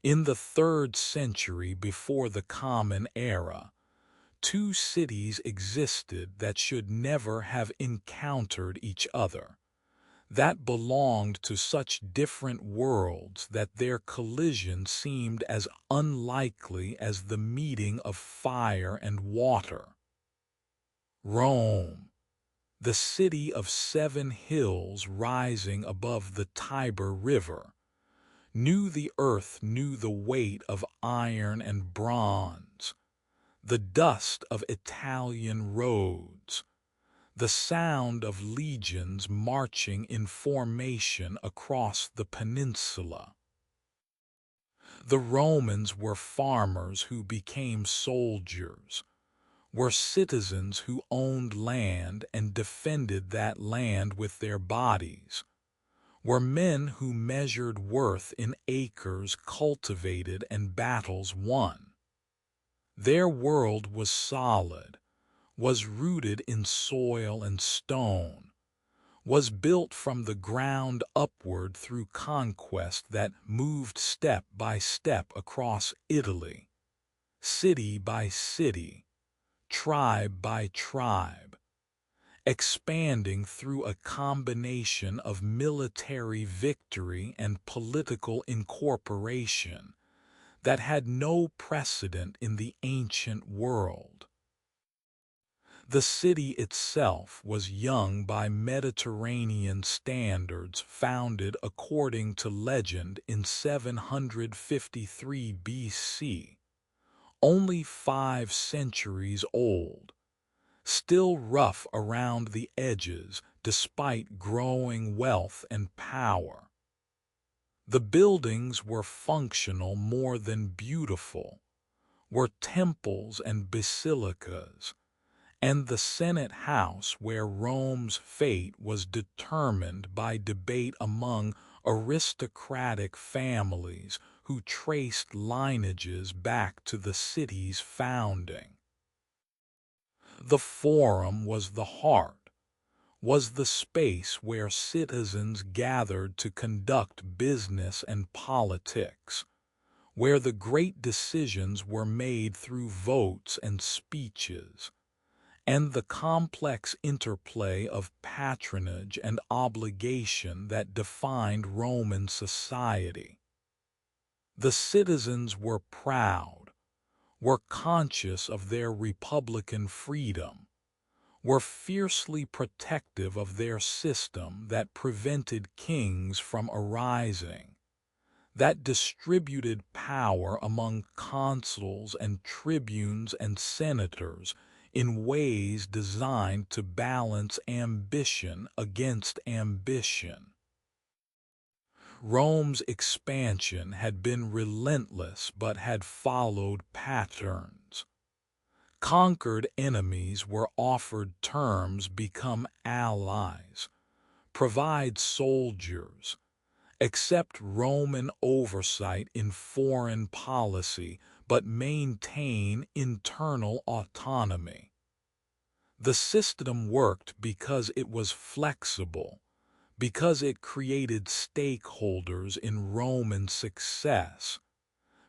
In the 3rd century before the Common Era, two cities existed that should never have encountered each other, that belonged to such different worlds that their collision seemed as unlikely as the meeting of fire and water. Rome, the city of 7 hills rising above the Tiber River, knew the earth knew the weight of iron and bronze, the dust of Italian roads, the sound of legions marching in formation across the peninsula. The Romans were farmers who became soldiers, were citizens who owned land and defended that land with their bodies, were men who measured worth in acres cultivated and battles won. Their world was solid, was rooted in soil and stone, was built from the ground upward through conquest that moved step by step across Italy, city by city, tribe by tribe, expanding through a combination of military victory and political incorporation that had no precedent in the ancient world. The city itself was young by Mediterranean standards, founded according to legend in 753 BC, only 5 centuries old, still rough around the edges despite growing wealth and power. The buildings were functional more than beautiful, were temples and basilicas, and the Senate House where Rome's fate was determined by debate among aristocratic families who traced lineages back to the city's founding. The Forum was the heart, was the space where citizens gathered to conduct business and politics, where the great decisions were made through votes and speeches, and the complex interplay of patronage and obligation that defined Roman society. The citizens were proud, were conscious of their republican freedom, were fiercely protective of their system that prevented kings from arising, that distributed power among consuls and tribunes and senators in ways designed to balance ambition against ambition. Rome's expansion had been relentless but had followed patterns. Conquered enemies were offered terms, become allies, provide soldiers, accept Roman oversight in foreign policy, but maintain internal autonomy. The system worked because it was flexible, because it created stakeholders in Roman success,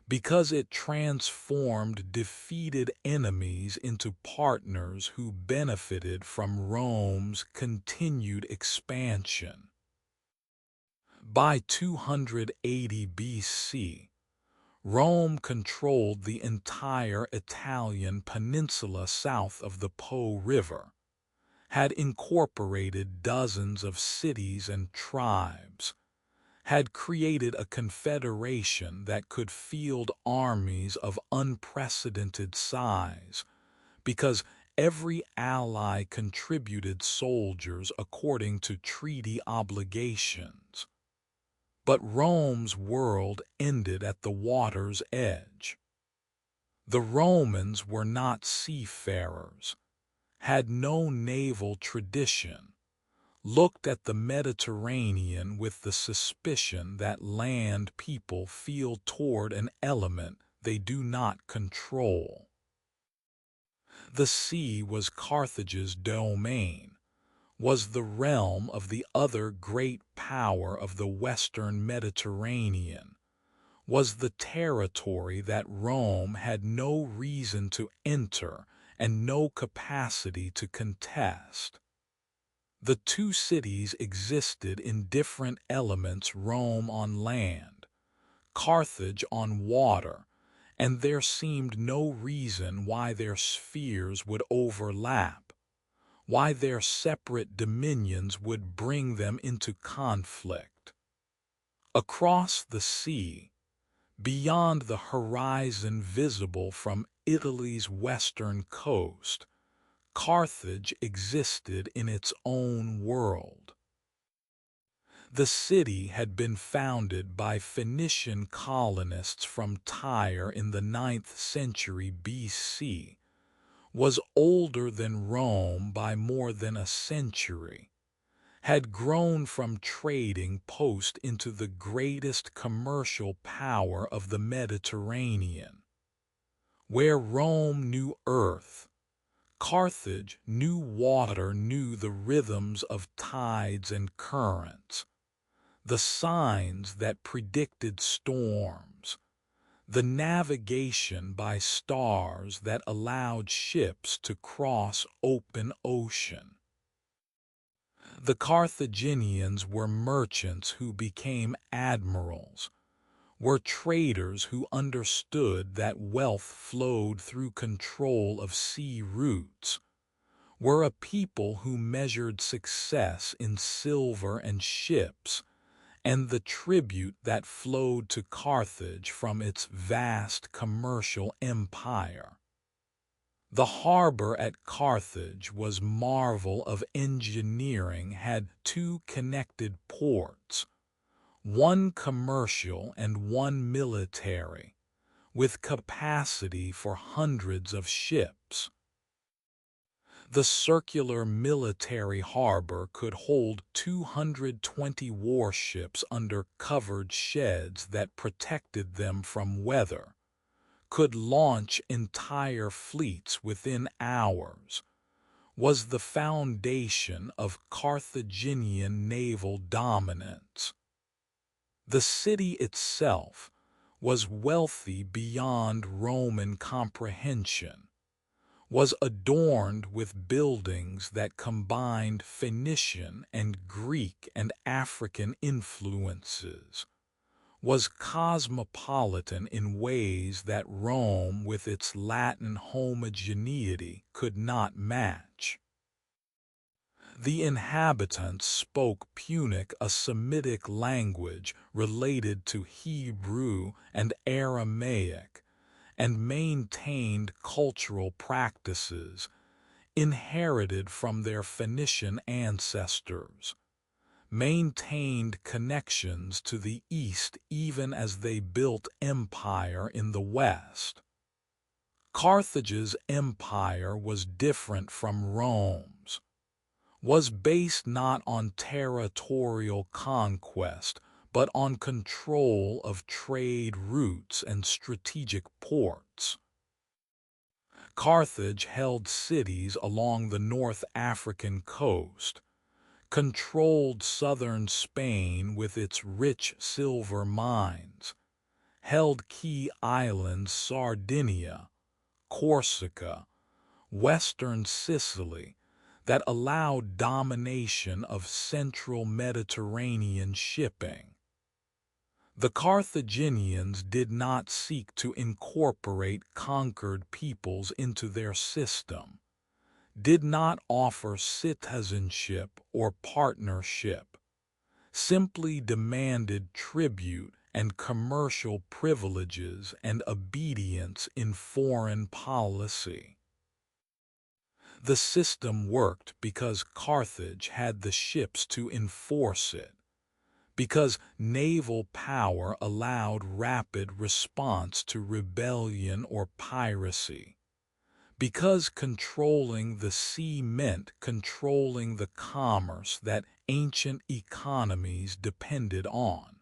because it transformed defeated enemies into partners who benefited from Rome's continued expansion. By 280 BC, Rome controlled the entire Italian peninsula south of the Po River, had incorporated dozens of cities and tribes, had created a confederation that could field armies of unprecedented size, because every ally contributed soldiers according to treaty obligations. But Rome's world ended at the water's edge. The Romans were not seafarers, had no naval tradition, looked at the Mediterranean with the suspicion that land people feel toward an element they do not control. The sea was Carthage's domain, was the realm of the other great power of the Western Mediterranean, was the territory that Rome had no reason to enter and no capacity to contest. The two cities existed in different elements: Rome on land, Carthage on water, and there seemed no reason why their spheres would overlap, why their separate dominions would bring them into conflict. Across the sea, beyond the horizon visible from Italy's western coast, Carthage existed in its own world. The city had been founded by Phoenician colonists from Tyre in the 9th century BC, was older than Rome by more than a century, had grown from trading post into the greatest commercial power of the Mediterranean. Where Rome knew earth, Carthage knew water, knew the rhythms of tides and currents, the signs that predicted storms, the navigation by stars that allowed ships to cross open ocean. The Carthaginians were merchants who became admirals, were traders who understood that wealth flowed through control of sea routes, were a people who measured success in silver and ships, and the tribute that flowed to Carthage from its vast commercial empire. The harbor at Carthage was marvel of engineering, had two connected ports, one commercial and one military, with capacity for hundreds of ships. The circular military harbor could hold 220 warships under covered sheds that protected them from weather, could launch entire fleets within hours, was the foundation of Carthaginian naval dominance. The city itself was wealthy beyond Roman comprehension, was adorned with buildings that combined Phoenician and Greek and African influences, was cosmopolitan in ways that Rome with its Latin homogeneity could not match. The inhabitants spoke Punic, a Semitic language related to Hebrew and Aramaic, and maintained cultural practices inherited from their Phoenician ancestors, maintained connections to the East even as they built empire in the West. Carthage's empire was different from Rome's, was based not on territorial conquest, but on control of trade routes and strategic ports. Carthage held cities along the North African coast, controlled southern Spain with its rich silver mines, held key islands Sardinia, Corsica, western Sicily, that allowed domination of central Mediterranean shipping. The Carthaginians did not seek to incorporate conquered peoples into their system, did not offer citizenship or partnership, simply demanded tribute and commercial privileges and obedience in foreign policy. The system worked because Carthage had the ships to enforce it, because naval power allowed rapid response to rebellion or piracy, because controlling the sea meant controlling the commerce that ancient economies depended on.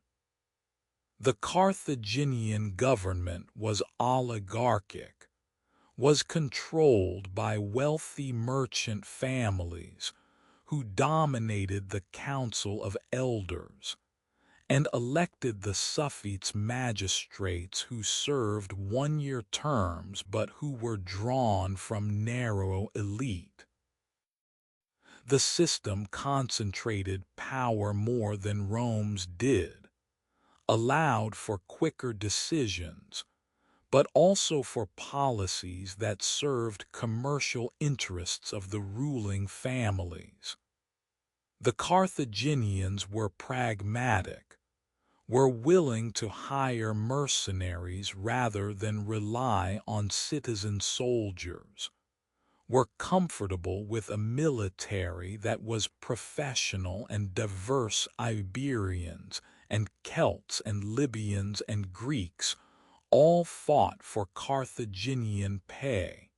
The Carthaginian government was oligarchic, was controlled by wealthy merchant families who dominated the Council of Elders, and elected the Suffetes magistrates who served one-year terms but who were drawn from narrow elite. The system concentrated power more than Rome's did, allowed for quicker decisions, but also for policies that served commercial interests of the ruling families. The Carthaginians were pragmatic, were willing to hire mercenaries rather than rely on citizen soldiers, were comfortable with a military that was professional and diverse. Iberians and Celts and Libyans and Greeks all fought for Carthaginian pay,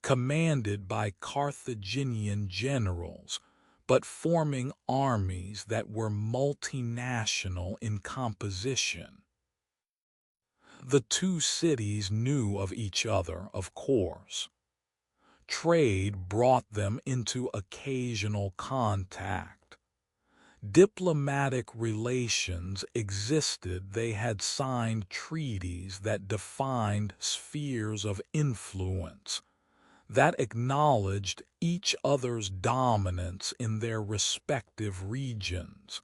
commanded by Carthaginian generals, but forming armies that were multinational in composition. The two cities knew of each other, of course. Trade brought them into occasional contact. Diplomatic relations existed. They had signed treaties that defined spheres of influence, that acknowledged each other's dominance in their respective regions,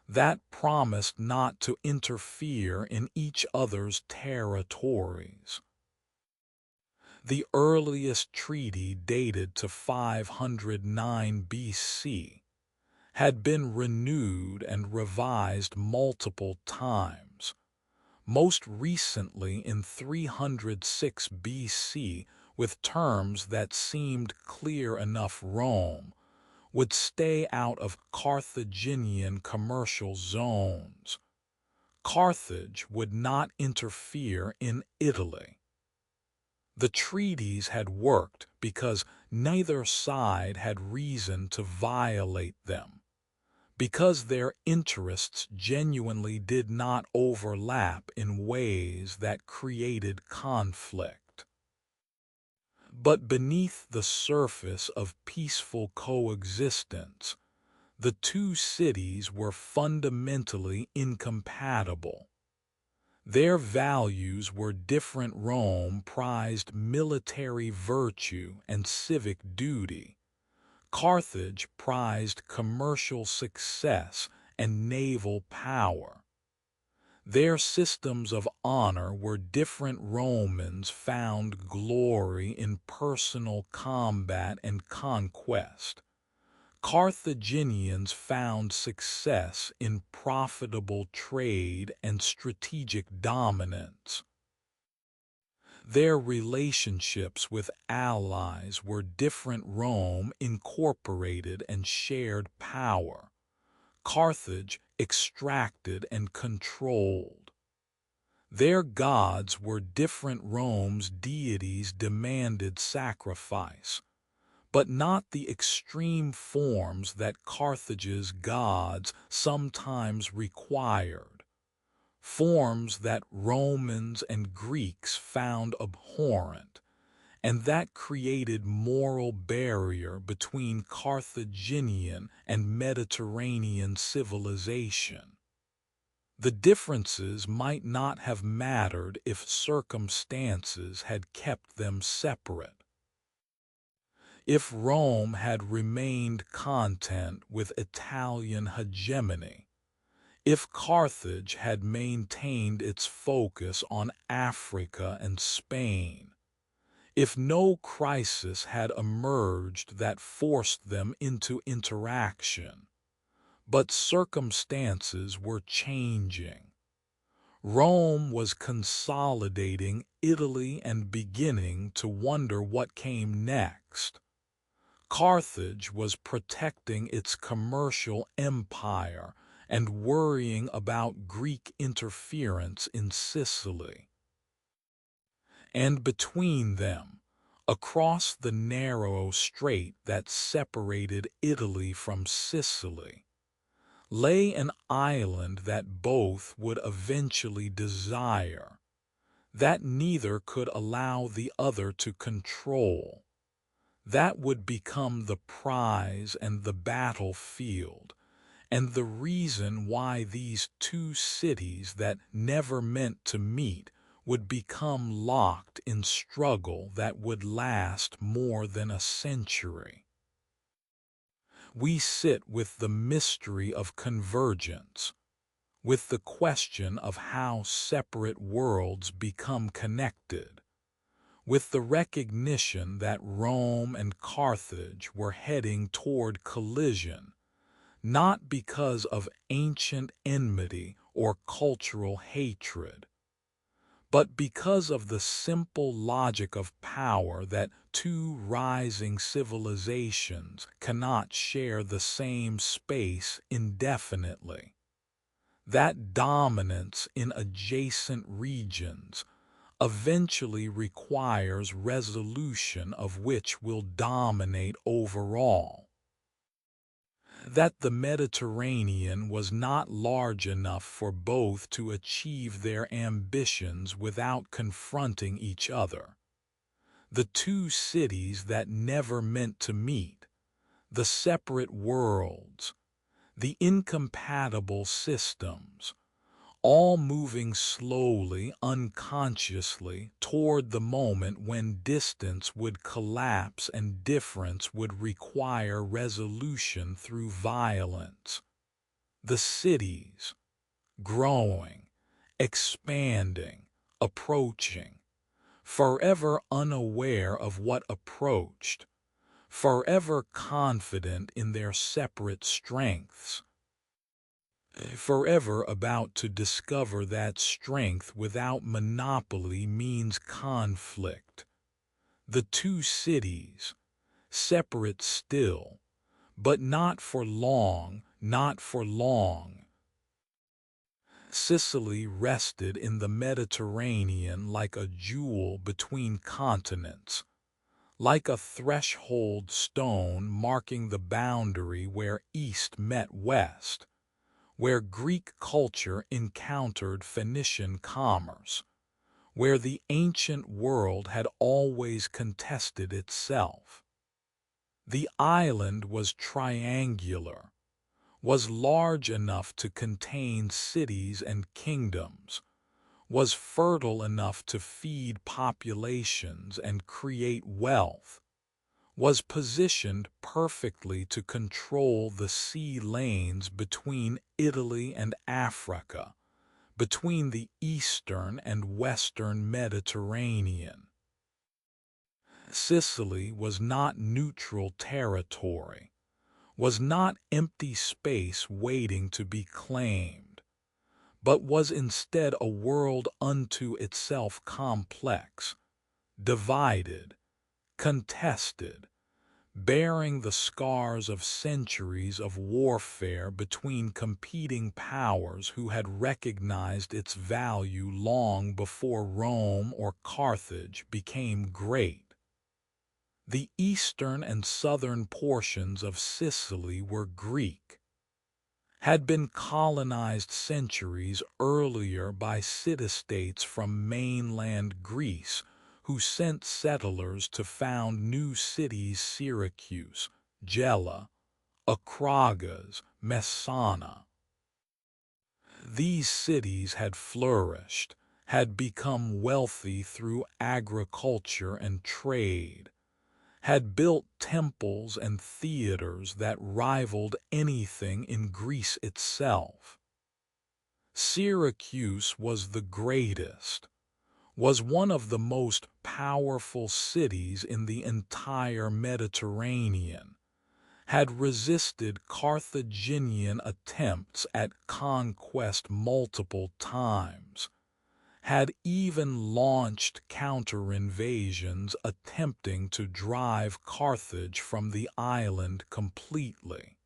that promised not to interfere in each other's territories. The earliest treaty, dated to 509 BC, had been renewed and revised multiple times, most recently in 306 BC, with terms that seemed clear enough. Rome would stay out of Carthaginian commercial zones. Carthage would not interfere in Italy. The treaties had worked because neither side had reason to violate them, because their interests genuinely did not overlap in ways that created conflict. But beneath the surface of peaceful coexistence, the two cities were fundamentally incompatible. Their values were different. Rome prized military virtue and civic duty. Carthage prized commercial success and naval power. Their systems of honor were different. Romans found glory in personal combat and conquest. Carthaginians found success in profitable trade and strategic dominance. Their relationships with allies were different. Rome incorporated and shared power. Carthage extracted and controlled. Their gods were different. Rome's deities demanded sacrifice, but not the extreme forms that Carthage's gods sometimes required, forms that Romans and Greeks found abhorrent, and that created moral barrier between Carthaginian and Mediterranean civilization. The differences might not have mattered if circumstances had kept them separate. If Rome had remained content with Italian hegemony, if Carthage had maintained its focus on Africa and Spain, if no crisis had emerged that forced them into interaction, but circumstances were changing. Rome was consolidating Italy and beginning to wonder what came next. Carthage was protecting its commercial empire and worrying about Greek interference in Sicily. And between them, across the narrow strait that separated Italy from Sicily, lay an island that both would eventually desire, that neither could allow the other to control. That would become the prize and the battlefield, and the reason why these two cities that never meant to meet would become locked in struggle that would last more than a century. We sit with the mystery of convergence, with the question of how separate worlds become connected, with the recognition that Rome and Carthage were heading toward collision, not because of ancient enmity or cultural hatred, but because of the simple logic of power that two rising civilizations cannot share the same space indefinitely. That dominance in adjacent regions eventually requires resolution of which will dominate overall. That the Mediterranean was not large enough for both to achieve their ambitions without confronting each other. The two cities that never meant to meet, the separate worlds, the incompatible systems, all moving slowly, unconsciously, toward the moment when distance would collapse and difference would require resolution through violence. The cities, growing, expanding, approaching, forever unaware of what approached, forever confident in their separate strengths, forever about to discover that strength without monopoly means conflict. The two cities, separate still, but not for long, not for long. Sicily rested in the Mediterranean like a jewel between continents, like a threshold stone marking the boundary where East met West, where Greek culture encountered Phoenician commerce, where the ancient world had always contested itself. The island was triangular, was large enough to contain cities and kingdoms, was fertile enough to feed populations and create wealth, was positioned perfectly to control the sea lanes between Italy and Africa, between the eastern and western Mediterranean. Sicily was not neutral territory, was not empty space waiting to be claimed, but was instead a world unto itself complex, divided, contested, bearing the scars of centuries of warfare between competing powers who had recognized its value long before Rome or Carthage became great. The eastern and southern portions of Sicily were Greek, had been colonized centuries earlier by city-states from mainland Greece who sent settlers to found new cities: Syracuse, Gela, Acragas, Messana. These cities had flourished, had become wealthy through agriculture and trade, had built temples and theaters that rivaled anything in Greece itself. Syracuse was the greatest, was one of the most powerful cities in the entire Mediterranean, had resisted Carthaginian attempts at conquest multiple times, had even launched counter-invasions attempting to drive Carthage from the island completely.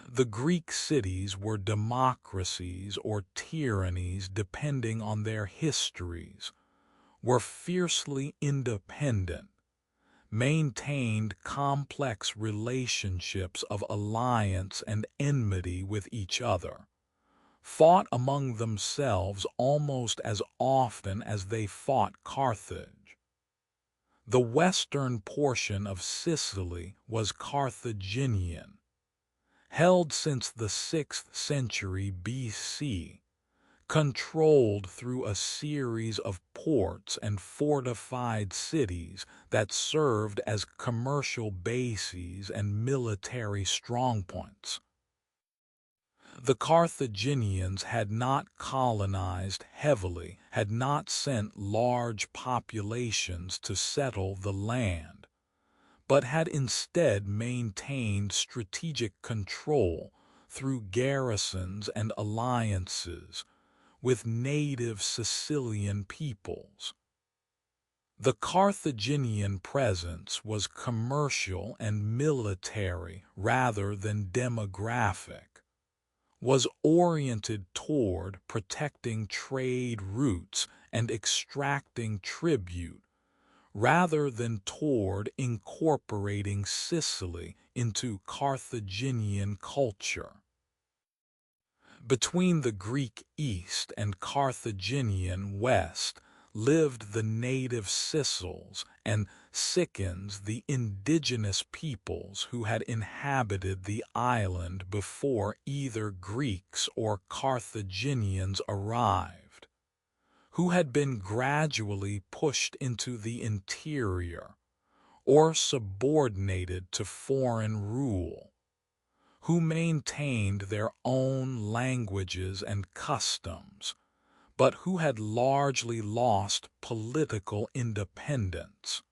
The Greek cities were democracies or tyrannies depending on their histories, were fiercely independent, maintained complex relationships of alliance and enmity with each other, fought among themselves almost as often as they fought Carthage. The western portion of Sicily was Carthaginian, held since the 6th century BC, controlled through a series of ports and fortified cities that served as commercial bases and military strongpoints. The Carthaginians had not colonized heavily, had not sent large populations to settle the land, but had instead maintained strategic control through garrisons and alliances with native Sicilian peoples. The Carthaginian presence was commercial and military rather than demographic, was oriented toward protecting trade routes and extracting tribute, rather than toward incorporating Sicily into Carthaginian culture. Between the Greek East and Carthaginian West lived the native Sicels and Sicans, the indigenous peoples who had inhabited the island before either Greeks or Carthaginians arrived, who had been gradually pushed into the interior or subordinated to foreign rule, who maintained their own languages and customs, but who had largely lost political independence.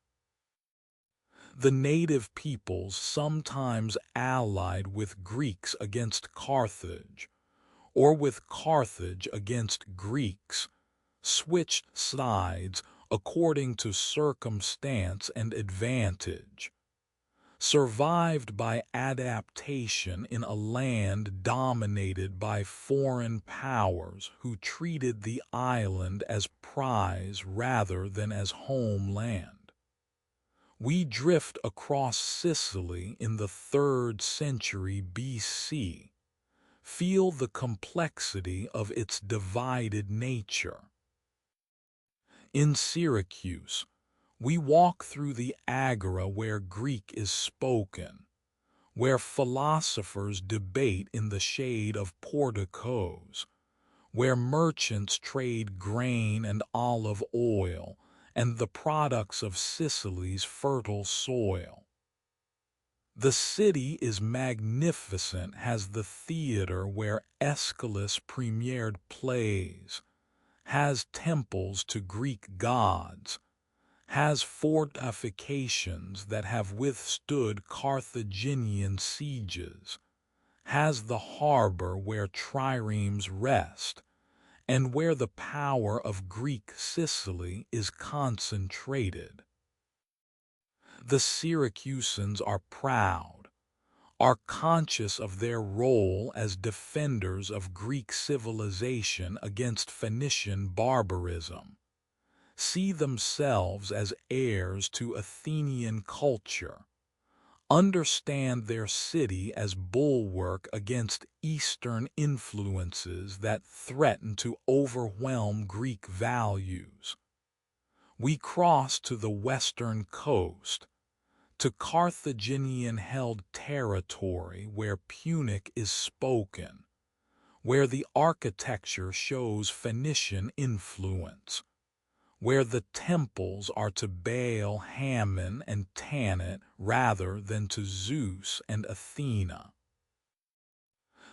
The native peoples sometimes allied with Greeks against Carthage, or with Carthage against Greeks, switched sides according to circumstance and advantage, survived by adaptation in a land dominated by foreign powers who treated the island as prize rather than as homeland. We drift across Sicily in the 3rd century BC, feel the complexity of its divided nature. In Syracuse, we walk through the agora where Greek is spoken, where philosophers debate in the shade of porticos, where merchants trade grain and olive oil and the products of Sicily's fertile soil. The city is magnificent, has the theater where Aeschylus premiered plays, has temples to Greek gods, has fortifications that have withstood Carthaginian sieges, has the harbor where triremes rest, and where the power of Greek Sicily is concentrated. The Syracusans are proud, are conscious of their role as defenders of Greek civilization against Phoenician barbarism, see themselves as heirs to Athenian culture, understand their city as bulwark against Eastern influences that threaten to overwhelm Greek values. We cross to the western coast, to Carthaginian-held territory where Punic is spoken, where the architecture shows Phoenician influence, where the temples are to Baal, Hammon, and Tanit rather than to Zeus and Athena.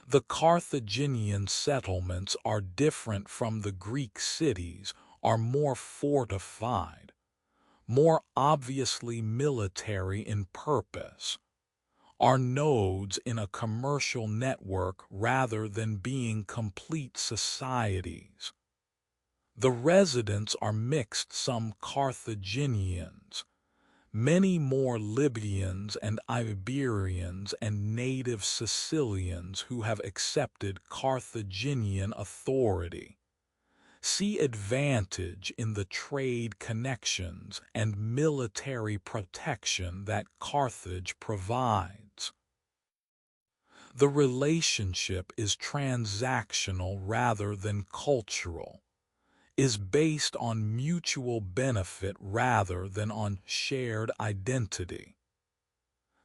The Carthaginian settlements are different from the Greek cities, are more fortified, more obviously military in purpose, are nodes in a commercial network rather than being complete societies. The residents are mixed, some Carthaginians, many more Libyans and Iberians and native Sicilians who have accepted Carthaginian authority. See advantage in the trade connections and military protection that Carthage provides. The relationship is transactional rather than cultural, is based on mutual benefit rather than on shared identity.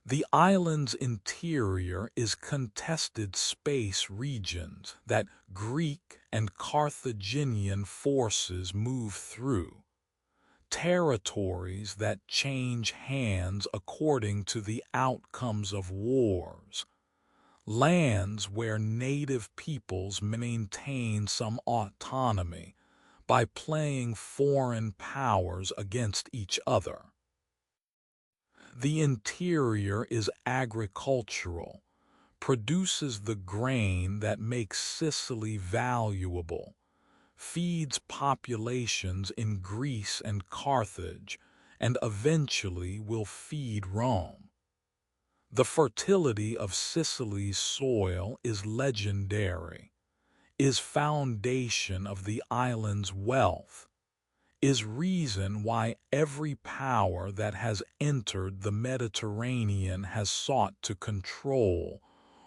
The island's interior is contested space regions that Greek and Carthaginian forces move through, territories that change hands according to the outcomes of wars, lands where native peoples maintain some autonomy by playing foreign powers against each other. The interior is agricultural, produces the grain that makes Sicily valuable, feeds populations in Greece and Carthage, and eventually will feed Rome. The fertility of Sicily's soil is legendary, is foundation of the island's wealth, is reason why every power that has entered the Mediterranean has sought to control,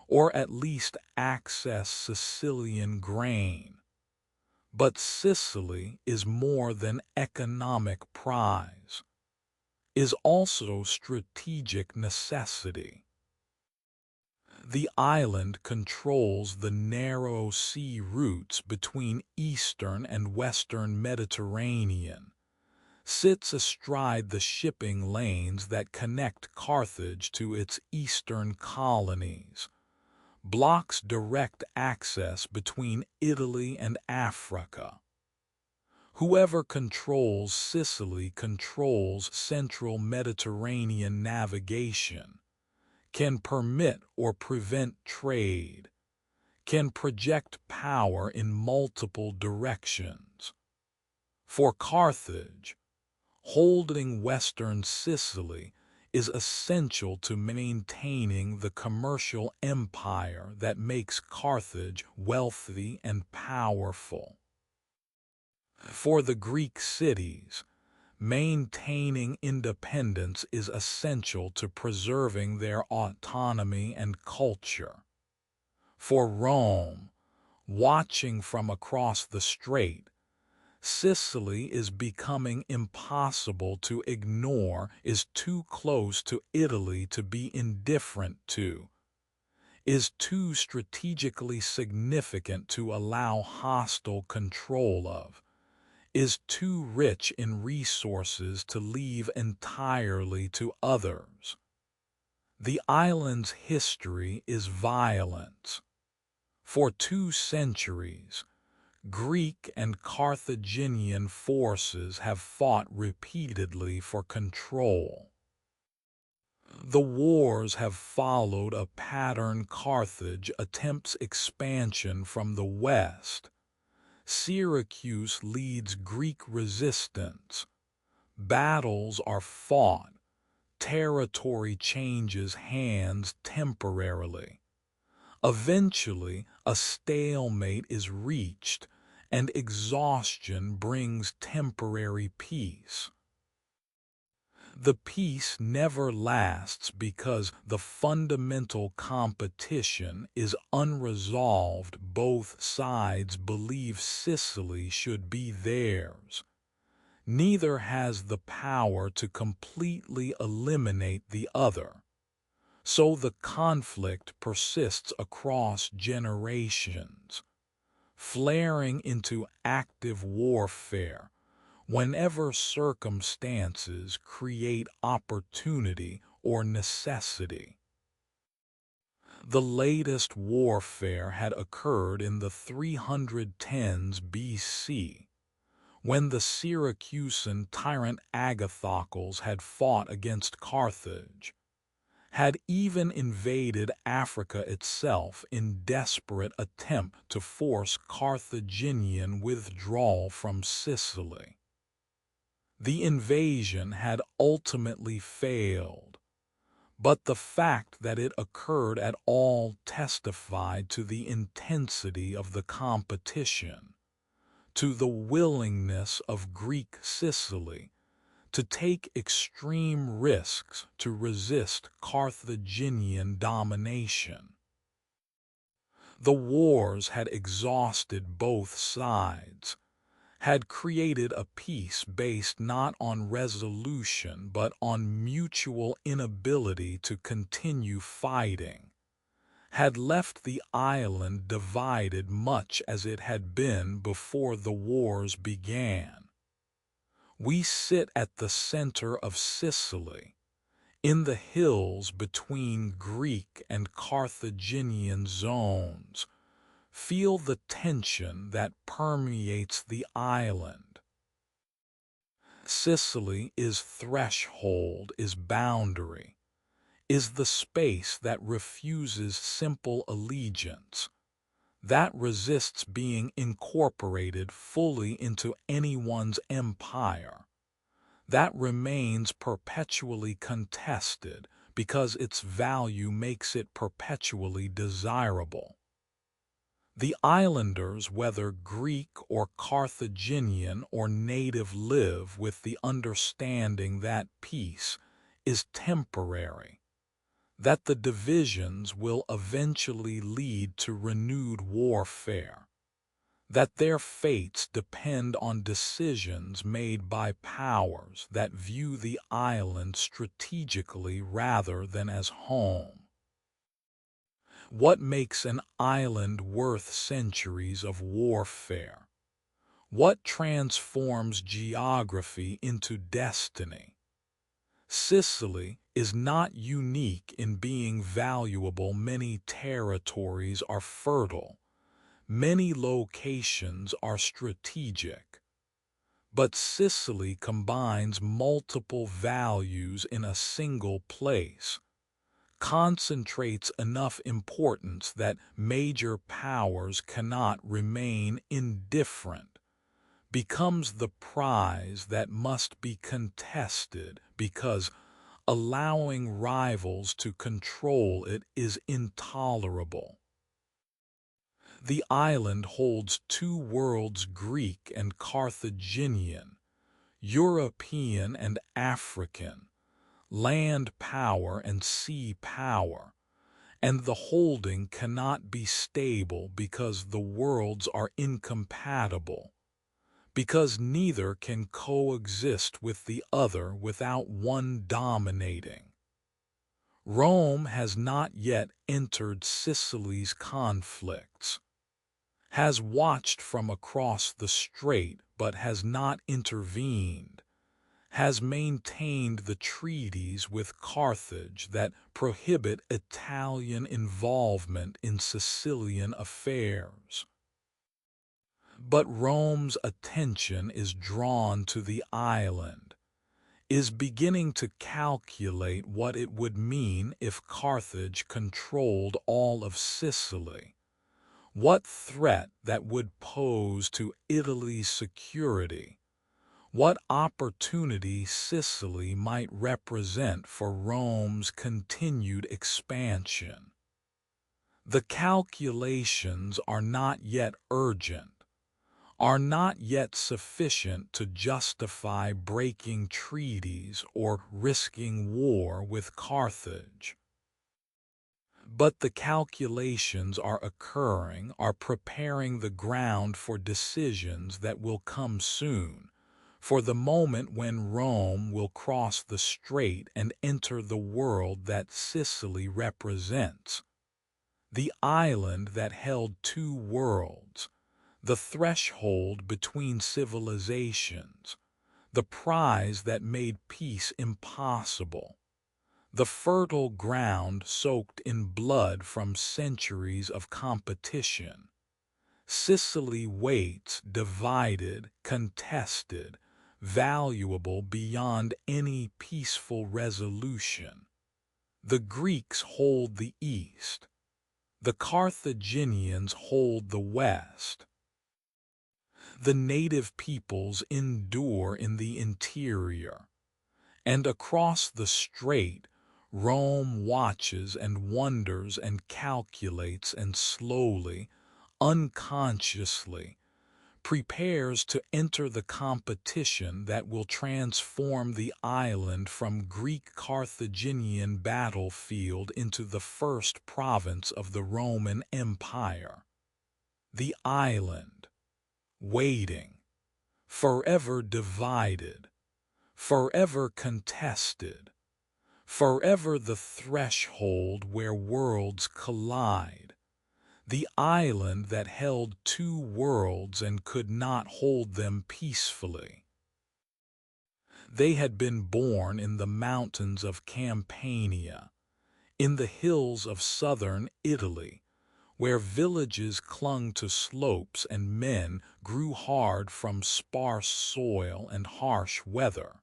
or at least access Sicilian grain. But Sicily is more than economic prize, is also strategic necessity. The island controls the narrow sea routes between eastern and western Mediterranean, sits astride the shipping lanes that connect Carthage to its eastern colonies, blocks direct access between Italy and Africa. Whoever controls Sicily controls central Mediterranean navigation, can permit or prevent trade, can project power in multiple directions. For Carthage, holding western Sicily is essential to maintaining the commercial empire that makes Carthage wealthy and powerful. For the Greek cities, maintaining independence is essential to preserving their autonomy and culture. For Rome, watching from across the strait, Sicily is becoming impossible to ignore, is too close to Italy to be indifferent to, is too strategically significant to allow hostile control of, is too rich in resources to leave entirely to others. The island's history is violence. For 2 centuries, Greek and Carthaginian forces have fought repeatedly for control. The wars have followed a pattern. Carthage attempts expansion from the west. Syracuse leads Greek resistance. Battles are fought. Territory changes hands temporarily. Eventually, a stalemate is reached, and exhaustion brings temporary peace. The peace never lasts because the fundamental competition is unresolved. Both sides believe Sicily should be theirs. Neither has the power to completely eliminate the other. So the conflict persists across generations, flaring into active warfare whenever circumstances create opportunity or necessity. The latest warfare had occurred in the 310s BC, when the Syracusan tyrant Agathocles had fought against Carthage, had even invaded Africa itself in desperate attempt to force Carthaginian withdrawal from Sicily. The invasion had ultimately failed, but the fact that it occurred at all testified to the intensity of the competition, to the willingness of Greek Sicily to take extreme risks to resist Carthaginian domination. The wars had exhausted both sides, had created a peace based not on resolution but on mutual inability to continue fighting, had left the island divided much as it had been before the wars began. We sit at the center of Sicily, in the hills between Greek and Carthaginian zones, feel the tension that permeates the island. Sicily is threshold, is boundary, is the space that refuses simple allegiance, that resists being incorporated fully into anyone's empire, that remains perpetually contested because its value makes it perpetually desirable. The islanders, whether Greek or Carthaginian or native, live with the understanding that peace is temporary, that the divisions will eventually lead to renewed warfare, that their fates depend on decisions made by powers that view the island strategically rather than as home. What makes an island worth centuries of warfare? What transforms geography into destiny? Sicily is not unique in being valuable. Many territories are fertile. Many locations are strategic. But Sicily combines multiple values in a single place, concentrates enough importance that major powers cannot remain indifferent, becomes the prize that must be contested because allowing rivals to control it is intolerable. The island holds two worlds, Greek and Carthaginian, European and African, land power and sea power, and the holding cannot be stable because the worlds are incompatible, because neither can coexist with the other without one dominating. Rome has not yet entered Sicily's conflicts, has watched from across the strait but has not intervened, has maintained the treaties with Carthage that prohibit Italian involvement in Sicilian affairs. But Rome's attention is drawn to the island, is beginning to calculate what it would mean if Carthage controlled all of Sicily, what threat that would pose to Italy's security, what opportunity Sicily might represent for Rome's continued expansion. The calculations are not yet urgent, are not yet sufficient to justify breaking treaties or risking war with Carthage. But the calculations are occurring, are preparing the ground for decisions that will come soon, for the moment when Rome will cross the strait and enter the world that Sicily represents. The island that held two worlds, the threshold between civilizations, the prize that made peace impossible, the fertile ground soaked in blood from centuries of competition. Sicily waits, divided, contested, valuable beyond any peaceful resolution. The Greeks hold the east. The Carthaginians hold the west. The native peoples endure in the interior. And across the strait, Rome watches and wonders and calculates and slowly, unconsciously, prepares to enter the competition that will transform the island from Greek-Carthaginian battlefield into the first province of the Roman Empire. The island, waiting, forever divided, forever contested, forever the threshold where worlds collide, the island that held two worlds and could not hold them peacefully. They had been born in the mountains of Campania, in the hills of southern Italy, where villages clung to slopes and men grew hard from sparse soil and harsh weather.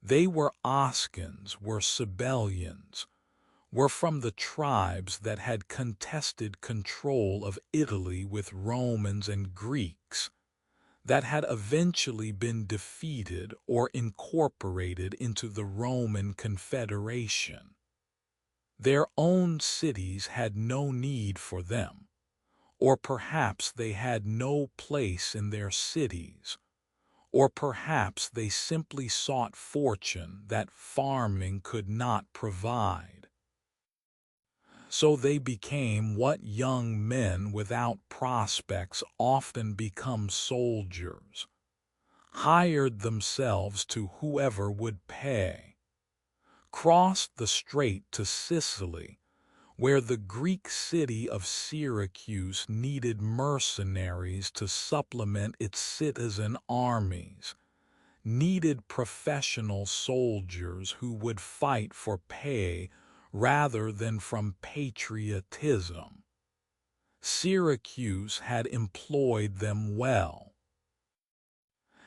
They were Oscans, were Sibelians, were from the tribes that had contested control of Italy with Romans and Greeks, that had eventually been defeated or incorporated into the Roman Confederation. Their own cities had no need for them, or perhaps they had no place in their cities, or perhaps they simply sought fortune that farming could not provide. So they became what young men without prospects often become: soldiers, hired themselves to whoever would pay, crossed the strait to Sicily, where the Greek city of Syracuse needed mercenaries to supplement its citizen armies, needed professional soldiers who would fight for pay rather than from patriotism. Syracuse had employed them well,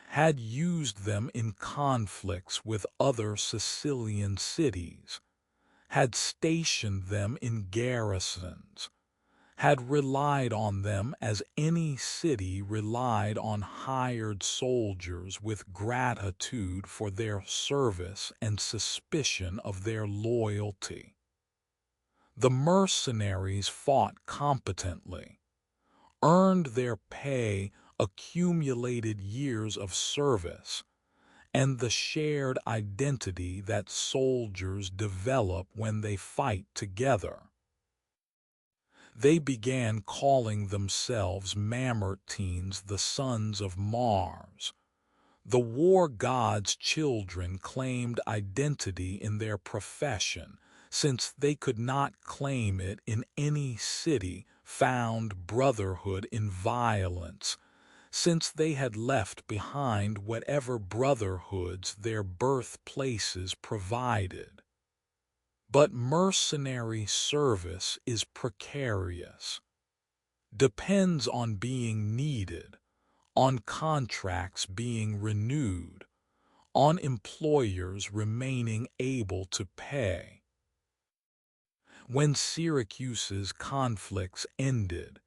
had used them in conflicts with other Sicilian cities, had stationed them in garrisons, had relied on them as any city relied on hired soldiers, with gratitude for their service and suspicion of their loyalty. The mercenaries fought competently, earned their pay, accumulated years of service, and the shared identity that soldiers develop when they fight together. They began calling themselves Mamertines, the sons of Mars. The war god's children claimed identity in their profession, since they could not claim it in any city, found brotherhood in violence, since they had left behind whatever brotherhoods their birthplaces provided. But mercenary service is precarious, depends on being needed, on contracts being renewed, on employers remaining able to pay. When Syracuse's conflicts ended,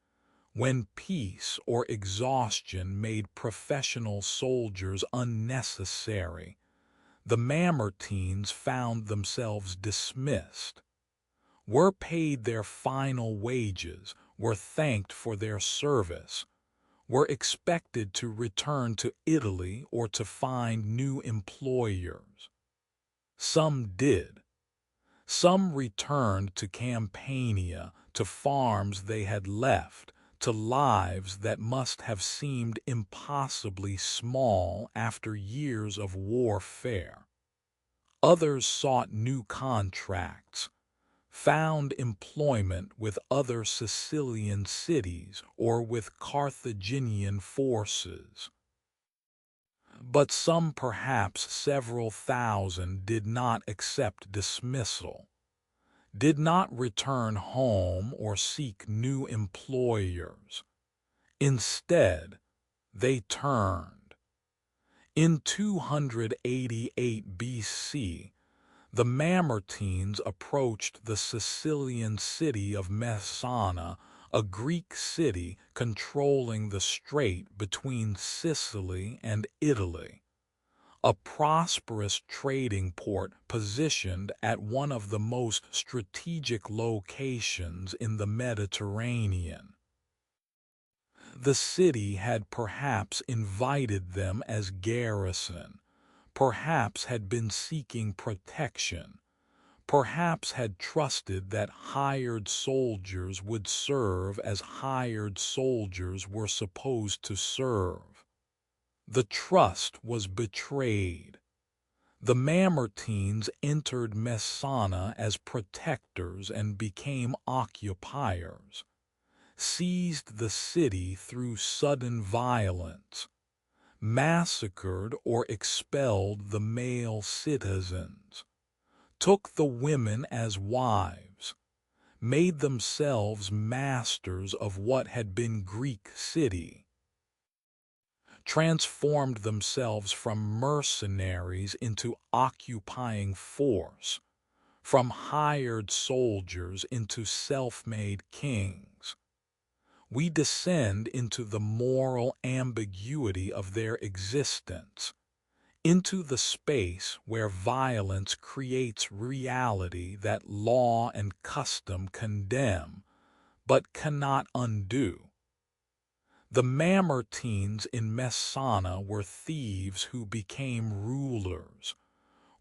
when peace or exhaustion made professional soldiers unnecessary, the Mamertines found themselves dismissed, were paid their final wages, were thanked for their service, were expected to return to Italy or to find new employers. Some did. Some returned to Campania, to farms they had left, to lives that must have seemed impossibly small after years of warfare. Others sought new contracts, found employment with other Sicilian cities or with Carthaginian forces. But some, perhaps several thousand, did not accept dismissal, did not return home or seek new employers. Instead, they turned. In 288 BC, the Mamertines approached the Sicilian city of Messana, a Greek city controlling the strait between Sicily and Italy, a prosperous trading port positioned at one of the most strategic locations in the Mediterranean. The city had perhaps invited them as garrison, perhaps had been seeking protection, perhaps had trusted that hired soldiers would serve as hired soldiers were supposed to serve. The trust was betrayed. The Mamertines entered Messana as protectors and became occupiers, seized the city through sudden violence, massacred or expelled the male citizens, took the women as wives, made themselves masters of what had been Greek city, transformed themselves from mercenaries into occupying force, from hired soldiers into self-made kings. We descend into the moral ambiguity of their existence, into the space where violence creates reality that law and custom condemn, but cannot undo. The Mamertines in Messana were thieves who became rulers,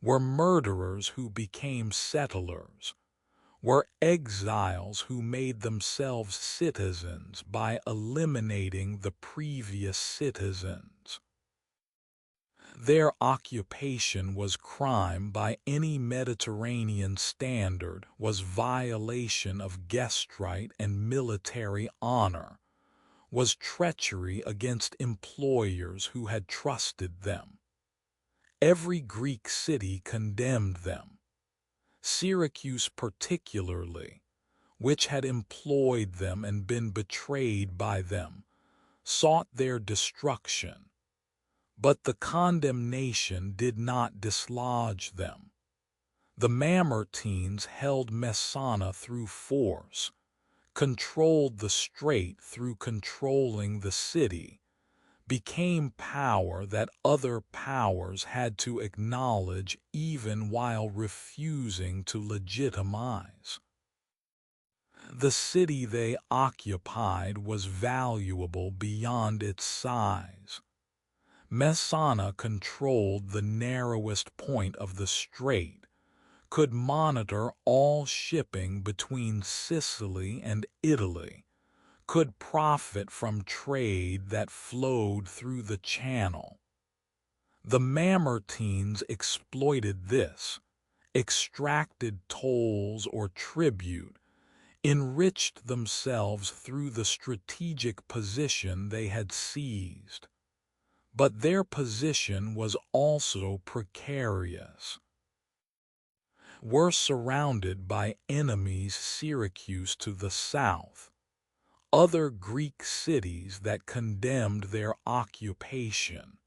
were murderers who became settlers, were exiles who made themselves citizens by eliminating the previous citizens. Their occupation was crime by any Mediterranean standard, was violation of guest right and military honor, was treachery against employers who had trusted them. Every Greek city condemned them. Syracuse particularly, which had employed them and been betrayed by them, sought their destruction. But the condemnation did not dislodge them. The Mamertines held Messana through force, controlled the strait through controlling the city, became power that other powers had to acknowledge even while refusing to legitimize. The city they occupied was valuable beyond its size. Messana controlled the narrowest point of the strait, could monitor all shipping between Sicily and Italy, could profit from trade that flowed through the channel. The Mamertines exploited this, extracted tolls or tribute, enriched themselves through the strategic position they had seized. But their position was also precarious. Were surrounded by enemies Syracuse to the south, other Greek cities that condemned their occupation,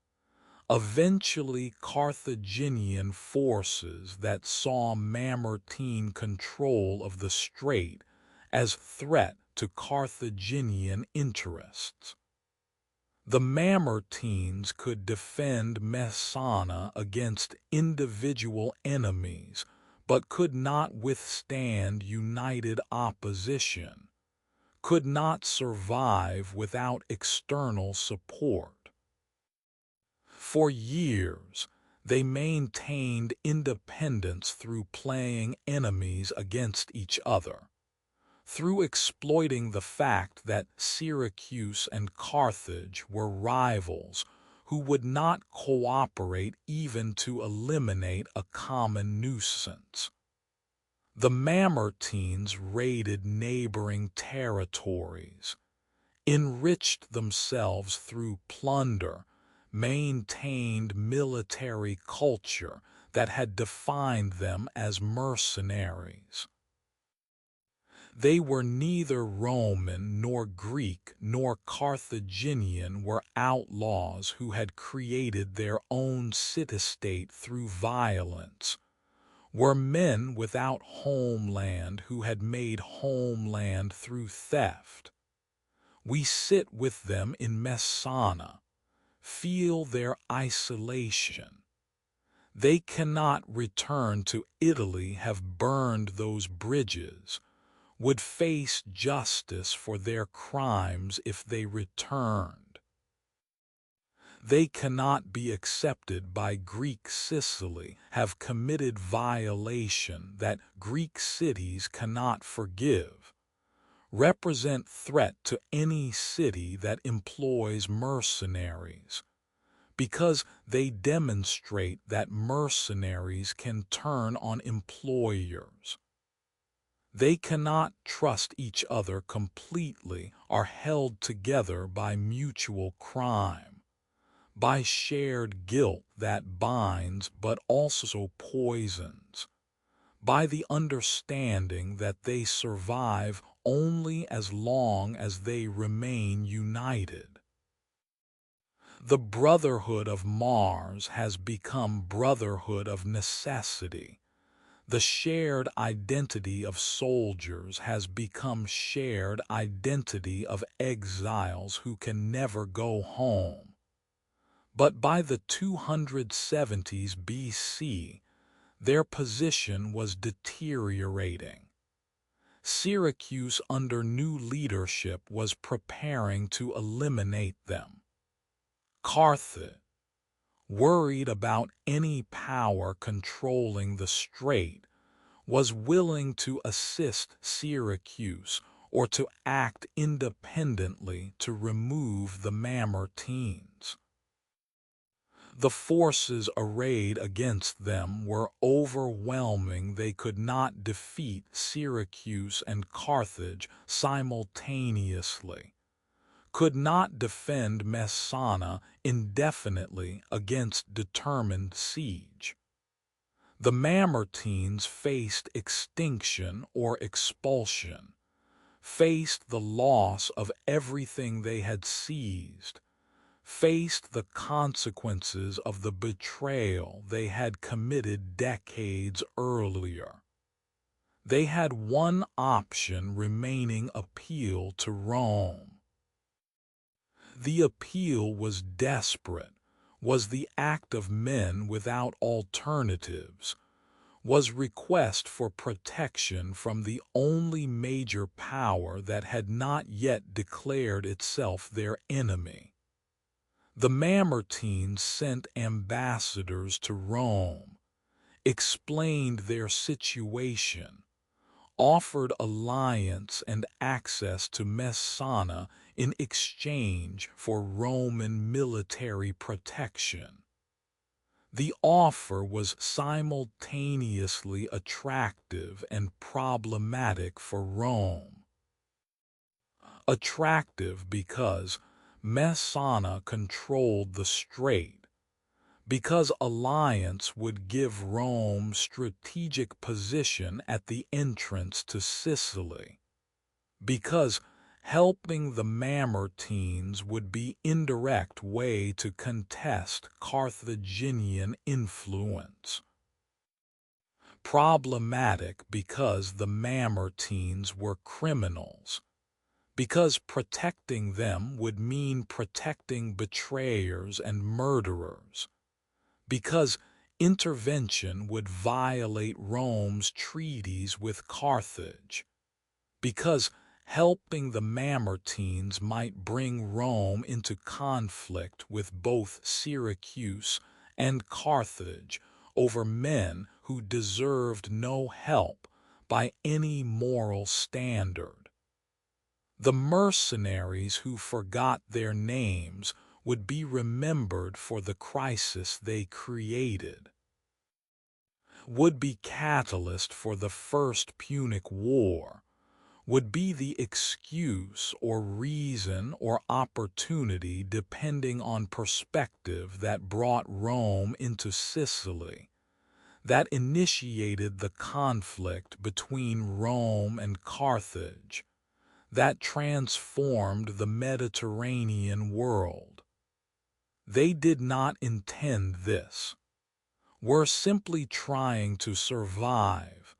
eventually Carthaginian forces that saw Mamertine control of the strait as threat to Carthaginian interests. The Mamertines could defend Messana against individual enemies, but could not withstand united opposition, could not survive without external support. For years, they maintained independence through playing enemies against each other, through exploiting the fact that Syracuse and Carthage were rivals who would not cooperate even to eliminate a common nuisance. The Mamertines raided neighboring territories, enriched themselves through plunder, maintained military culture that had defined them as mercenaries. They were neither Roman nor Greek nor Carthaginian, were outlaws who had created their own city-state through violence, were men without homeland who had made homeland through theft. We sit with them in Messana, feel their isolation. They cannot return to Italy, have burned those bridges, would face justice for their crimes if they returned. They cannot be accepted by Greek Sicily, have committed violation that Greek cities cannot forgive, represent threat to any city that employs mercenaries, because they demonstrate that mercenaries can turn on employers. They cannot trust each other completely, are held together by mutual crime, by shared guilt that binds but also poisons, by the understanding that they survive only as long as they remain united. The brotherhood of Mars has become brotherhood of necessity. The shared identity of soldiers has become shared identity of exiles who can never go home. But by the 270s BC, their position was deteriorating. Syracuse under new leadership was preparing to eliminate them. Carthage, worried about any power controlling the strait, was willing to assist Syracuse or to act independently to remove the Mamertines. The forces arrayed against them were overwhelming. They could not defeat Syracuse and Carthage simultaneously, could not defend Messana indefinitely against determined siege. The Mamertines faced extinction or expulsion, faced the loss of everything they had seized, faced the consequences of the betrayal they had committed decades earlier. They had one option remaining: appeal to Rome. The appeal was desperate, was the act of men without alternatives, was request for protection from the only major power that had not yet declared itself their enemy. The Mamertines sent ambassadors to Rome, explained their situation, offered alliance and access to Messana in exchange for Roman military protection. The offer was simultaneously attractive and problematic for Rome. Attractive because Messana controlled the strait, because alliance would give Rome strategic position at the entrance to Sicily, because helping the Mamertines would be indirect way to contest Carthaginian influence. Problematic because the Mamertines were criminals, because protecting them would mean protecting betrayers and murderers, because intervention would violate Rome's treaties with Carthage, because helping the Mamertines might bring Rome into conflict with both Syracuse and Carthage over men who deserved no help by any moral standard. The mercenaries who forgot their names would be remembered for the crisis they created, would be catalyst for the First Punic War, would be the excuse or reason or opportunity depending on perspective that brought Rome into Sicily, that initiated the conflict between Rome and Carthage, that transformed the Mediterranean world. They did not intend this, were simply trying to survive,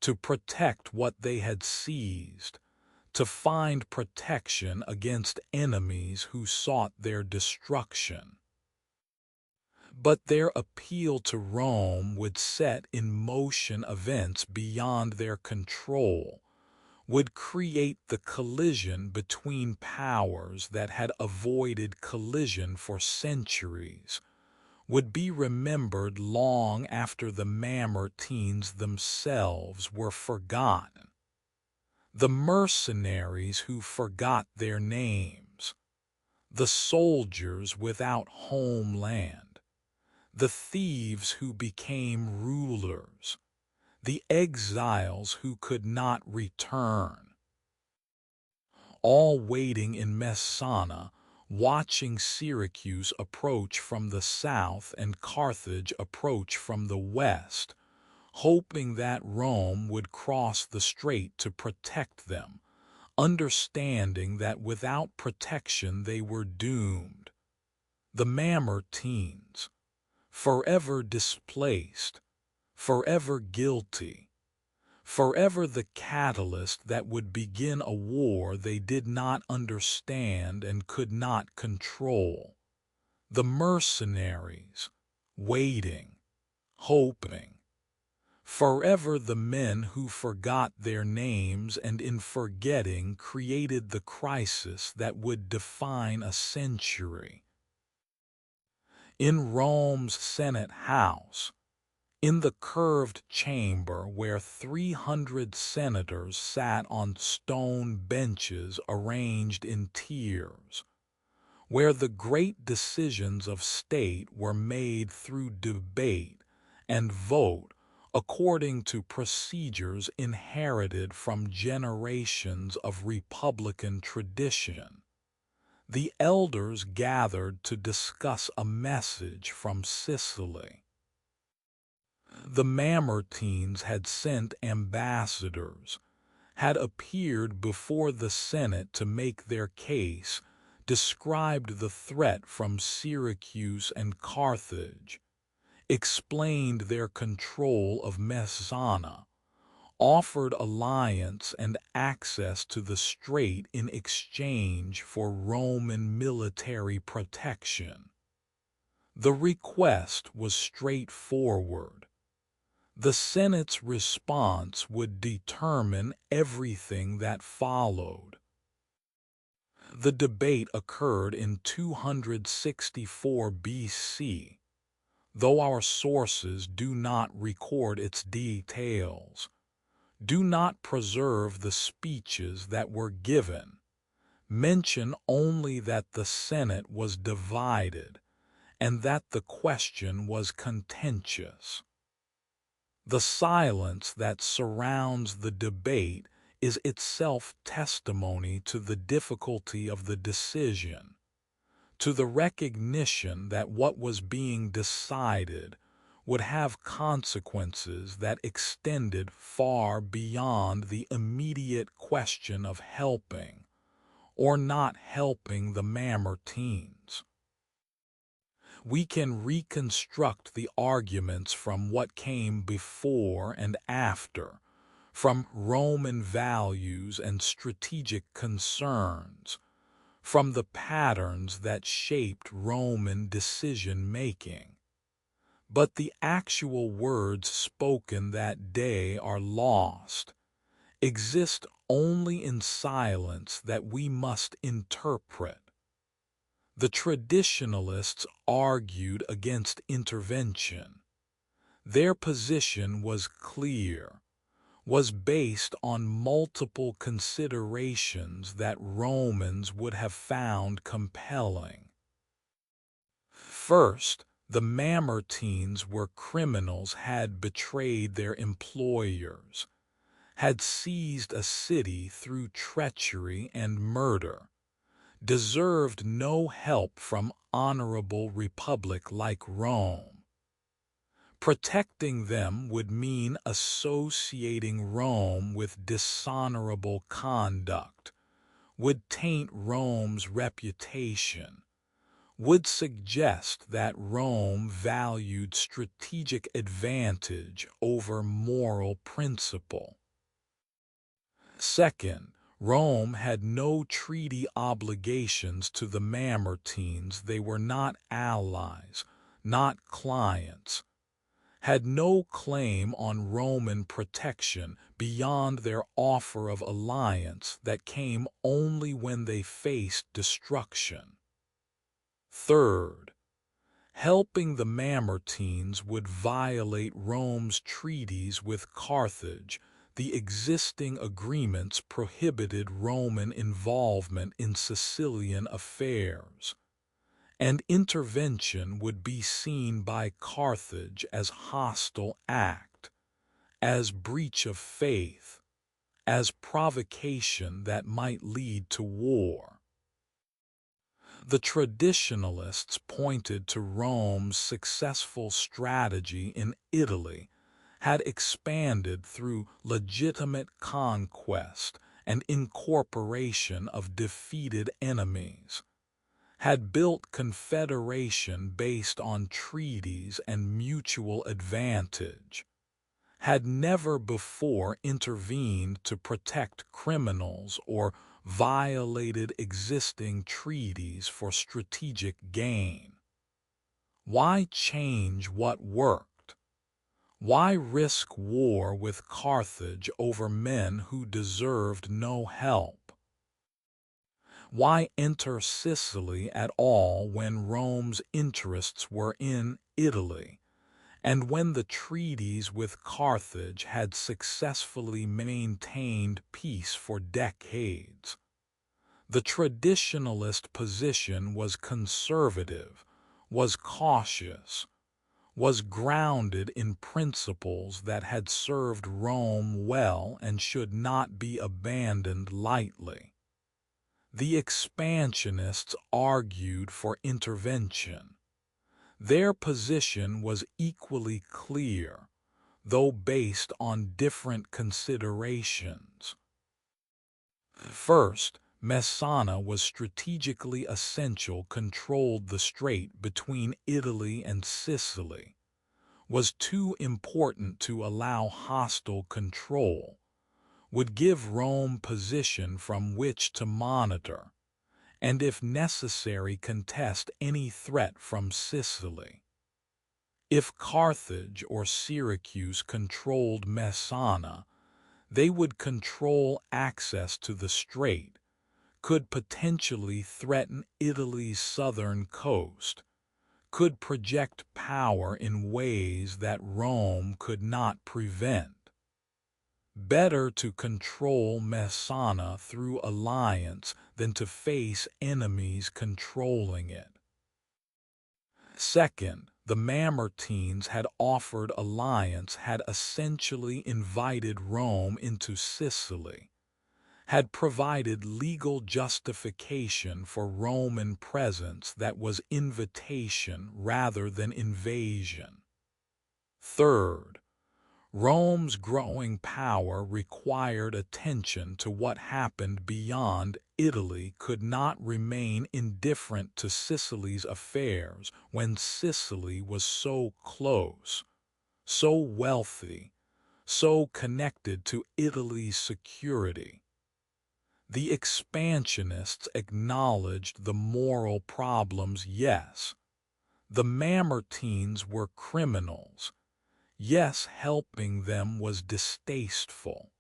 to protect what they had seized, to find protection against enemies who sought their destruction. But their appeal to Rome would set in motion events beyond their control, would create the collision between powers that had avoided collision for centuries, would be remembered long after the Mamertines themselves were forgotten. The mercenaries who forgot their names, the soldiers without homeland, the thieves who became rulers, the exiles who could not return, all waiting in Messana, watching Syracuse approach from the south and Carthage approach from the west, hoping that Rome would cross the strait to protect them, understanding that without protection they were doomed. The Mamertines, forever displaced, forever guilty, forever the catalyst that would begin a war they did not understand and could not control. The mercenaries, waiting, hoping. Forever the men who forgot their names and in forgetting created the crisis that would define a century. In Rome's Senate House, in the curved chamber where 300 senators sat on stone benches arranged in tiers, where the great decisions of state were made through debate and vote according to procedures inherited from generations of Republican tradition, the elders gathered to discuss a message from Sicily. The Mamertines had sent ambassadors, had appeared before the Senate to make their case, described the threat from Syracuse and Carthage, explained their control of Messana, offered alliance and access to the strait in exchange for Roman military protection. The request was straightforward. The Senate's response would determine everything that followed. The debate occurred in 264 BC, though our sources do not record its details, do not preserve the speeches that were given, mention only that the Senate was divided and that the question was contentious. The silence that surrounds the debate is itself testimony to the difficulty of the decision, to the recognition that what was being decided would have consequences that extended far beyond the immediate question of helping or not helping the Mamertines. We can reconstruct the arguments from what came before and after, from Roman values and strategic concerns, from the patterns that shaped Roman decision-making. But the actual words spoken that day are lost, exist only in silence that we must interpret. The traditionalists argued against intervention. Their position was clear, was based on multiple considerations that Romans would have found compelling. First, the Mamertines were criminals, had betrayed their employers, had seized a city through treachery and murder, deserved no help from honorable republic like Rome. Protecting them would mean associating Rome with dishonorable conduct, would taint Rome's reputation, would suggest that Rome valued strategic advantage over moral principle. Second, Rome had no treaty obligations to the Mamertines. They were not allies, not clients, had no claim on Roman protection beyond their offer of alliance that came only when they faced destruction. Third, helping the Mamertines would violate Rome's treaties with Carthage, The existing agreements prohibited Roman involvement in Sicilian affairs, and intervention would be seen by Carthage as hostile act, as breach of faith, as provocation that might lead to war. The traditionalists pointed to Rome's successful strategy in Italy had expanded through legitimate conquest and incorporation of defeated enemies, had built confederation based on treaties and mutual advantage, had never before intervened to protect criminals or violated existing treaties for strategic gain. Why change what worked? Why risk war with Carthage over men who deserved no help? Why enter Sicily at all when Rome's interests were in Italy, and when the treaties with Carthage had successfully maintained peace for decades? The traditionalist position was conservative, was cautious, was grounded in principles that had served Rome well and should not be abandoned lightly. The expansionists argued for intervention. Their position was equally clear, though based on different considerations. First, Messana was strategically essential, controlled the strait between Italy and Sicily, was too important to allow hostile control, would give Rome position from which to monitor, and if necessary contest any threat from Sicily. If Carthage or Syracuse controlled Messana, they would control access to the strait, could potentially threaten Italy's southern coast, could project power in ways that Rome could not prevent. Better to control Messana through alliance than to face enemies controlling it. Second, the Mamertines had offered alliance, had essentially invited Rome into Sicily, had provided legal justification for Roman presence that was invitation rather than invasion. Third, Rome's growing power required attention to what happened beyond Italy, could not remain indifferent to Sicily's affairs when Sicily was so close, so wealthy, so connected to Italy's security. The expansionists acknowledged the moral problems, yes. The Mamertines were criminals. Yes, helping them was distasteful.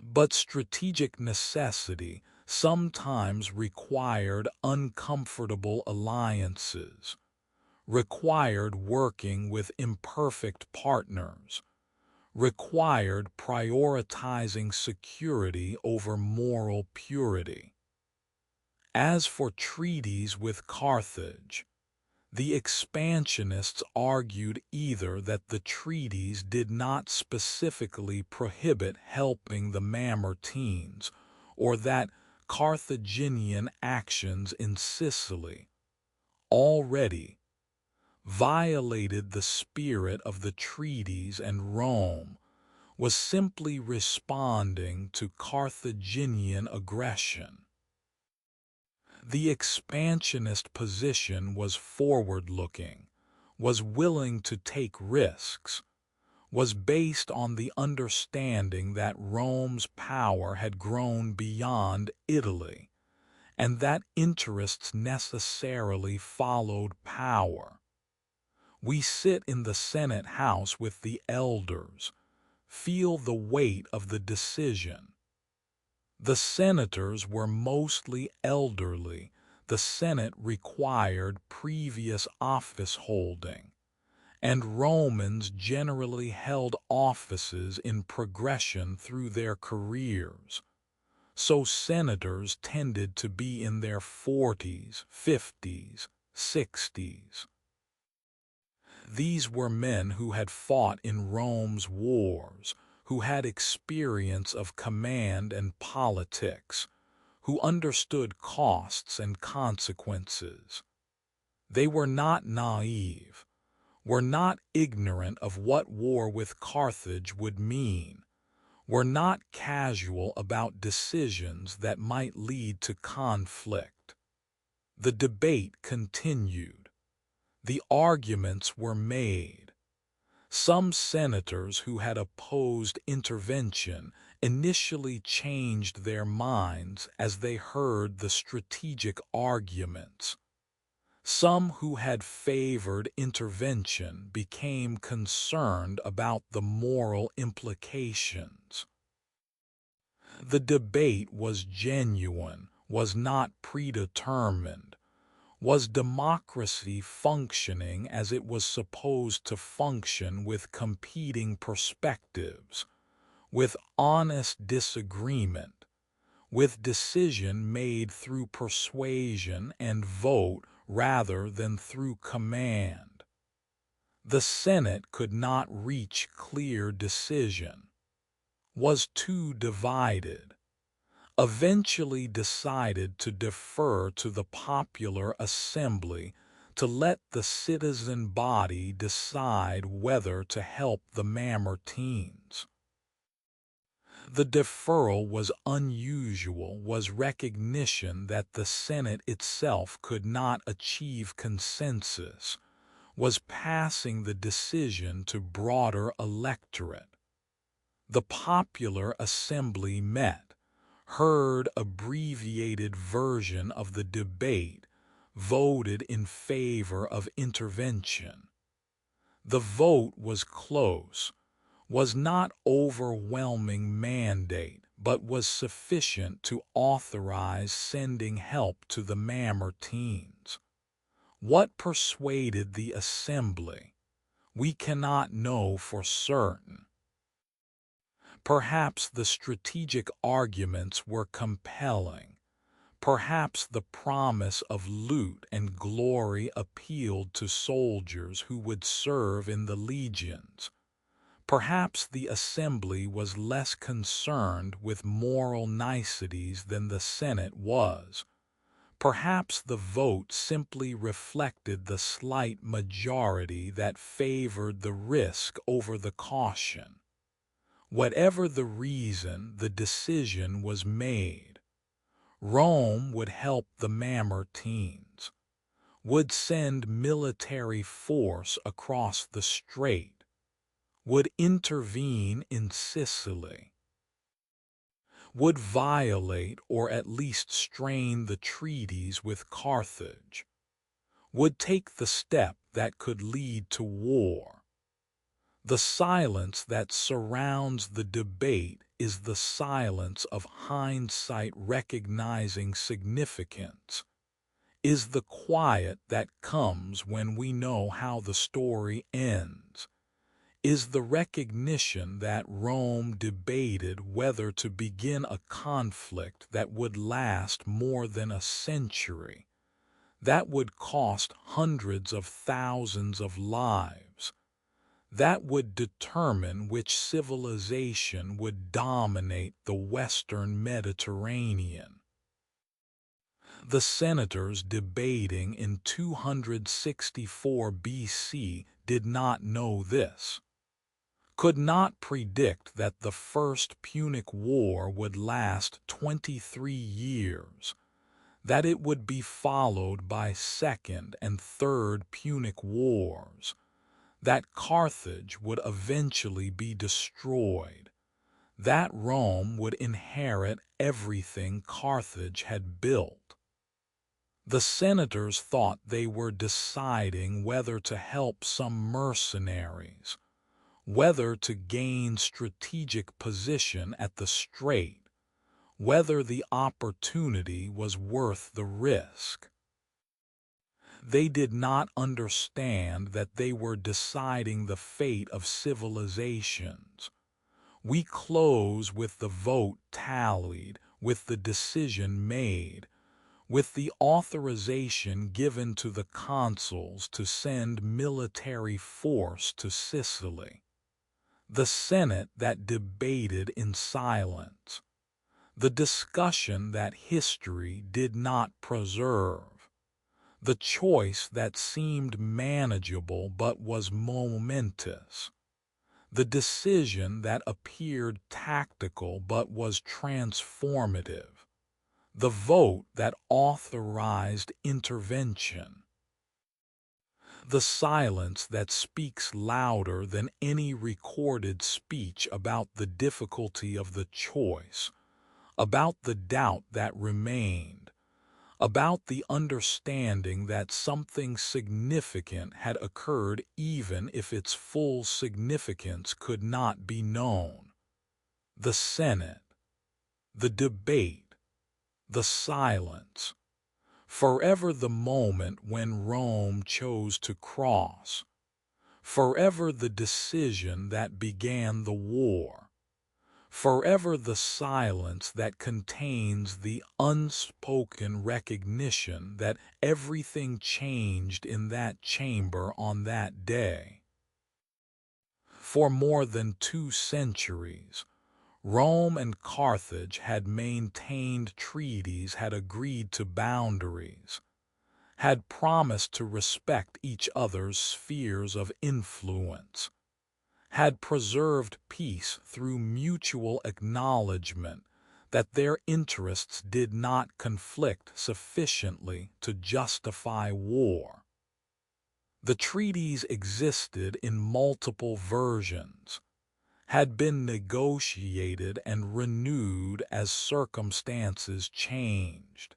But strategic necessity sometimes required uncomfortable alliances, required working with imperfect partners, required prioritizing security over moral purity. As for treaties with Carthage, the expansionists argued either that the treaties did not specifically prohibit helping the Mamertines, or that Carthaginian actions in Sicily already violated the spirit of the treaties, and Rome was simply responding to Carthaginian aggression. The expansionist position was forward-looking, was willing to take risks, was based on the understanding that Rome's power had grown beyond Italy, and that interests necessarily followed power. We sit in the Senate House with the elders, feel the weight of the decision. The senators were mostly elderly. The Senate required previous office holding, and Romans generally held offices in progression through their careers. So senators tended to be in their 40s, 50s, 60s. These were men who had fought in Rome's wars, who had experience of command and politics, who understood costs and consequences. They were not naive, were not ignorant of what war with Carthage would mean, were not casual about decisions that might lead to conflict. The debate continued. The arguments were made. Some senators who had opposed intervention initially changed their minds as they heard the strategic arguments. Some who had favored intervention became concerned about the moral implications. The debate was genuine, was not predetermined. Was democracy functioning as it was supposed to function, with competing perspectives, with honest disagreement, with decision made through persuasion and vote rather than through command? The Senate could not reach clear decision, was too divided, eventually decided to defer to the popular assembly, to let the citizen body decide whether to help the Mamertines. The deferral was unusual, was recognition that the Senate itself could not achieve consensus, was passing the decision to broader electorate. The popular assembly met, heard abbreviated version of the debate, voted in favor of intervention. The vote was close, was not overwhelming mandate, but was sufficient to authorize sending help to the Mamertines. What persuaded the assembly? We cannot know for certain. Perhaps the strategic arguments were compelling. Perhaps the promise of loot and glory appealed to soldiers who would serve in the legions. Perhaps the assembly was less concerned with moral niceties than the Senate was. Perhaps the vote simply reflected the slight majority that favored the risk over the caution. Whatever the reason, the decision was made. Rome would help the Mamertines, would send military force across the strait, would intervene in Sicily, would violate or at least strain the treaties with Carthage, would take the step that could lead to war. The silence that surrounds the debate is the silence of hindsight recognizing significance, is the quiet that comes when we know how the story ends, is the recognition that Rome debated whether to begin a conflict that would last more than a century, that would cost hundreds of thousands of lives, that would determine which civilization would dominate the Western Mediterranean. The senators debating in 264 BC did not know this, could not predict that the First Punic War would last 23 years, that it would be followed by Second and Third Punic Wars, that Carthage would eventually be destroyed, that Rome would inherit everything Carthage had built. The senators thought they were deciding whether to help some mercenaries, whether to gain strategic position at the strait, whether the opportunity was worth the risk. They did not understand that they were deciding the fate of civilizations. We close with the vote tallied, with the decision made, with the authorization given to the consuls to send military force to Sicily. The Senate that debated in silence. The discussion that history did not preserve. The choice that seemed manageable but was momentous. The decision that appeared tactical but was transformative. The vote that authorized intervention. The silence that speaks louder than any recorded speech about the difficulty of the choice, about the doubt that remained, about the understanding that something significant had occurred even if its full significance could not be known. The Senate, the debate, the silence, forever the moment when Rome chose to cross, forever the decision that began the war, forever the silence that contains the unspoken recognition that everything changed in that chamber on that day. For more than 2 centuries, Rome and Carthage had maintained treaties, had agreed to boundaries, had promised to respect each other's spheres of influence, had preserved peace through mutual acknowledgement that their interests did not conflict sufficiently to justify war. The treaties existed in multiple versions, had been negotiated and renewed as circumstances changed,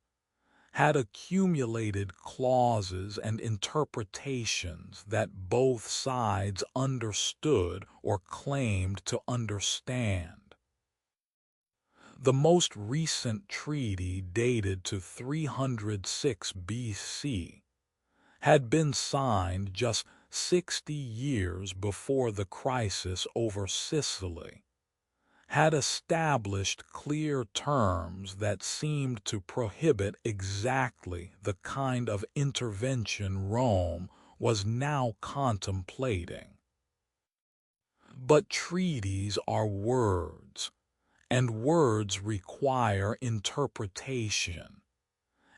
had accumulated clauses and interpretations that both sides understood or claimed to understand. The most recent treaty, dated to 306 BC, had been signed just 60 years before the crisis over Sicily, had established clear terms that seemed to prohibit exactly the kind of intervention Rome was now contemplating. But treaties are words, and words require interpretation,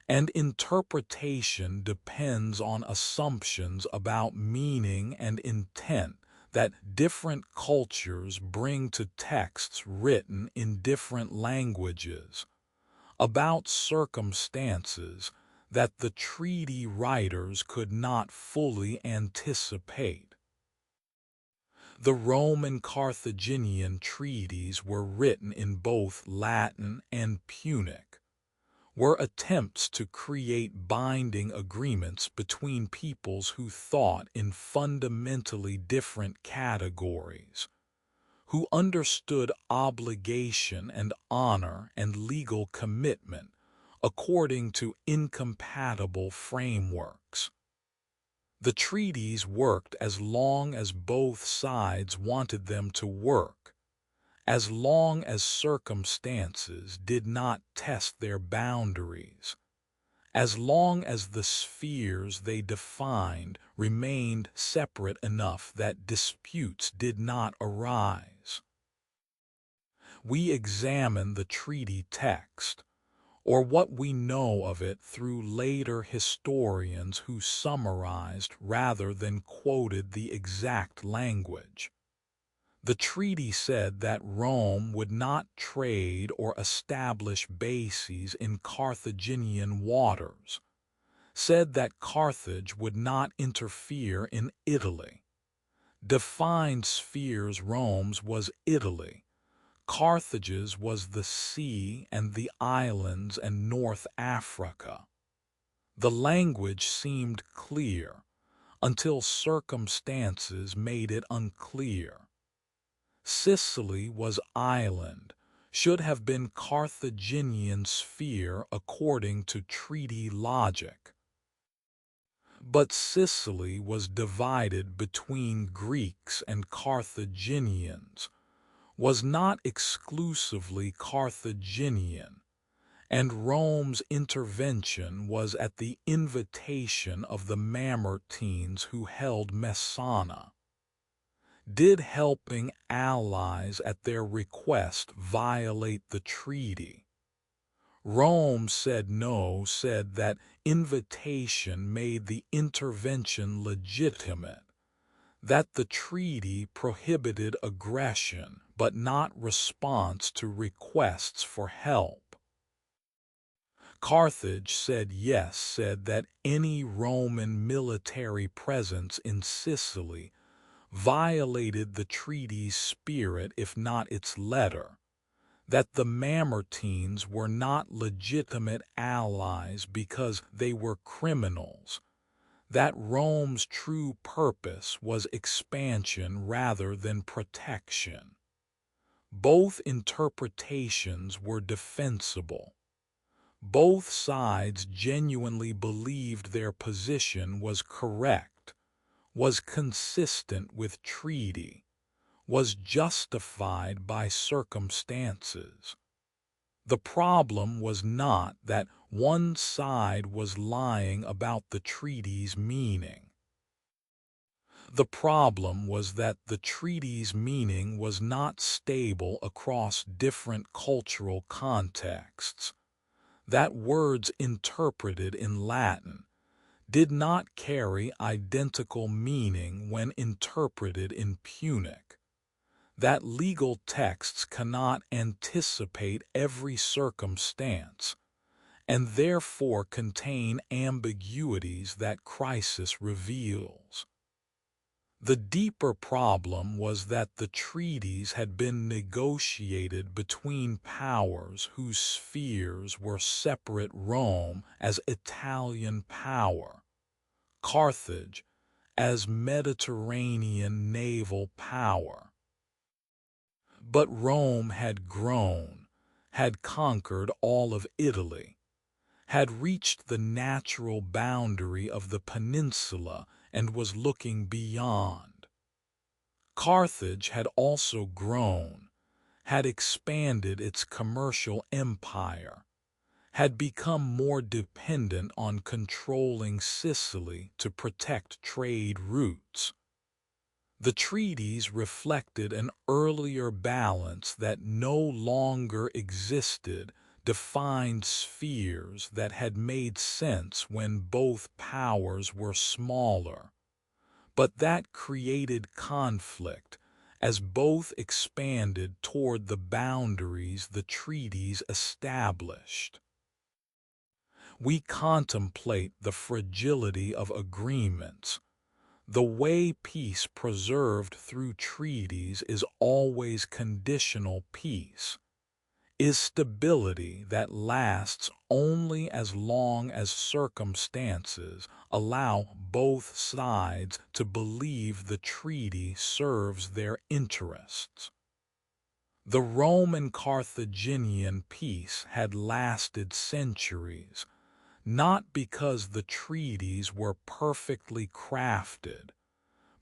and interpretation depends on assumptions about meaning and intent that different cultures bring to texts written in different languages, about circumstances that the treaty writers could not fully anticipate. The Roman Carthaginian treaties were written in both Latin and Punic, were attempts to create binding agreements between peoples who thought in fundamentally different categories, who understood obligation and honor and legal commitment according to incompatible frameworks. The treaties worked as long as both sides wanted them to work, as long as circumstances did not test their boundaries, as long as the spheres they defined remained separate enough that disputes did not arise. We examine the treaty text, or what we know of it, through later historians who summarized rather than quoted the exact language. The treaty said that Rome would not trade or establish bases in Carthaginian waters, said that Carthage would not interfere in Italy, defined spheres. Rome's was Italy, Carthage's was the sea and the islands and North Africa. The language seemed clear until circumstances made it unclear. Sicily was island, should have been Carthaginian sphere according to treaty logic. But Sicily was divided between Greeks and Carthaginians, was not exclusively Carthaginian, and Rome's intervention was at the invitation of the Mamertines who held Messana. Did helping allies at their request violate the treaty? Rome said no, said that invitation made the intervention legitimate, that the treaty prohibited aggression but not response to requests for help. Carthage said yes, said that any Roman military presence in Sicily violated the treaty's spirit if not its letter, that the Mamertines were not legitimate allies because they were criminals, that Rome's true purpose was expansion rather than protection. Both interpretations were defensible. Both sides genuinely believed their position was correct, was consistent with treaty, was justified by circumstances. The problem was not that one side was lying about the treaty's meaning. The problem was that the treaty's meaning was not stable across different cultural contexts, that words interpreted in Latin did not carry identical meaning when interpreted in Punic, that legal texts cannot anticipate every circumstance, and therefore contain ambiguities that crisis reveals. The deeper problem was that the treaties had been negotiated between powers whose spheres were separate: Rome as Italian power, Carthage as Mediterranean naval power. But Rome had grown, had conquered all of Italy, had reached the natural boundary of the peninsula and was looking beyond. Carthage had also grown, had expanded its commercial empire, had become more dependent on controlling Sicily to protect trade routes. The treaties reflected an earlier balance that no longer existed, defined spheres that had made sense when both powers were smaller, but that created conflict as both expanded toward the boundaries the treaties established. We contemplate the fragility of agreements. The way peace preserved through treaties is always conditional peace, is stability that lasts only as long as circumstances allow both sides to believe the treaty serves their interests. The Roman Carthaginian peace had lasted centuries, not because the treaties were perfectly crafted,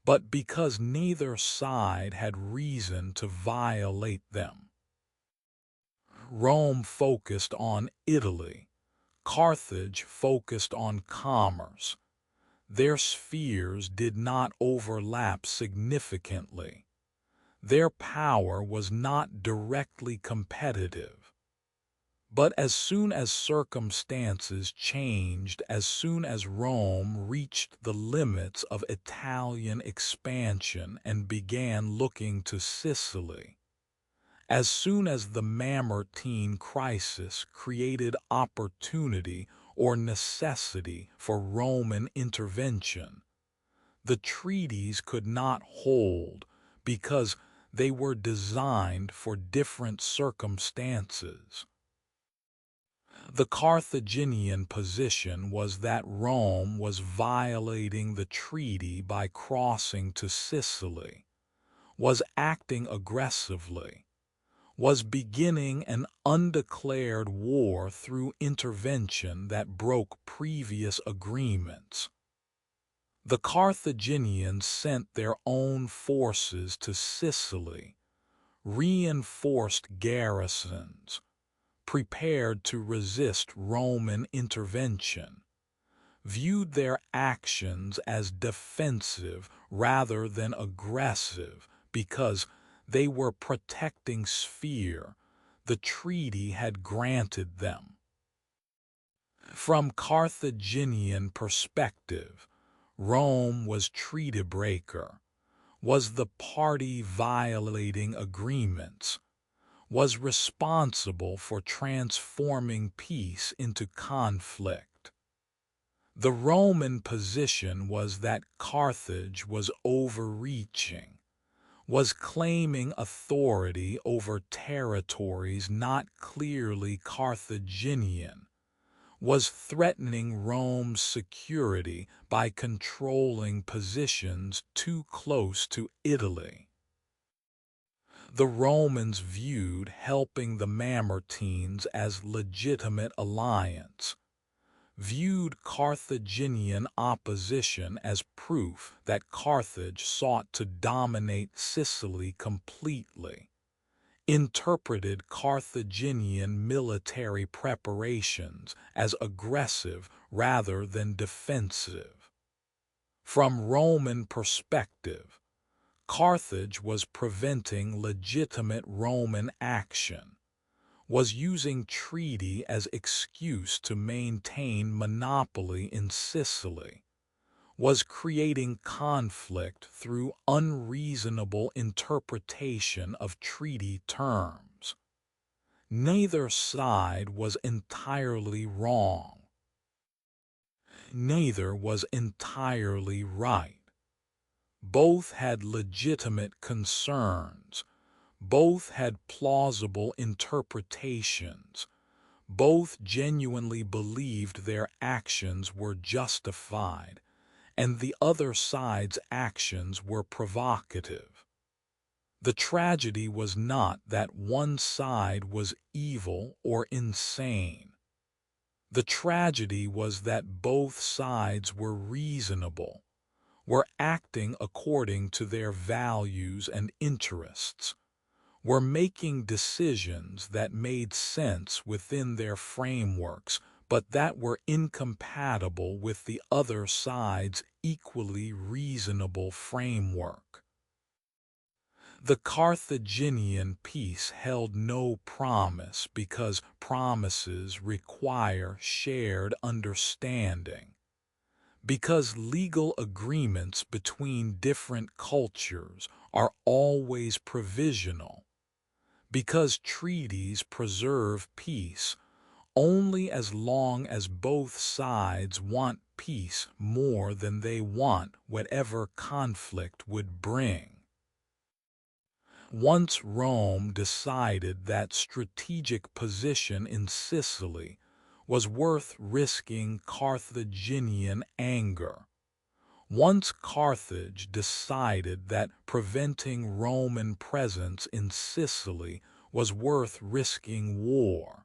but because neither side had reason to violate them. Rome focused on Italy, Carthage focused on commerce. Their spheres did not overlap significantly. Their power was not directly competitive. But as soon as circumstances changed, as soon as Rome reached the limits of Italian expansion and began looking to Sicily, as soon as the Mamertine crisis created opportunity or necessity for Roman intervention, the treaties could not hold because they were designed for different circumstances. The Carthaginian position was that Rome was violating the treaty by crossing to Sicily, was acting aggressively, was beginning an undeclared war through intervention that broke previous agreements. The Carthaginians sent their own forces to Sicily, reinforced garrisons, prepared to resist Roman intervention, viewed their actions as defensive rather than aggressive because they were protecting sphere the treaty had granted them. From Carthaginian perspective, Rome was treaty breaker, was the party violating agreements, was responsible for transforming peace into conflict. The Roman position was that Carthage was overreaching, was claiming authority over territories not clearly Carthaginian, was threatening Rome's security by controlling positions too close to Italy. The Romans viewed helping the Mamertines as legitimate alliance, viewed Carthaginian opposition as proof that Carthage sought to dominate Sicily completely, interpreted Carthaginian military preparations as aggressive rather than defensive. From Roman perspective, Carthage was preventing legitimate Roman action, was using treaty as excuse to maintain monopoly in Sicily, was creating conflict through unreasonable interpretation of treaty terms. Neither side was entirely wrong. Neither was entirely right. Both had legitimate concerns. Both had plausible interpretations. Both genuinely believed their actions were justified, and the other side's actions were provocative. The tragedy was not that one side was evil or insane. The tragedy was that both sides were reasonable, were acting according to their values and interests, were making decisions that made sense within their frameworks, but that were incompatible with the other side's equally reasonable framework. The Carthaginian peace held no promise because promises require shared understanding, because legal agreements between different cultures are always provisional, because treaties preserve peace only as long as both sides want peace more than they want whatever conflict would bring. Once Rome decided that strategic position in Sicily was worth risking Carthaginian anger, once Carthage decided that preventing Roman presence in Sicily was worth risking war,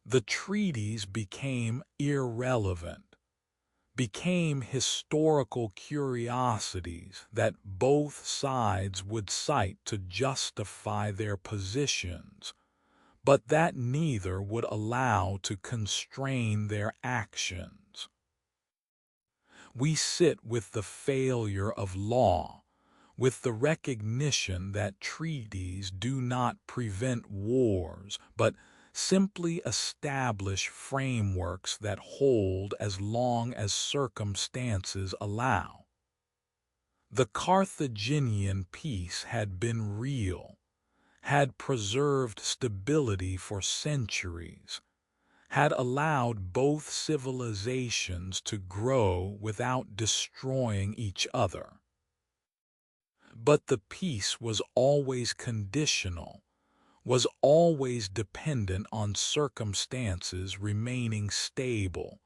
the treaties became irrelevant, became historical curiosities that both sides would cite to justify their positions, but that neither would allow to constrain their actions. We sit with the failure of law, with the recognition that treaties do not prevent wars, but simply establish frameworks that hold as long as circumstances allow. The Carthaginian peace had been real, had preserved stability for centuries, had allowed both civilizations to grow without destroying each other. But the peace was always conditional, was always dependent on circumstances remaining stable,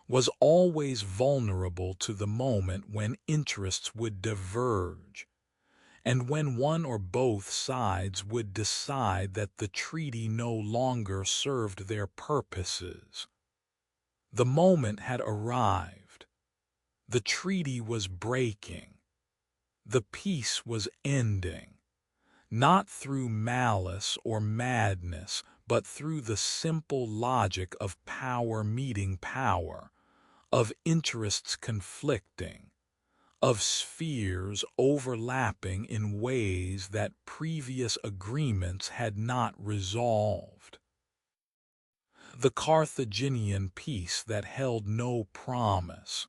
was always vulnerable to the moment when interests would diverge, and when one or both sides would decide that the treaty no longer served their purposes. The moment had arrived. The treaty was breaking. The peace was ending, not through malice or madness, but through the simple logic of power meeting power, of interests conflicting, of spheres overlapping in ways that previous agreements had not resolved. The Carthaginian peace that held no promise,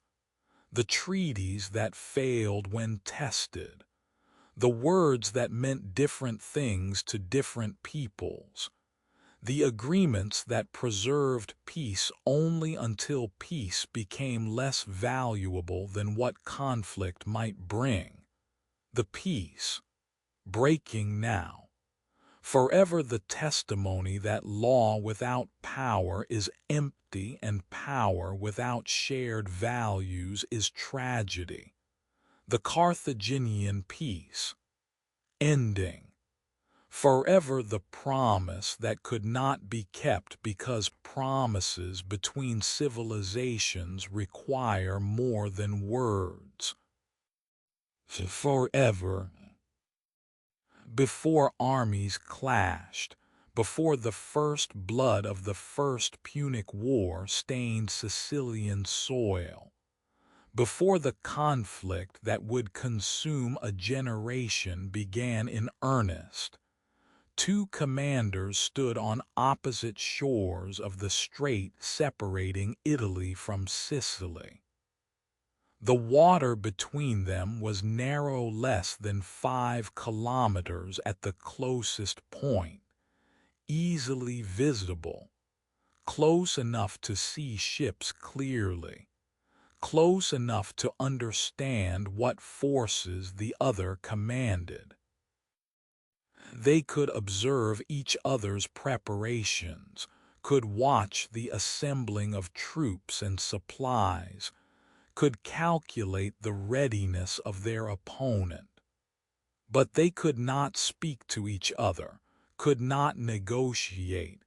the treaties that failed when tested, the words that meant different things to different peoples, the agreements that preserved peace only until peace became less valuable than what conflict might bring. The peace, breaking now, forever the testimony that law without power is empty and power without shared values is tragedy. The Carthaginian peace, ending, forever the promise that could not be kept because promises between civilizations require more than words. Forever. Before armies clashed, before the first blood of the First Punic War stained Sicilian soil, before the conflict that would consume a generation began in earnest, two commanders stood on opposite shores of the strait separating Italy from Sicily. The water between them was narrow less than 5 kilometers at the closest point, easily visible, close enough to see ships clearly, close enough to understand what forces the other commanded. They could observe each other's preparations, could watch the assembling of troops and supplies, could calculate the readiness of their opponent. But they could not speak to each other, could not negotiate,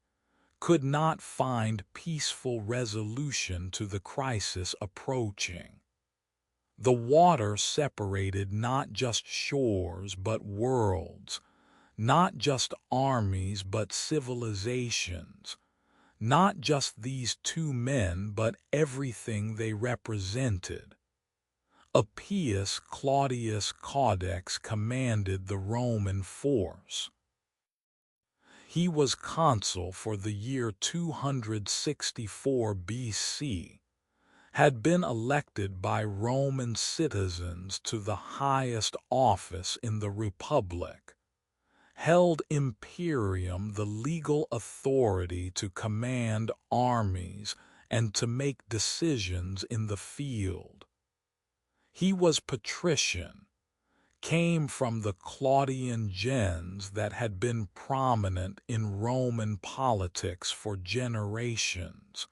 could not find peaceful resolution to the crisis approaching. The water separated not just shores but worlds, not just armies but civilizations, not just these two men but everything they represented. Appius Claudius Caudex commanded the Roman force. He was consul for the year 264 BC, had been elected by Roman citizens to the highest office in the Republic, held imperium the legal authority to command armies and to make decisions in the field. He was patrician, came from the Claudian gens that had been prominent in Roman politics for generations,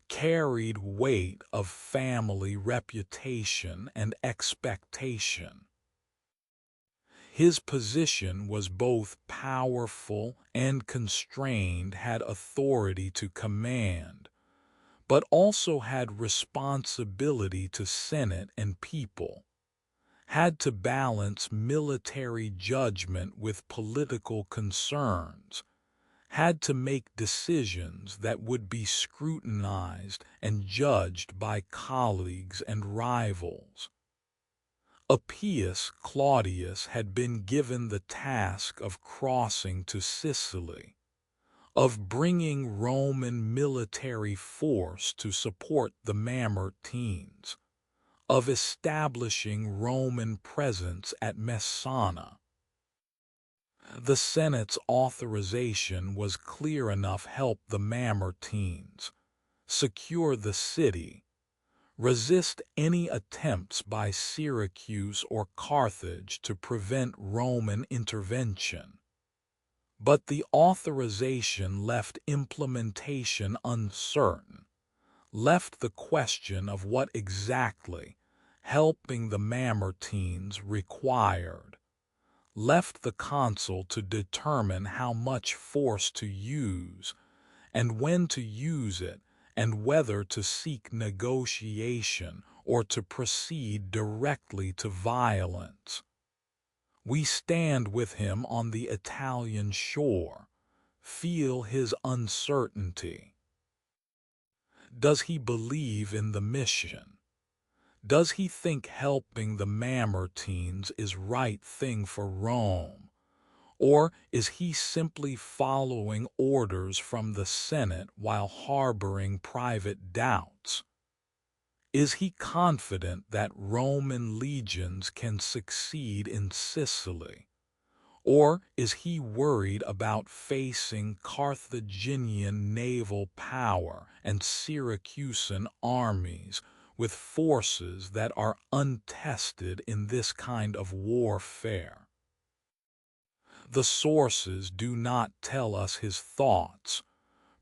carried weight of family reputation and expectation. His position was both powerful and constrained, had authority to command, but also had responsibility to Senate and people, had to balance military judgment with political concerns, had to make decisions that would be scrutinized and judged by colleagues and rivals. Appius Claudius had been given the task of crossing to Sicily, of bringing Roman military force to support the Mamertines, of establishing Roman presence at Messana. The Senate's authorization was clear enough: help the Mamertines, secure the city, resist any attempts by Syracuse or Carthage to prevent Roman intervention. But the authorization left implementation uncertain, left the question of what exactly helping the Mamertines required, left the consul to determine how much force to use and when to use it, and whether to seek negotiation or to proceed directly to violence. We stand with him on the Italian shore, feel his uncertainty. Does he believe in the mission? Does he think helping the Mamertines is right thing for Rome? Or is he simply following orders from the Senate while harboring private doubts? Is he confident that Roman legions can succeed in Sicily? Or is he worried about facing Carthaginian naval power and Syracusan armies with forces that are untested in this kind of warfare? The sources do not tell us his thoughts,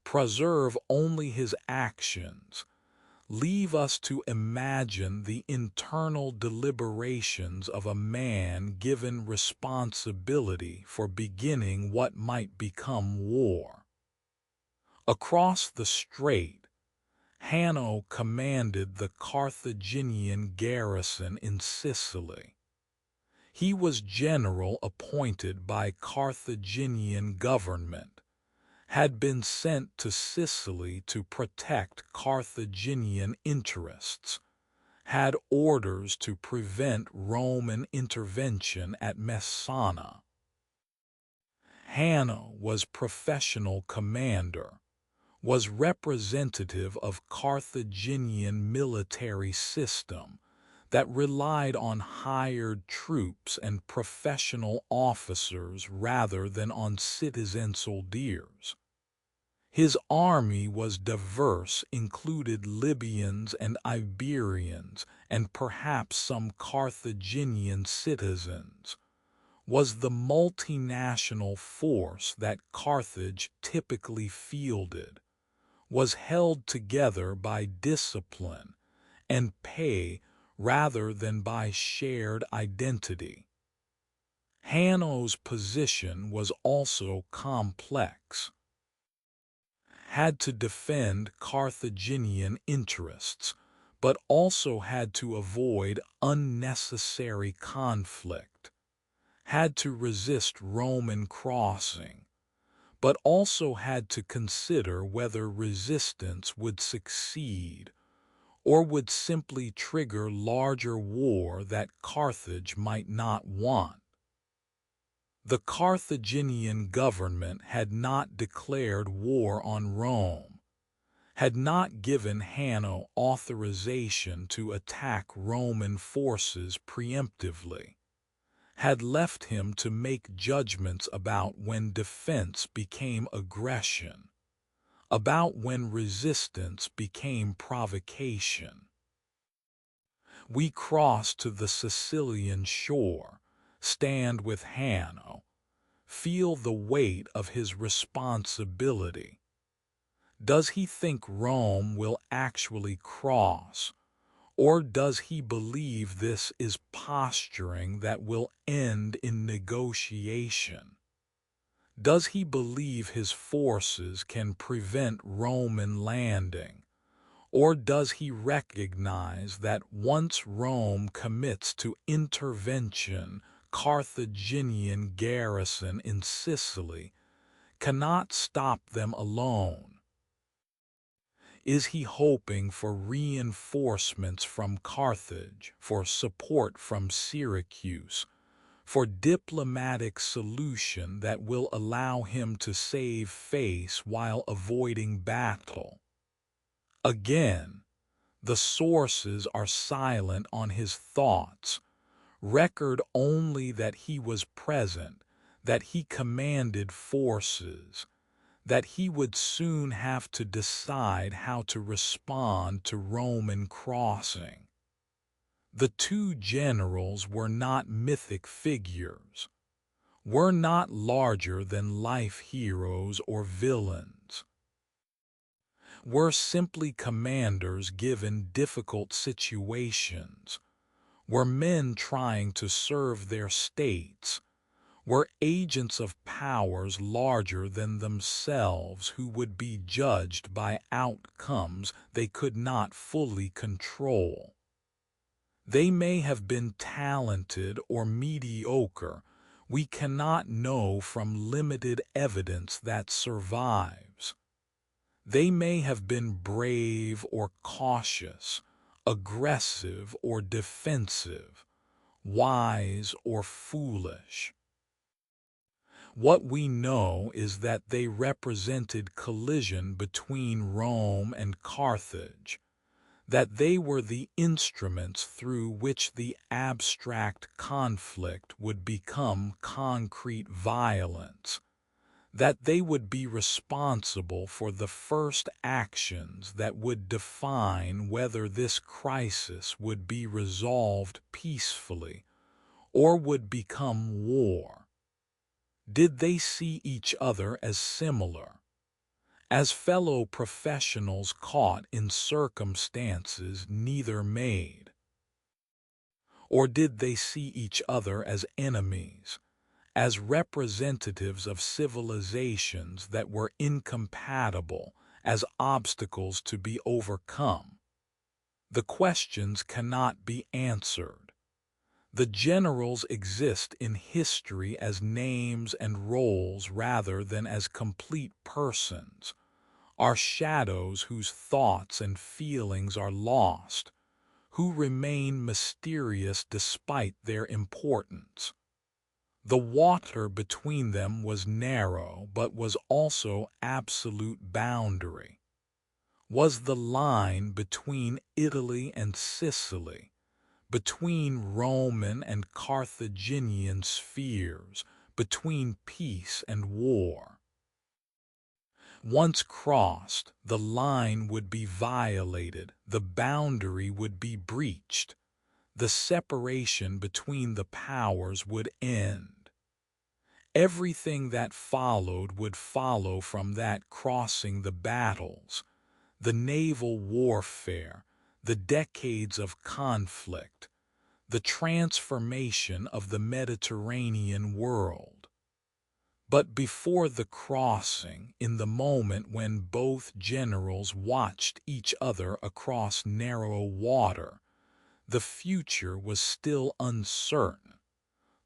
preserve only his actions, leave us to imagine the internal deliberations of a man given responsibility for beginning what might become war. Across the strait, Hanno commanded the Carthaginian garrison in Sicily. He was general appointed by Carthaginian government, had been sent to Sicily to protect Carthaginian interests, had orders to prevent Roman intervention at Messana. Hanno was professional commander, was representative of Carthaginian military system that relied on hired troops and professional officers rather than on citizen soldiers. His army was diverse, included Libyans and Iberians, and perhaps some Carthaginian citizens, was the multinational force that Carthage typically fielded, was held together by discipline and pay rather than by shared identity. Hanno's position was also complex. Had to defend Carthaginian interests, but also had to avoid unnecessary conflict. Had to resist Roman crossing, but also had to consider whether resistance would succeed or would simply trigger larger war that Carthage might not want. The Carthaginian government had not declared war on Rome, had not given Hanno authorization to attack Roman forces preemptively, had left him to make judgments about when defense became aggression, about when resistance became provocation. We cross to the Sicilian shore, stand with Hanno, feel the weight of his responsibility. Does he think Rome will actually cross, or does he believe this is posturing that will end in negotiation? Does he believe his forces can prevent Roman landing, or does he recognize that once Rome commits to intervention, Carthaginian garrison in Sicily cannot stop them alone? Is he hoping for reinforcements from Carthage, for support from Syracuse, for diplomatic solution that will allow him to save face while avoiding battle? Again, the sources are silent on his thoughts, record only that he was present, that he commanded forces, that he would soon have to decide how to respond to Roman crossing. The two generals were not mythic figures, were not larger-than-life heroes or villains, were simply commanders given difficult situations, were men trying to serve their states, were agents of powers larger than themselves who would be judged by outcomes they could not fully control. They may have been talented or mediocre. We cannot know from limited evidence that survives. They may have been brave or cautious, aggressive or defensive, wise or foolish. What we know is that they represented collision between Rome and Carthage, that they were the instruments through which the abstract conflict would become concrete violence, that they would be responsible for the first actions that would define whether this crisis would be resolved peacefully or would become war. Did they see each other as similar, as fellow professionals caught in circumstances neither made? Or did they see each other as enemies, as representatives of civilizations that were incompatible, as obstacles to be overcome? The questions cannot be answered. The generals exist in history as names and roles rather than as complete persons, are shadows whose thoughts and feelings are lost, who remain mysterious despite their importance. The water between them was narrow, but was also absolute boundary. Was the line between Italy and Sicily, between Roman and Carthaginian spheres, between peace and war. Once crossed, the line would be violated, the boundary would be breached, the separation between the powers would end. Everything that followed would follow from that crossing: the battles, the naval warfare, the decades of conflict, the transformation of the Mediterranean world. But before the crossing, in the moment when both generals watched each other across narrow water, the future was still uncertain.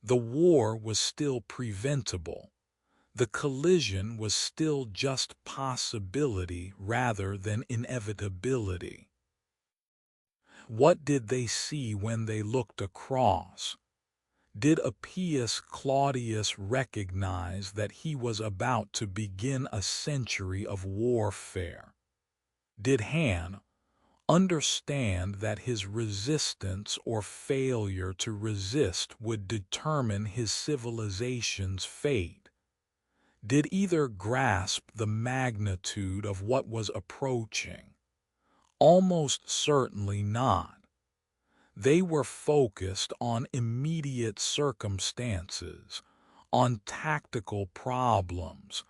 The war was still preventable. The collision was still just possibility rather than inevitability. What did they see when they looked across? Did Appius Claudius recognize that he was about to begin a century of warfare? Did Han understand that his resistance or failure to resist would determine his civilization's fate? Did either grasp the magnitude of what was approaching? Almost certainly not. They were focused on immediate circumstances, on tactical problems,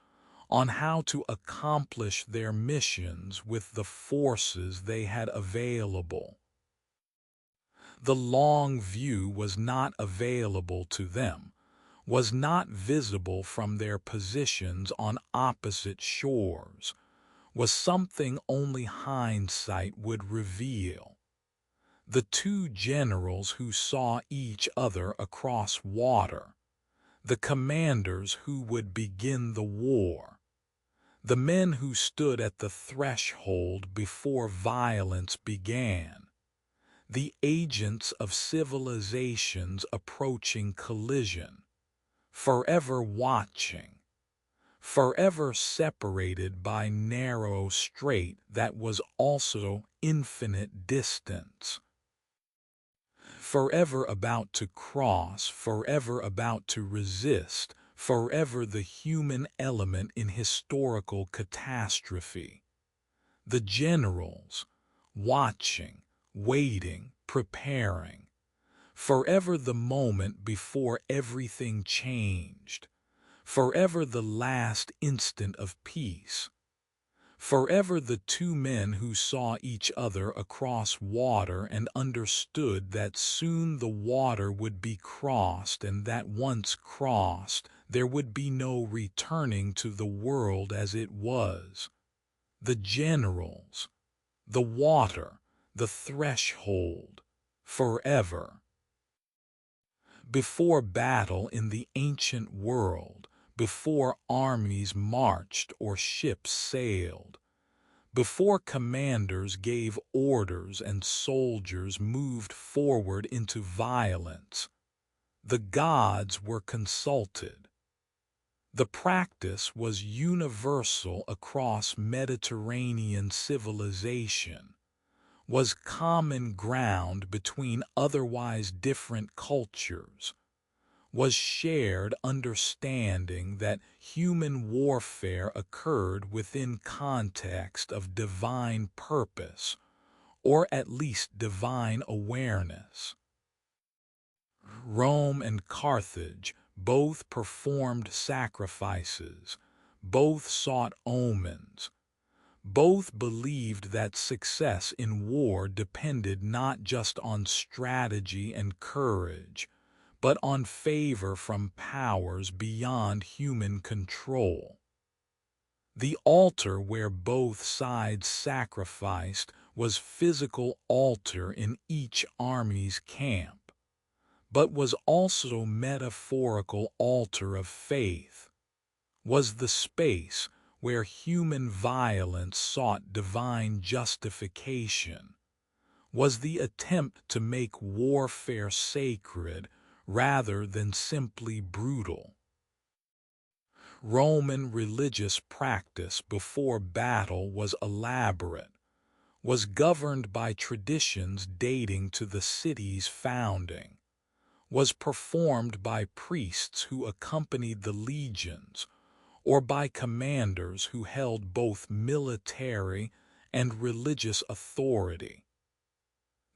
on how to accomplish their missions with the forces they had available. The long view was not available to them, was not visible from their positions on opposite shores, was something only hindsight would reveal. The two generals who saw each other across water, the commanders who would begin the war, the men who stood at the threshold before violence began, the agents of civilizations approaching collision, forever watching, forever separated by narrow strait that was also infinite distance, forever about to cross, forever about to resist, forever the human element in historical catastrophe. The generals, watching, waiting, preparing, forever the moment before everything changed, forever the last instant of peace, forever the two men who saw each other across water and understood that soon the water would be crossed and that once crossed there would be no returning to the world as it was. The generals, the water, the threshold, forever. Before battle in the ancient world, before armies marched or ships sailed, before commanders gave orders and soldiers moved forward into violence, the gods were consulted. The practice was universal across Mediterranean civilization, was common ground between otherwise different cultures, was shared understanding that human warfare occurred within context of divine purpose, or at least divine awareness. Rome and Carthage both performed sacrifices, both sought omens, both believed that success in war depended not just on strategy and courage, but on favor from powers beyond human control. The altar where both sides sacrificed was physical altar in each army's camp, but was also metaphorical altar of faith, was the space where human violence sought divine justification, was the attempt to make warfare sacred rather than simply brutal. Roman religious practice before battle was elaborate, was governed by traditions dating to the city's founding, was performed by priests who accompanied the legions, or by commanders who held both military and religious authority.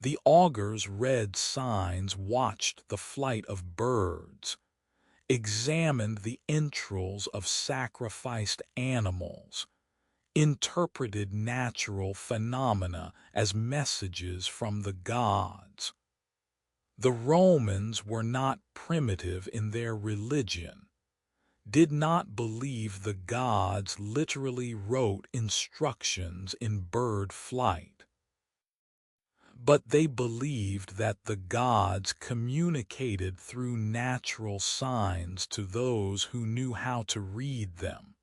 The augurs read signs, watched the flight of birds, examined the entrails of sacrificed animals, interpreted natural phenomena as messages from the gods. The Romans were not primitive in their religion, did not believe the gods literally wrote instructions in bird flight. But they believed that the gods communicated through natural signs to those who knew how to read them,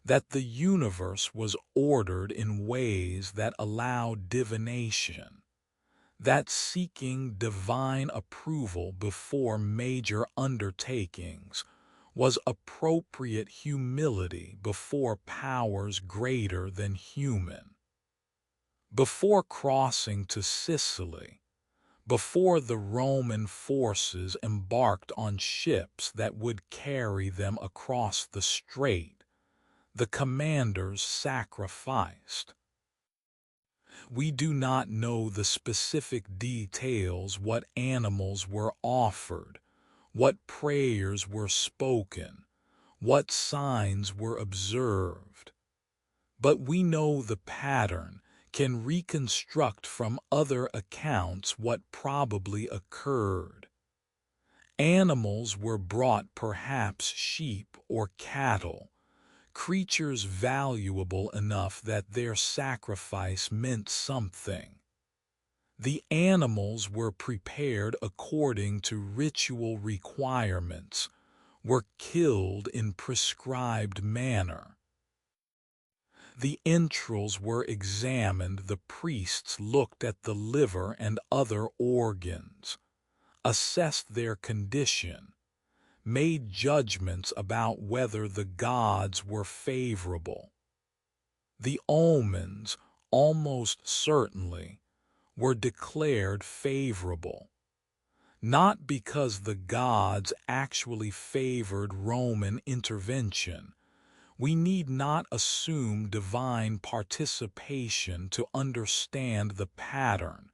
that the universe was ordered in ways that allowed divination, that seeking divine approval before major undertakings was appropriate humility before powers greater than human. Before crossing to Sicily, before the Roman forces embarked on ships that would carry them across the strait, the commanders sacrificed. We do not know the specific details, what animals were offered, what prayers were spoken, what signs were observed. But we know the pattern, can reconstruct from other accounts what probably occurred. Animals were brought, perhaps sheep or cattle, creatures valuable enough that their sacrifice meant something. The animals were prepared according to ritual requirements, were killed in prescribed manner. The entrails were examined, the priests looked at the liver and other organs, assessed their condition, made judgments about whether the gods were favorable. The omens, almost certainly, were declared favorable, not because the gods actually favored Roman intervention. We need not assume divine participation to understand the pattern,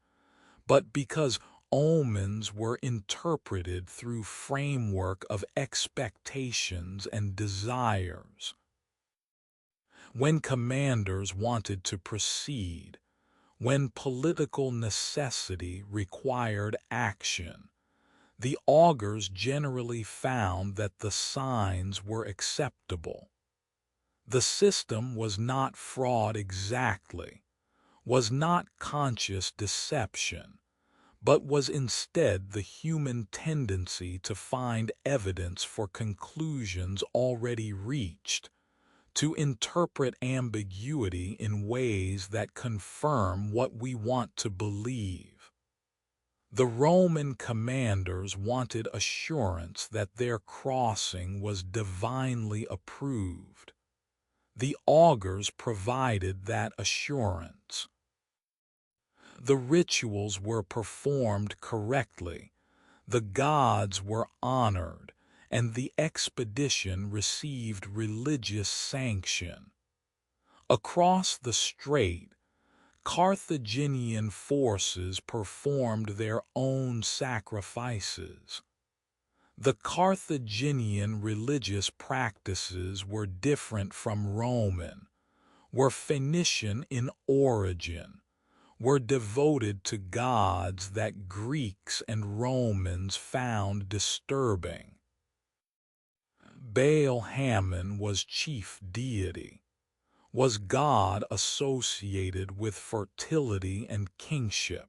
but because omens were interpreted through framework of expectations and desires. When commanders wanted to proceed, when political necessity required action, the augurs generally found that the signs were acceptable. The system was not fraud exactly, was not conscious deception, but was instead the human tendency to find evidence for conclusions already reached, to interpret ambiguity in ways that confirm what we want to believe. The Roman commanders wanted assurance that their crossing was divinely approved. The augurs provided that assurance. The rituals were performed correctly, the gods were honored, and the expedition received religious sanction. Across the strait, Carthaginian forces performed their own sacrifices. The Carthaginian religious practices were different from Roman, were Phoenician in origin, were devoted to gods that Greeks and Romans found disturbing. Baal-Hamon was chief deity, was god associated with fertility and kingship,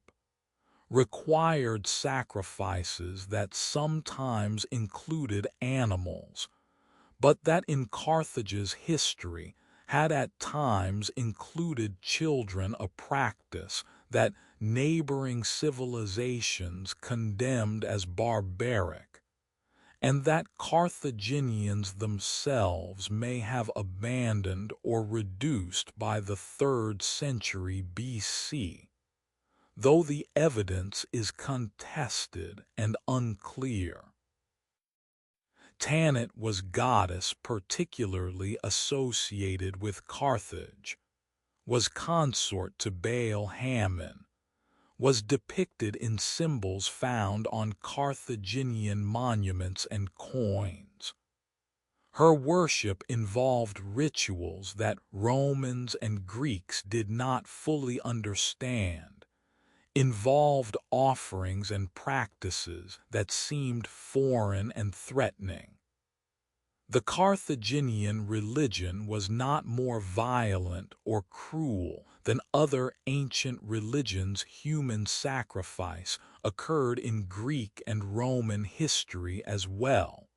required sacrifices that sometimes included animals, but that in Carthage's history had at times included children, a practice that neighboring civilizations condemned as barbaric, and that Carthaginians themselves may have abandoned or reduced by the 3rd century BC, though the evidence is contested and unclear. Tanit was goddess particularly associated with Carthage, was consort to Baal-Hamon, was depicted in symbols found on Carthaginian monuments and coins. Her worship involved rituals that Romans and Greeks did not fully understand, involved offerings and practices that seemed foreign and threatening. The Carthaginian religion was not more violent or cruel than other ancient religions. Human sacrifice occurred in Greek and Roman history as well,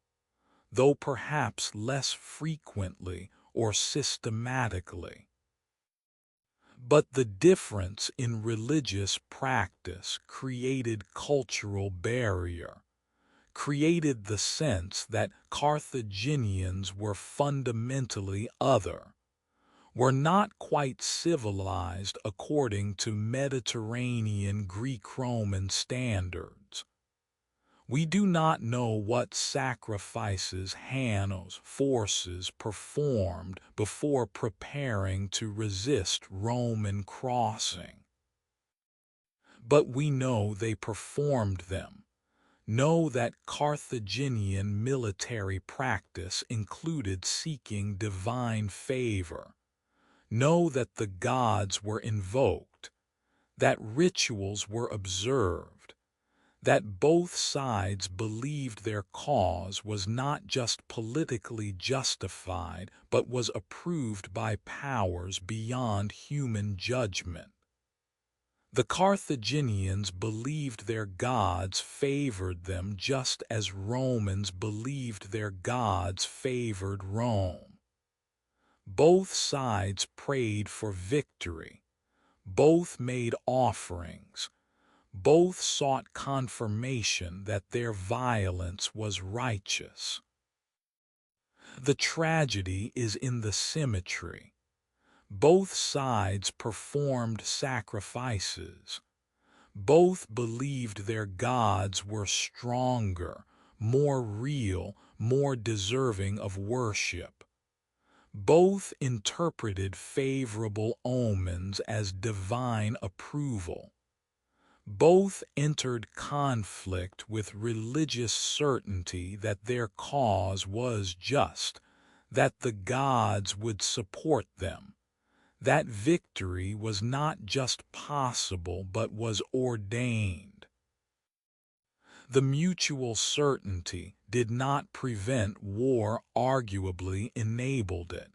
though perhaps less frequently or systematically. But the difference in religious practice created cultural barrier, created the sense that Carthaginians were fundamentally other, were not quite civilized according to Mediterranean Greek-Roman standards. We do not know what sacrifices Hanno's forces performed before preparing to resist Roman crossing. But we know they performed them, know that Carthaginian military practice included seeking divine favor, know that the gods were invoked, that rituals were observed, that both sides believed their cause was not just politically justified but was approved by powers beyond human judgment. The Carthaginians believed their gods favored them just as Romans believed their gods favored Rome. Both sides prayed for victory, both made offerings, both sought confirmation that their violence was righteous. The tragedy is in the symmetry. Both sides performed sacrifices. Both believed their gods were stronger, more real, more deserving of worship. Both interpreted favorable omens as divine approval. Both entered conflict with religious certainty that their cause was just, that the gods would support them, that victory was not just possible but was ordained. The mutual certainty did not prevent war, arguably enabled it,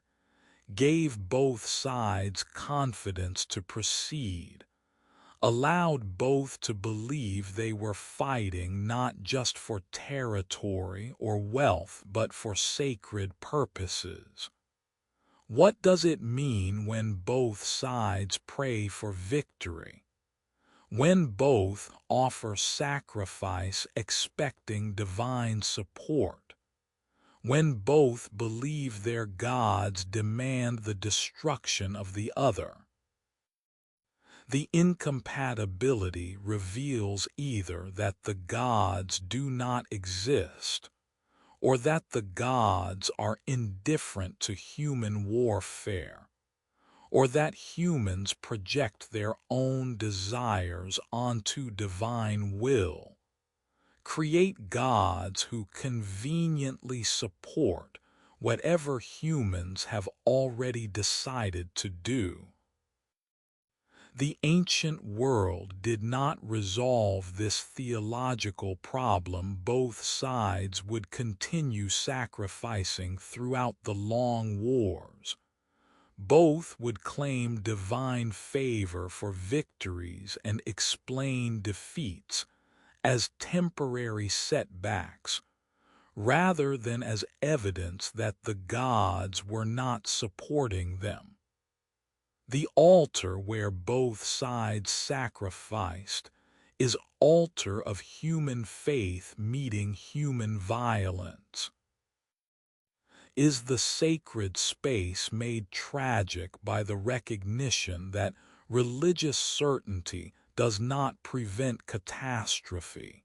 gave both sides confidence to proceed, allowed both to believe they were fighting not just for territory or wealth but for sacred purposes. What does it mean when both sides pray for victory? When both offer sacrifice expecting divine support? When both believe their gods demand the destruction of the other? The incompatibility reveals either that the gods do not exist, or that the gods are indifferent to human warfare, or that humans project their own desires onto divine will, create gods who conveniently support whatever humans have already decided to do. The ancient world did not resolve this theological problem. Both sides would continue sacrificing throughout the long wars. Both would claim divine favor for victories and explain defeats as temporary setbacks, rather than as evidence that the gods were not supporting them. The altar where both sides sacrificed is altar of human faith meeting human violence. Is the sacred space made tragic by the recognition that religious certainty does not prevent catastrophe?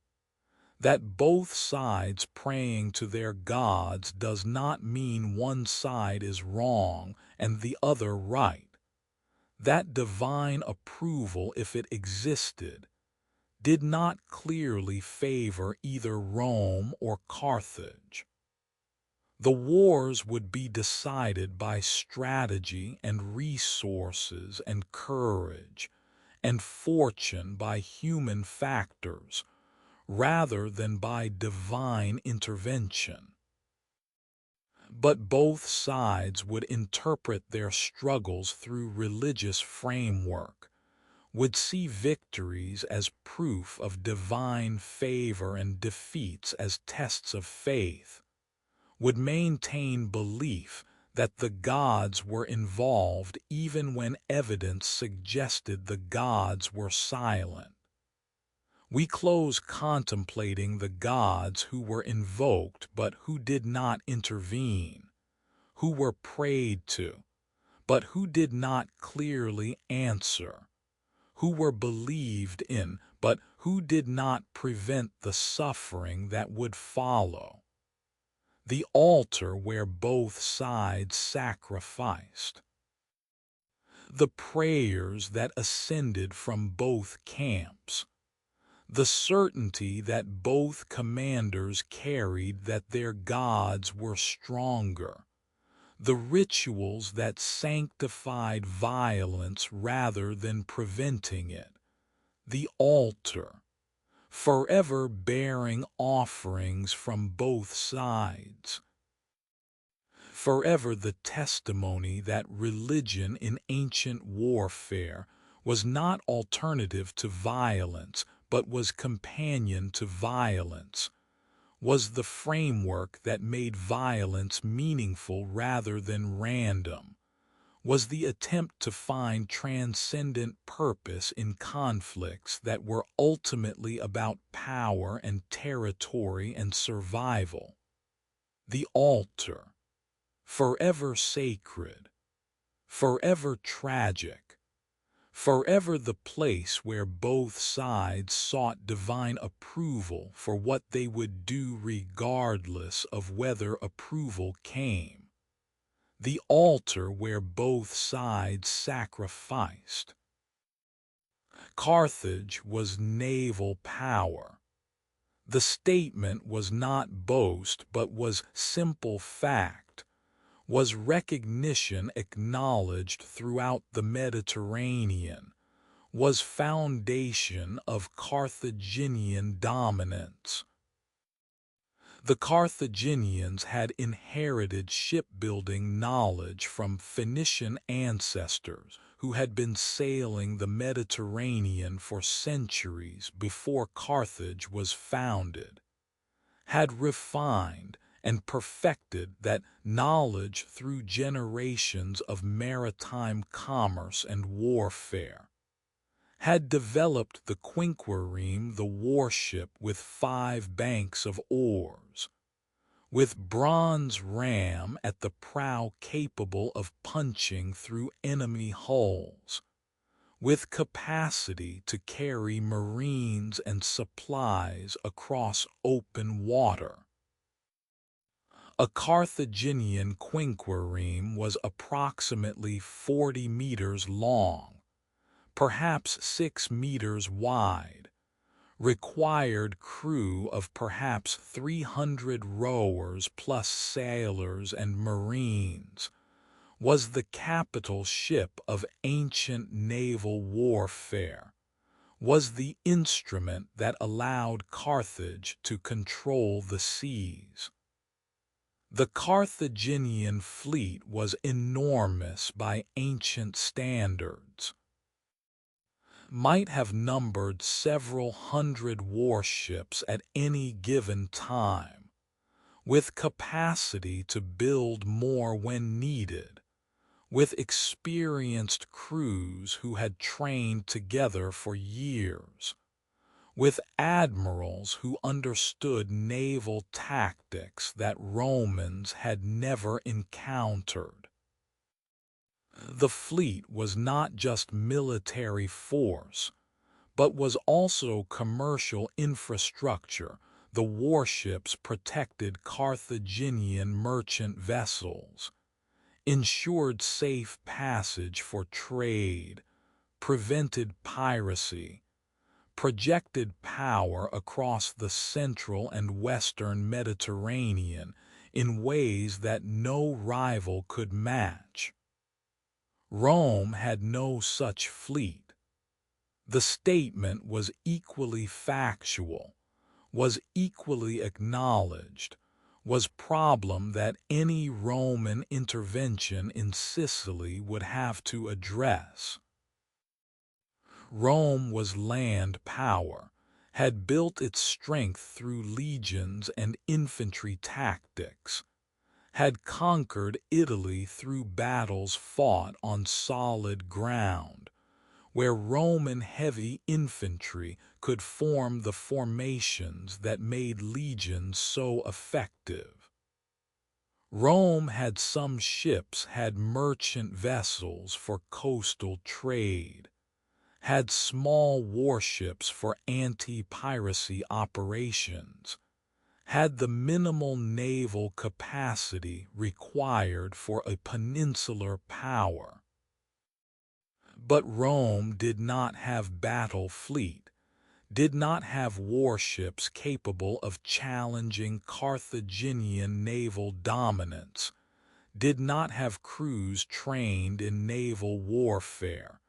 That both sides praying to their gods does not mean one side is wrong and the other right? That divine approval, if it existed, did not clearly favor either Rome or Carthage. The wars would be decided by strategy and resources and courage, and fortune by human factors, rather than by divine intervention. But both sides would interpret their struggles through religious framework, would see victories as proof of divine favor and defeats as tests of faith, would maintain belief that the gods were involved even when evidence suggested the gods were silent. We close contemplating the gods who were invoked but who did not intervene, who were prayed to, but who did not clearly answer, who were believed in, but who did not prevent the suffering that would follow. The altar where both sides sacrificed. The prayers that ascended from both camps. The certainty that both commanders carried that their gods were stronger. The rituals that sanctified violence rather than preventing it. The altar, forever bearing offerings from both sides. Forever the testimony that religion in ancient warfare was not alternative to violence, but was companion to violence, was the framework that made violence meaningful rather than random, was the attempt to find transcendent purpose in conflicts that were ultimately about power and territory and survival. The altar, forever sacred, forever tragic, forever the place where both sides sought divine approval for what they would do regardless of whether approval came. The altar where both sides sacrificed. Carthage was naval power. The statement was not boast but was simple fact, was recognition acknowledged throughout the Mediterranean, was foundation of Carthaginian dominance. The Carthaginians had inherited shipbuilding knowledge from Phoenician ancestors who had been sailing the Mediterranean for centuries before Carthage was founded, had refined and perfected that knowledge through generations of maritime commerce and warfare, had developed the quinquereme, the warship with 5 banks of oars, with bronze ram at the prow capable of punching through enemy hulls, with capacity to carry marines and supplies across open water. A Carthaginian quinquereme was approximately 40 meters long, perhaps 6 meters wide, required crew of perhaps 300 rowers plus sailors and marines, was the capital ship of ancient naval warfare, was the instrument that allowed Carthage to control the seas. The Carthaginian fleet was enormous by ancient standards, might have numbered several hundred warships at any given time, with capacity to build more when needed, with experienced crews who had trained together for years, with admirals who understood naval tactics that Romans had never encountered. The fleet was not just military force, but was also commercial infrastructure. The warships protected Carthaginian merchant vessels, ensured safe passage for trade, prevented piracy, projected power across the central and western Mediterranean in ways that no rival could match. Rome had no such fleet. The statement was equally factual, was equally acknowledged, was problem that any Roman intervention in Sicily would have to address. Rome was land power, had built its strength through legions and infantry tactics, had conquered Italy through battles fought on solid ground, where Roman heavy infantry could form the formations that made legions so effective. Rome had some ships, had merchant vessels for coastal trade, had small warships for anti-piracy operations, had the minimal naval capacity required for a peninsular power. But Rome did not have battle fleet, did not have warships capable of challenging Carthaginian naval dominance, did not have crews trained in naval warfare,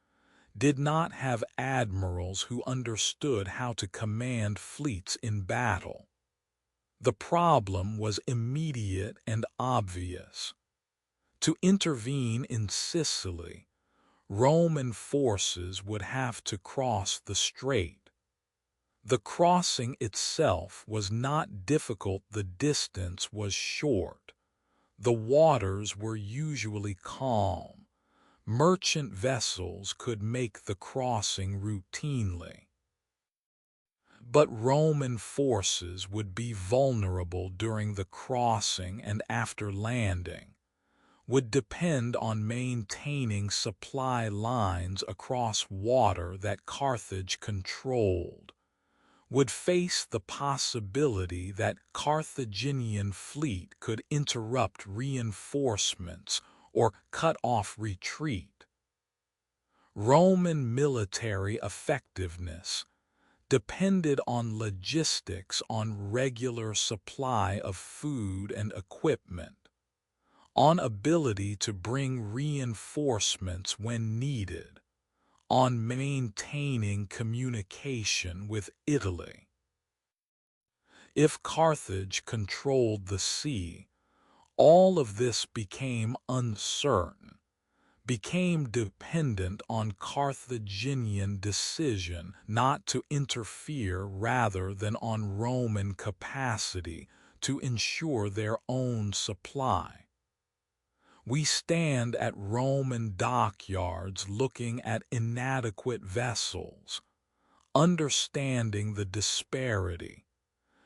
did not have admirals who understood how to command fleets in battle. The problem was immediate and obvious. To intervene in Sicily, Roman forces would have to cross the strait. The crossing itself was not difficult, the distance was short. The waters were usually calm. Merchant vessels could make the crossing routinely. But Roman forces would be vulnerable during the crossing and after landing, would depend on maintaining supply lines across water that Carthage controlled, would face the possibility that Carthaginian fleet could interrupt reinforcements or cut off retreat. Roman military effectiveness depended on logistics, on regular supply of food and equipment, on ability to bring reinforcements when needed, on maintaining communication with Italy. If Carthage controlled the sea, all of this became uncertain. became dependent on Carthaginian decision not to interfere rather than on Roman capacity to ensure their own supply. We stand at Roman dockyards looking at inadequate vessels, understanding the disparity,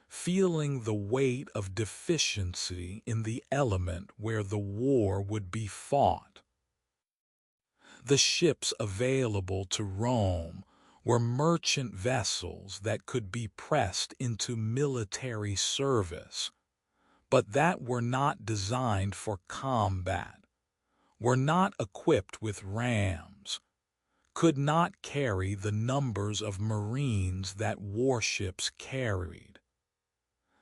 feeling the weight of deficiency in the element where the war would be fought. The ships available to Rome were merchant vessels that could be pressed into military service, but that were not designed for combat, were not equipped with rams, could not carry the numbers of marines that warships carried.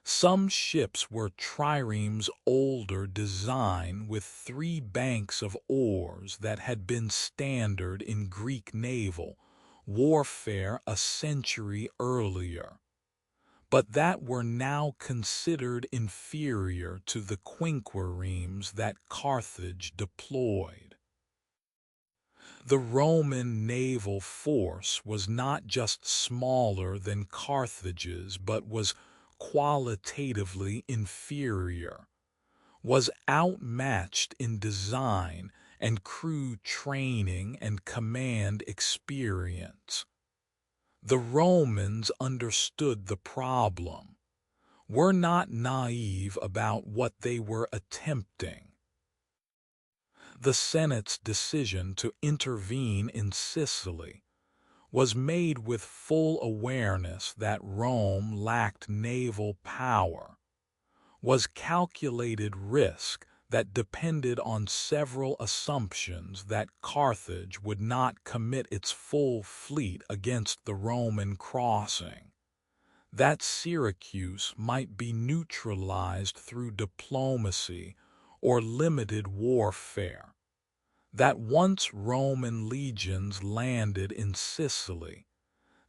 Some ships were triremes older design with 3 banks of oars that had been standard in Greek naval warfare a century earlier, but that were now considered inferior to the quinquiremes that Carthage deployed. The Roman naval force was not just smaller than Carthage's but was qualitatively inferior, was outmatched in design and crew training and command experience. The Romans understood the problem, were not naive about what they were attempting. The Senate's decision to intervene in Sicily was made with full awareness that Rome lacked naval power, was calculated risk that depended on several assumptions that Carthage would not commit its full fleet against the Roman crossing, that Syracuse might be neutralized through diplomacy or limited warfare, that once Roman legions landed in Sicily,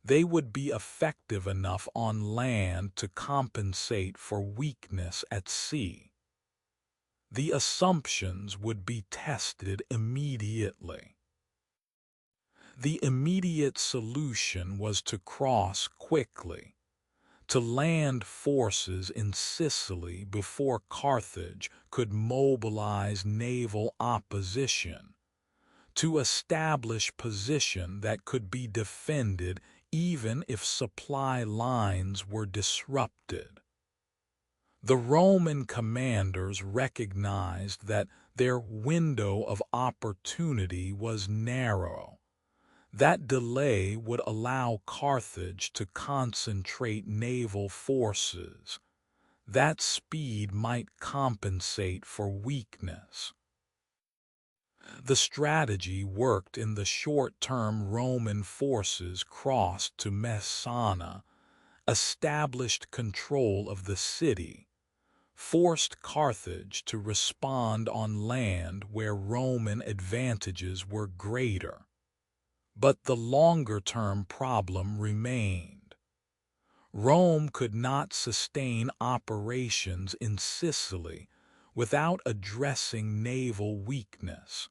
they would be effective enough on land to compensate for weakness at sea. The assumptions would be tested immediately. The immediate solution was to cross quickly, to land forces in Sicily before Carthage could mobilize naval opposition, to establish position that could be defended even if supply lines were disrupted. The Roman commanders recognized that their window of opportunity was narrow. That delay would allow Carthage to concentrate naval forces. That speed might compensate for weakness. The strategy worked in the short term. Roman forces crossed to Messana, established control of the city, forced Carthage to respond on land where Roman advantages were greater. But the longer-term problem remained. Rome could not sustain operations in Sicily without addressing naval weakness,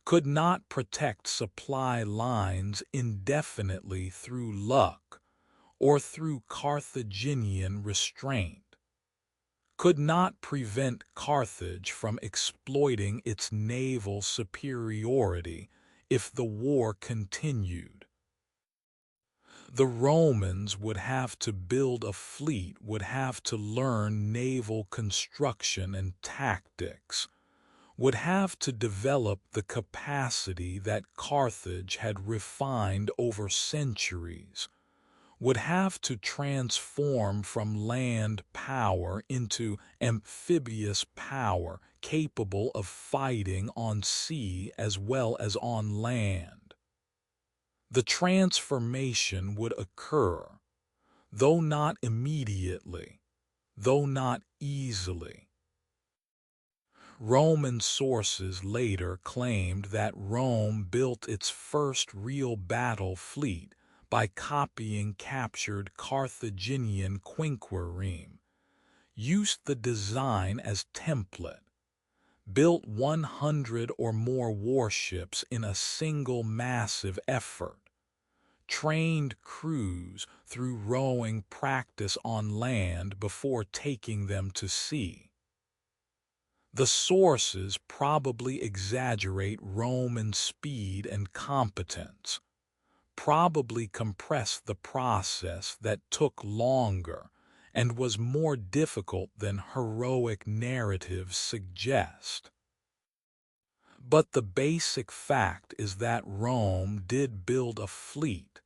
could not protect supply lines indefinitely through luck or through Carthaginian restraint, could not prevent Carthage from exploiting its naval superiority if the war continued. The Romans would have to build a fleet, would have to learn naval construction and tactics, would have to develop the capacity that Carthage had refined over centuries, would have to transform from land power into amphibious power capable of fighting on sea as well as on land. The transformation would occur, though not immediately, though not easily. Roman sources later claimed that Rome built its first real battle fleet by copying captured Carthaginian quinquireme, used the design as template, built 100 or more warships in a single massive effort, trained crews through rowing practice on land before taking them to sea. The sources probably exaggerate Roman speed and competence, probably compress the process that took longer and was more difficult than heroic narratives suggest. But the basic fact is that Rome did build a fleet,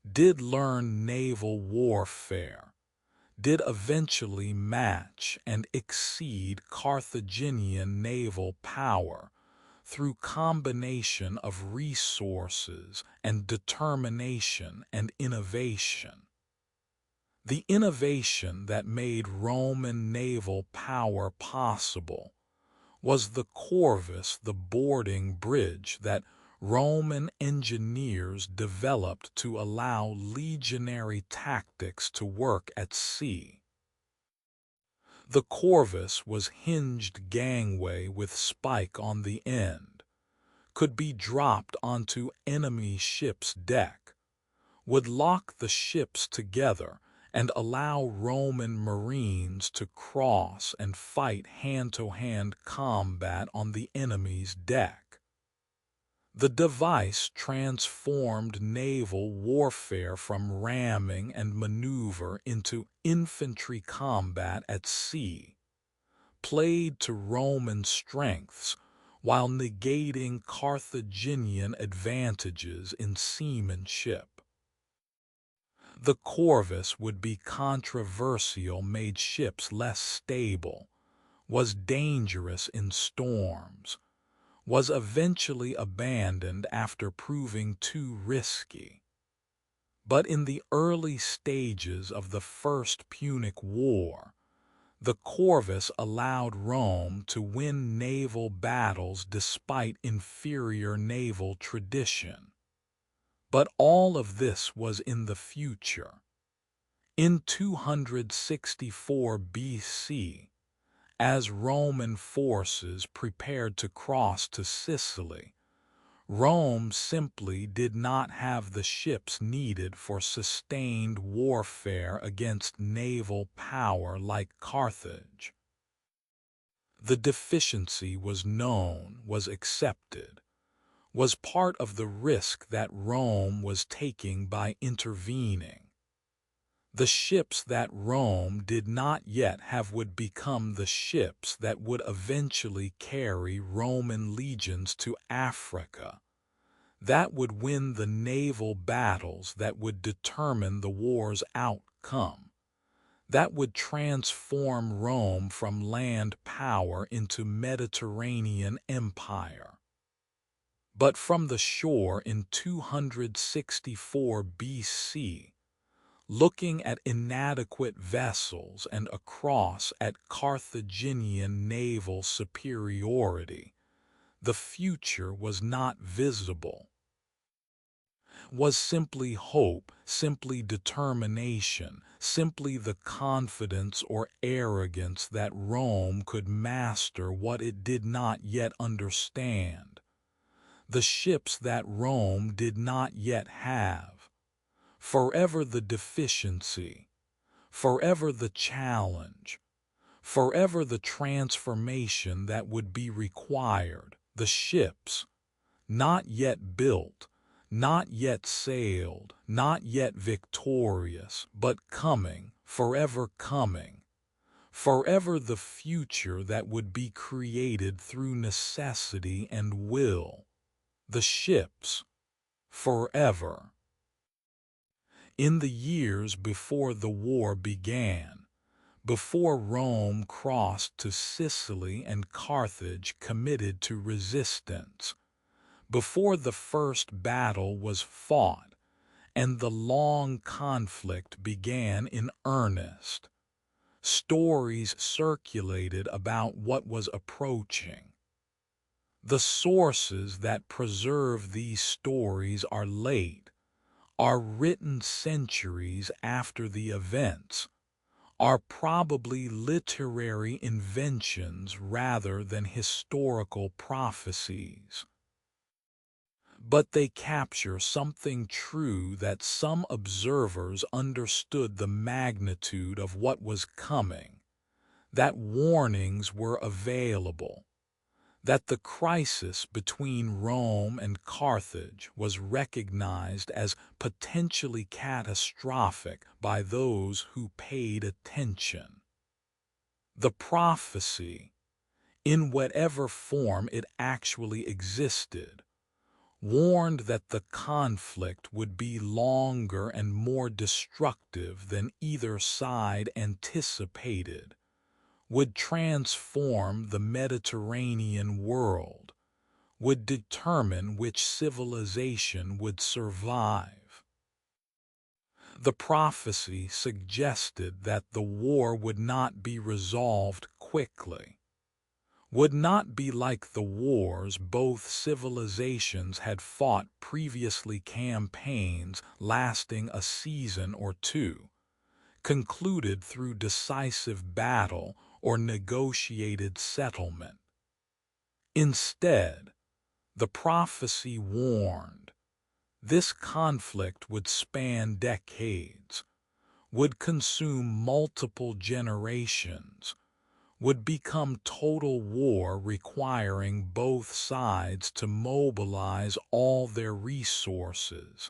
did learn naval warfare, did eventually match and exceed Carthaginian naval power through combination of resources and determination and innovation. The innovation that made Roman naval power possible was the corvus, the boarding bridge that Roman engineers developed to allow legionary tactics to work at sea. The corvus was hinged gangway with spike on the end, could be dropped onto enemy ship's deck, would lock the ships together and allow Roman marines to cross and fight hand-to-hand combat on the enemy's deck. The device transformed naval warfare from ramming and maneuver into infantry combat at sea, played to Roman strengths while negating Carthaginian advantages in seamanship. The corvus would be controversial, made ships less stable, was dangerous in storms, was eventually abandoned after proving too risky. But in the early stages of the First Punic War, the corvus allowed Rome to win naval battles despite inferior naval tradition. But all of this was in the future. In 264 BC, as Roman forces prepared to cross to Sicily, Rome simply did not have the ships needed for sustained warfare against naval power like Carthage. The deficiency was known, was accepted, was part of the risk that Rome was taking by intervening. The ships that Rome did not yet have would become the ships that would eventually carry Roman legions to Africa, that would win the naval battles that would determine the war's outcome, that would transform Rome from land power into Mediterranean empire. But from the shore in 264 BC, looking at inadequate vessels and across at Carthaginian naval superiority, the future was not visible. Was simply hope, simply determination, simply the confidence or arrogance that Rome could master what it did not yet understand, the ships that Rome did not yet have. Forever the deficiency, forever the challenge, forever the transformation that would be required, the ships, not yet built, not yet sailed, not yet victorious, but coming, forever coming, forever the future that would be created through necessity and will. The ships, forever. In the years before the war began, before Rome crossed to Sicily and Carthage committed to resistance, before the first battle was fought and the long conflict began in earnest, stories circulated about what was approaching. The sources that preserve these stories are late, are written centuries after the events, are probably literary inventions rather than historical prophecies. But they capture something true that some observers understood the magnitude of what was coming, that warnings were available, that the crisis between Rome and Carthage was recognized as potentially catastrophic by those who paid attention. The prophecy, in whatever form it actually existed, warned that the conflict would be longer and more destructive than either side anticipated, would transform the Mediterranean world, would determine which civilization would survive. The prophecy suggested that the war would not be resolved quickly, would not be like the wars both civilizations had fought previously, campaigns lasting a season or two, concluded through decisive battle or negotiated settlement. Instead, the prophecy warned this conflict would span decades, would consume multiple generations, would become total war requiring both sides to mobilize all their resources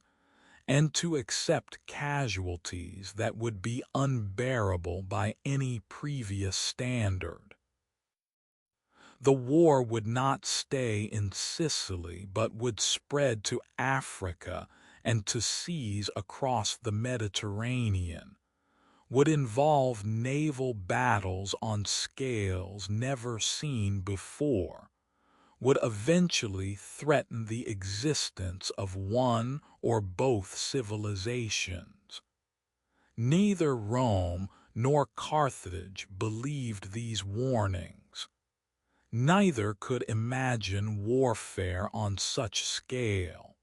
and to accept casualties that would be unbearable by any previous standard. The war would not stay in Sicily but would spread to Africa and to seas across the Mediterranean, would involve naval battles on scales never seen before, would eventually threaten the existence of one or both civilizations. Neither Rome nor Carthage believed these warnings. Neither could imagine warfare on such scale.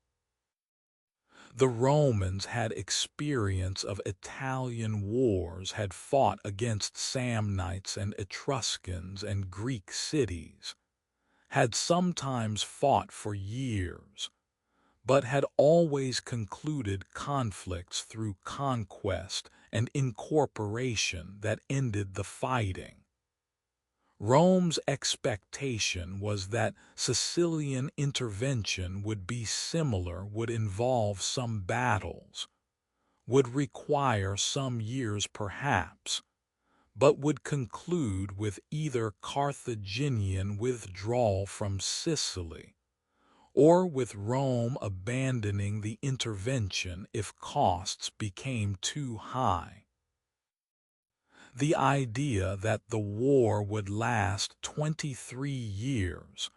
The Romans had experience of Italian wars, had fought against Samnites and Etruscans and Greek cities, had sometimes fought for years, but had always concluded conflicts through conquest and incorporation that ended the fighting. Rome's expectation was that Sicilian intervention would be similar, would involve some battles, would require some years perhaps, but would conclude with either Carthaginian withdrawal from Sicily or with Rome abandoning the intervention if costs became too high. The idea that the war would last 23 years,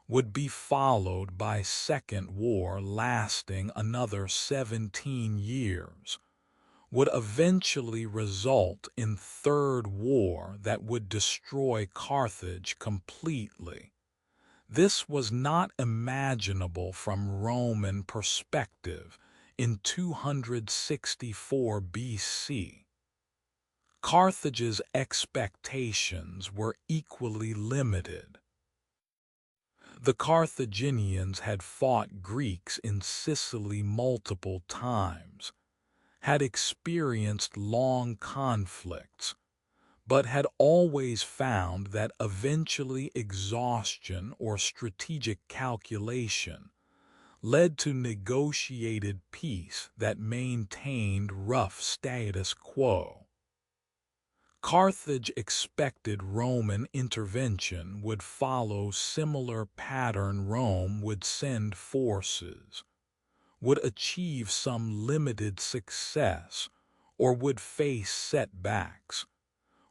would be followed by second war lasting another 17 years, would eventually result in third war that would destroy Carthage completely. This was not imaginable from Roman perspective in 264 BC. Carthage's expectations were equally limited. The Carthaginians had fought Greeks in Sicily multiple times, had experienced long conflicts, but had always found that eventually exhaustion or strategic calculation led to negotiated peace that maintained rough status quo. Carthage expected Roman intervention would follow similar pattern. Rome would send forces, would achieve some limited success, or would face setbacks,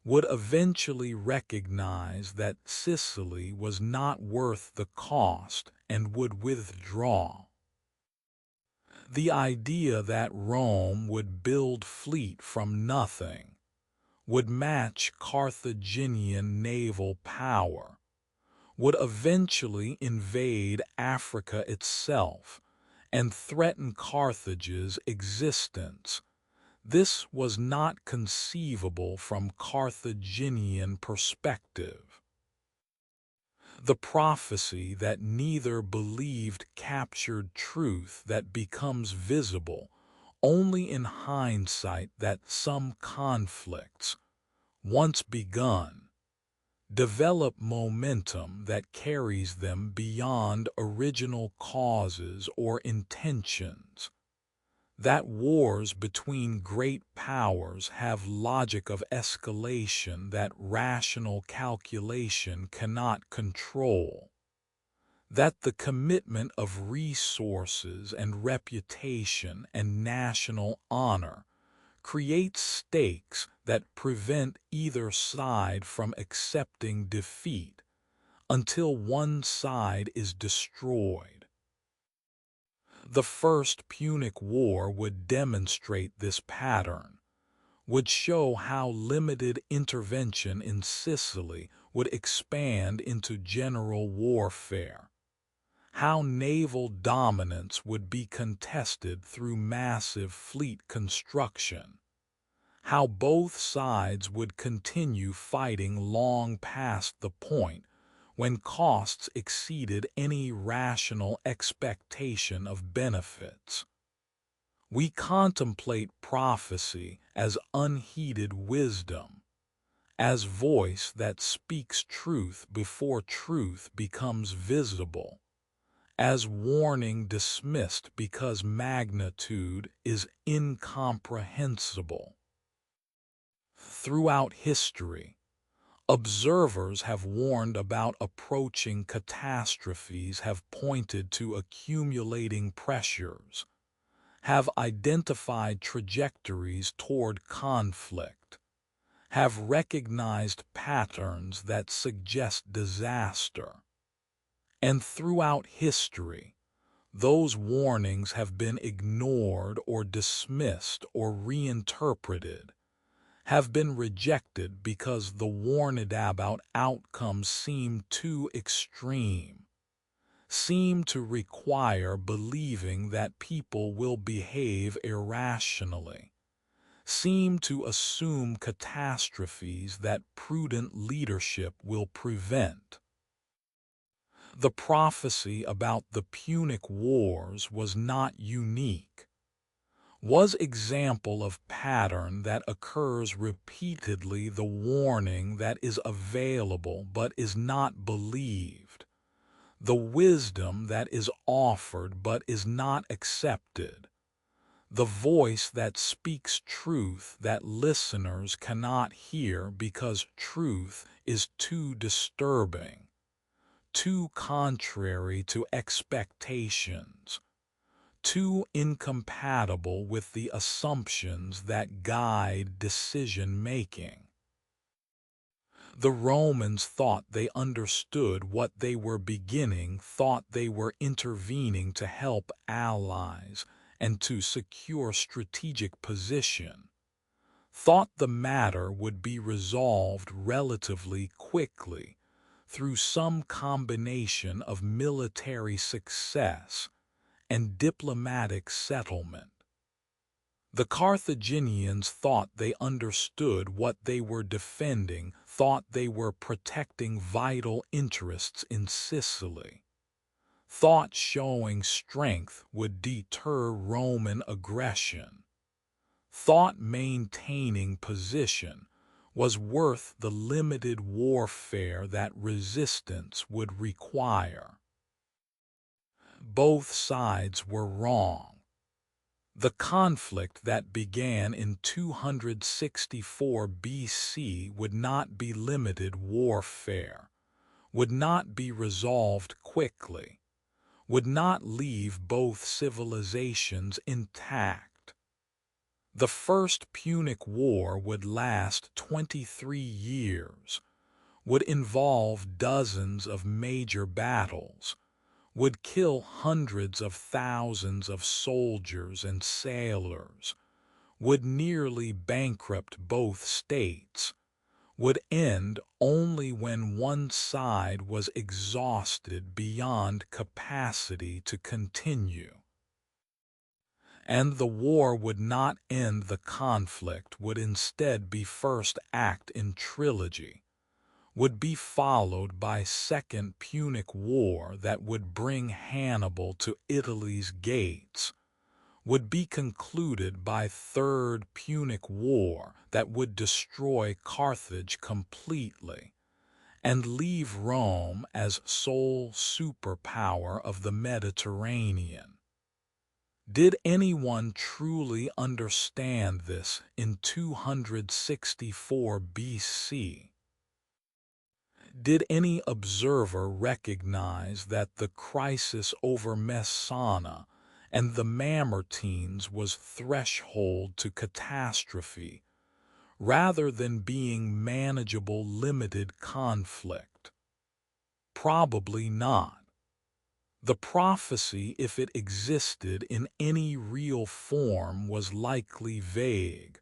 would eventually recognize that Sicily was not worth the cost and would withdraw. The idea that Rome would build fleet from nothing, would match Carthaginian naval power, would eventually invade Africa itself and threaten Carthage's existence. This was not conceivable from Carthaginian perspective. The prophecy that neither believed captured truth that becomes visible only in hindsight, that some conflicts, once begun, develop momentum that carries them beyond original causes or intentions. That wars between great powers have logic of escalation that rational calculation cannot control. That the commitment of resources and reputation and national honor creates stakes that prevent either side from accepting defeat until one side is destroyed. The First Punic War would demonstrate this pattern, would show how limited intervention in Sicily would expand into general warfare, how naval dominance would be contested through massive fleet construction, how both sides would continue fighting long past the point when costs exceeded any rational expectation of benefits. We contemplate prophecy as unheeded wisdom, as voice that speaks truth before truth becomes visible, as warning dismissed because magnitude is incomprehensible. Throughout history, observers have warned about approaching catastrophes, have pointed to accumulating pressures, have identified trajectories toward conflict, have recognized patterns that suggest disaster. And throughout history, those warnings have been ignored or dismissed or reinterpreted, have been rejected because the warned about outcomes seem too extreme, seem to require believing that people will behave irrationally, seem to assume catastrophes that prudent leadership will prevent. The prophecy about the Punic Wars was not unique, was example of pattern that occurs repeatedly, the warning that is available but is not believed, the wisdom that is offered but is not accepted, the voice that speaks truth that listeners cannot hear because truth is too disturbing, too contrary to expectations, too incompatible with the assumptions that guide decision-making. The Romans thought they understood what they were beginning, thought they were intervening to help allies and to secure strategic position, thought the matter would be resolved relatively quickly through some combination of military success and diplomatic settlement. The Carthaginians thought they understood what they were defending, thought they were protecting vital interests in Sicily, thought showing strength would deter Roman aggression, thought maintaining position was worth the limited warfare that resistance would require. Both sides were wrong. The conflict that began in 264 BC would not be limited warfare, would not be resolved quickly, would not leave both civilizations intact. The First Punic War would last 23 years, would involve dozens of major battles, would kill hundreds of thousands of soldiers and sailors, would nearly bankrupt both states, would end only when one side was exhausted beyond capacity to continue. And the war would not end the conflict, would instead be first act in trilogy, would be followed by Second Punic War that would bring Hannibal to Italy's gates, would be concluded by Third Punic War that would destroy Carthage completely and leave Rome as sole superpower of the Mediterranean. Did anyone truly understand this in 264 BC? Did any observer recognize that the crisis over Messana and the Mamertines was threshold to catastrophe, rather than being manageable limited conflict? Probably not. The prophecy, if it existed in any real form, was likely vague,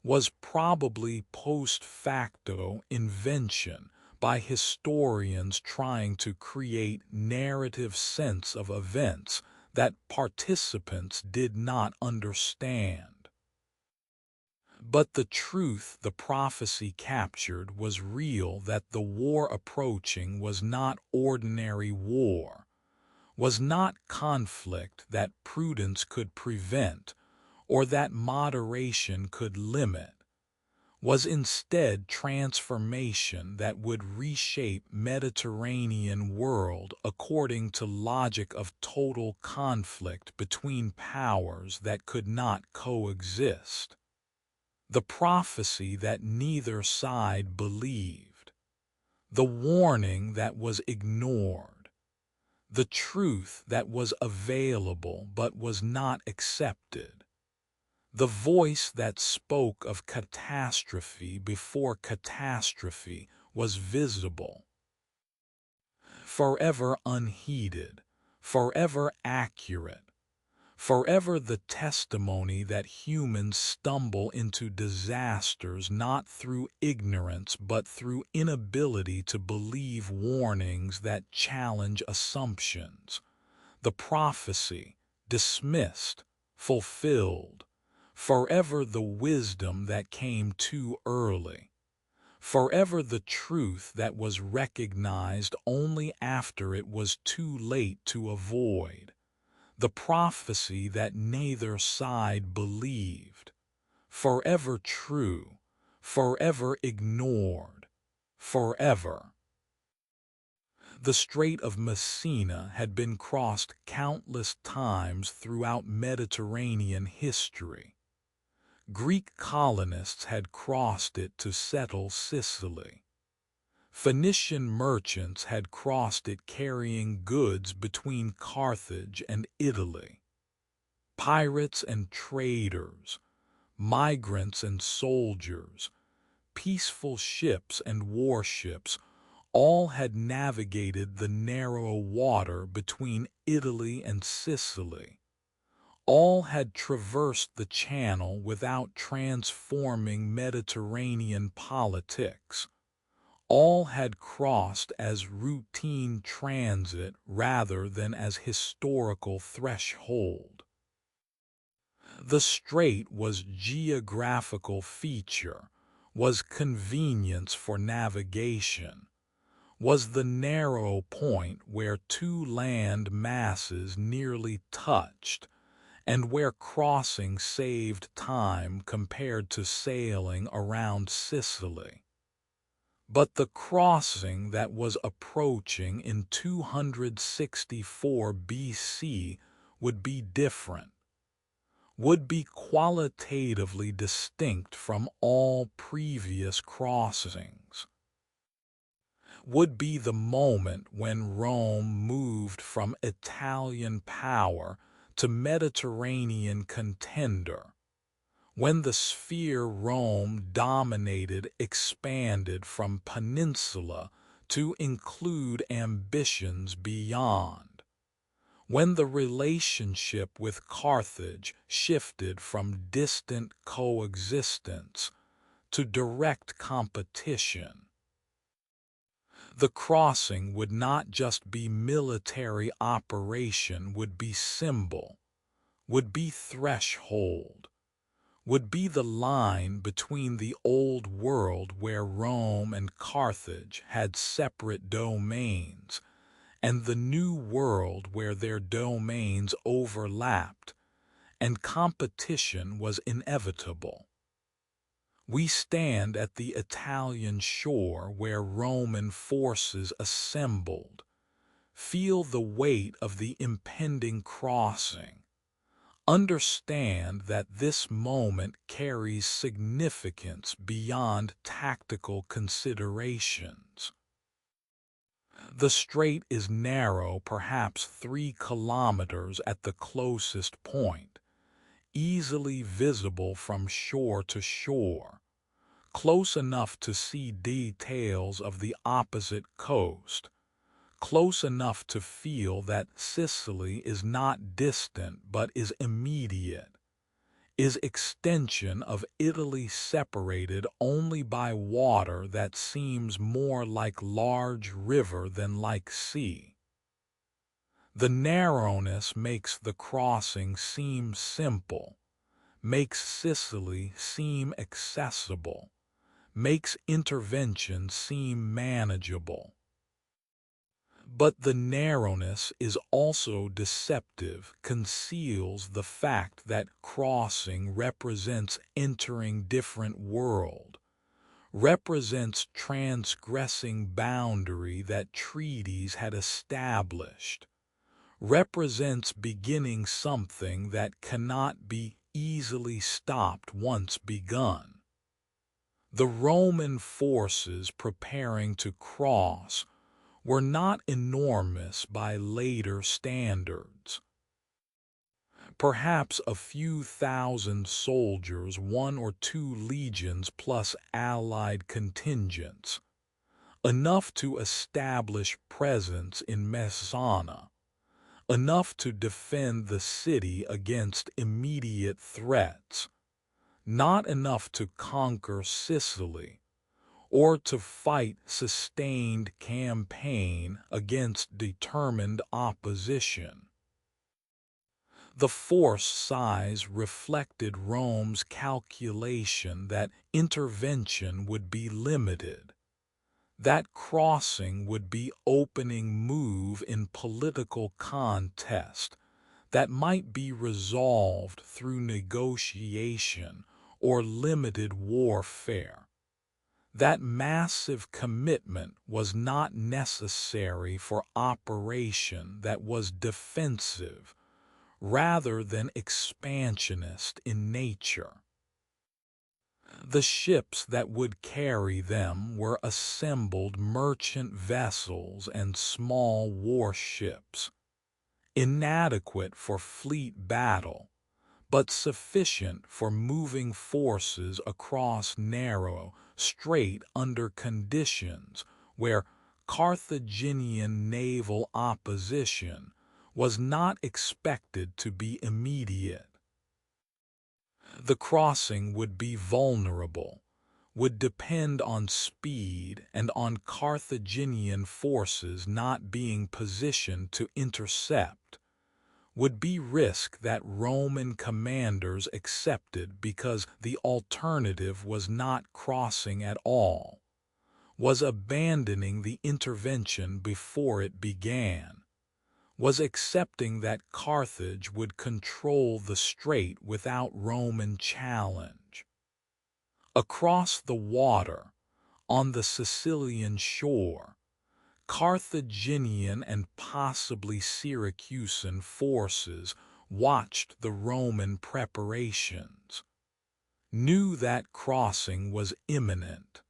was probably post facto invention by historians trying to create narrative sense of events that participants did not understand. But the truth the prophecy captured was real, that the war approaching was not ordinary war, was not conflict that prudence could prevent or that moderation could limit, was instead transformation that would reshape Mediterranean world according to logic of total conflict between powers that could not coexist. The prophecy that neither side believed, the warning that was ignored, the truth that was available but was not accepted, the voice that spoke of catastrophe before catastrophe was visible, forever unheeded, forever accurate, forever the testimony that humans stumble into disasters not through ignorance but through inability to believe warnings that challenge assumptions. The prophecy, dismissed, fulfilled, forever the wisdom that came too early, forever the truth that was recognized only after it was too late to avoid, the prophecy that neither side believed, forever true, forever ignored, forever. The Strait of Messina had been crossed countless times throughout Mediterranean history. Greek colonists had crossed it to settle Sicily. Phoenician merchants had crossed it carrying goods between Carthage and Italy. Pirates and traders, migrants and soldiers, peaceful ships and warships, all had navigated the narrow water between Italy and Sicily. All had traversed the Channel without transforming Mediterranean politics. All had crossed as routine transit rather than as historical threshold. The strait was geographical feature, was convenience for navigation, was the narrow point where two land masses nearly touched, and where crossing saved time compared to sailing around Sicily. But the crossing that was approaching in 264 BC would be different, would be qualitatively distinct from all previous crossings, would be the moment when Rome moved from Italian power to Mediterranean contender, when the sphere Rome dominated expanded from peninsula to include ambitions beyond, when the relationship with Carthage shifted from distant coexistence to direct competition. The crossing would not just be military operation, would be symbol, would be threshold, would be the line between the old world where Rome and Carthage had separate domains and the new world where their domains overlapped and competition was inevitable. We stand at the Italian shore where Roman forces assembled, feel the weight of the impending crossing, understand that this moment carries significance beyond tactical considerations. The strait is narrow, perhaps 3 kilometers at the closest point, easily visible from shore to shore, close enough to see details of the opposite coast, close enough to feel that Sicily is not distant but is immediate, is extension of Italy separated only by water that seems more like large river than like sea. The narrowness makes the crossing seem simple, makes Sicily seem accessible, makes intervention seem manageable. But the narrowness is also deceptive, conceals the fact that crossing represents entering different world, represents transgressing boundary that treaties had established, represents beginning something that cannot be easily stopped once begun. The Roman forces preparing to cross were not enormous by later standards. Perhaps a few thousand soldiers, 1 or 2 legions plus allied contingents, enough to establish presence in Messana, enough to defend the city against immediate threats, not enough to conquer Sicily, or to fight sustained campaign against determined opposition. The force size reflected Rome's calculation that intervention would be limited, that crossing would be opening move in political contest that might be resolved through negotiation or limited warfare. That massive commitment was not necessary for operation that was defensive rather than expansionist in nature. The ships that would carry them were assembled merchant vessels and small warships, inadequate for fleet battle, but sufficient for moving forces across narrow, strait under conditions where Carthaginian naval opposition was not expected to be immediate. The crossing would be vulnerable, would depend on speed and on Carthaginian forces not being positioned to intercept, would be risk that Roman commanders accepted because the alternative was not crossing at all, was abandoning the intervention before it began, was accepting that Carthage would control the strait without Roman challenge. Across the water, on the Sicilian shore, Carthaginian and possibly Syracusan forces watched the Roman preparations, knew that crossing was imminent,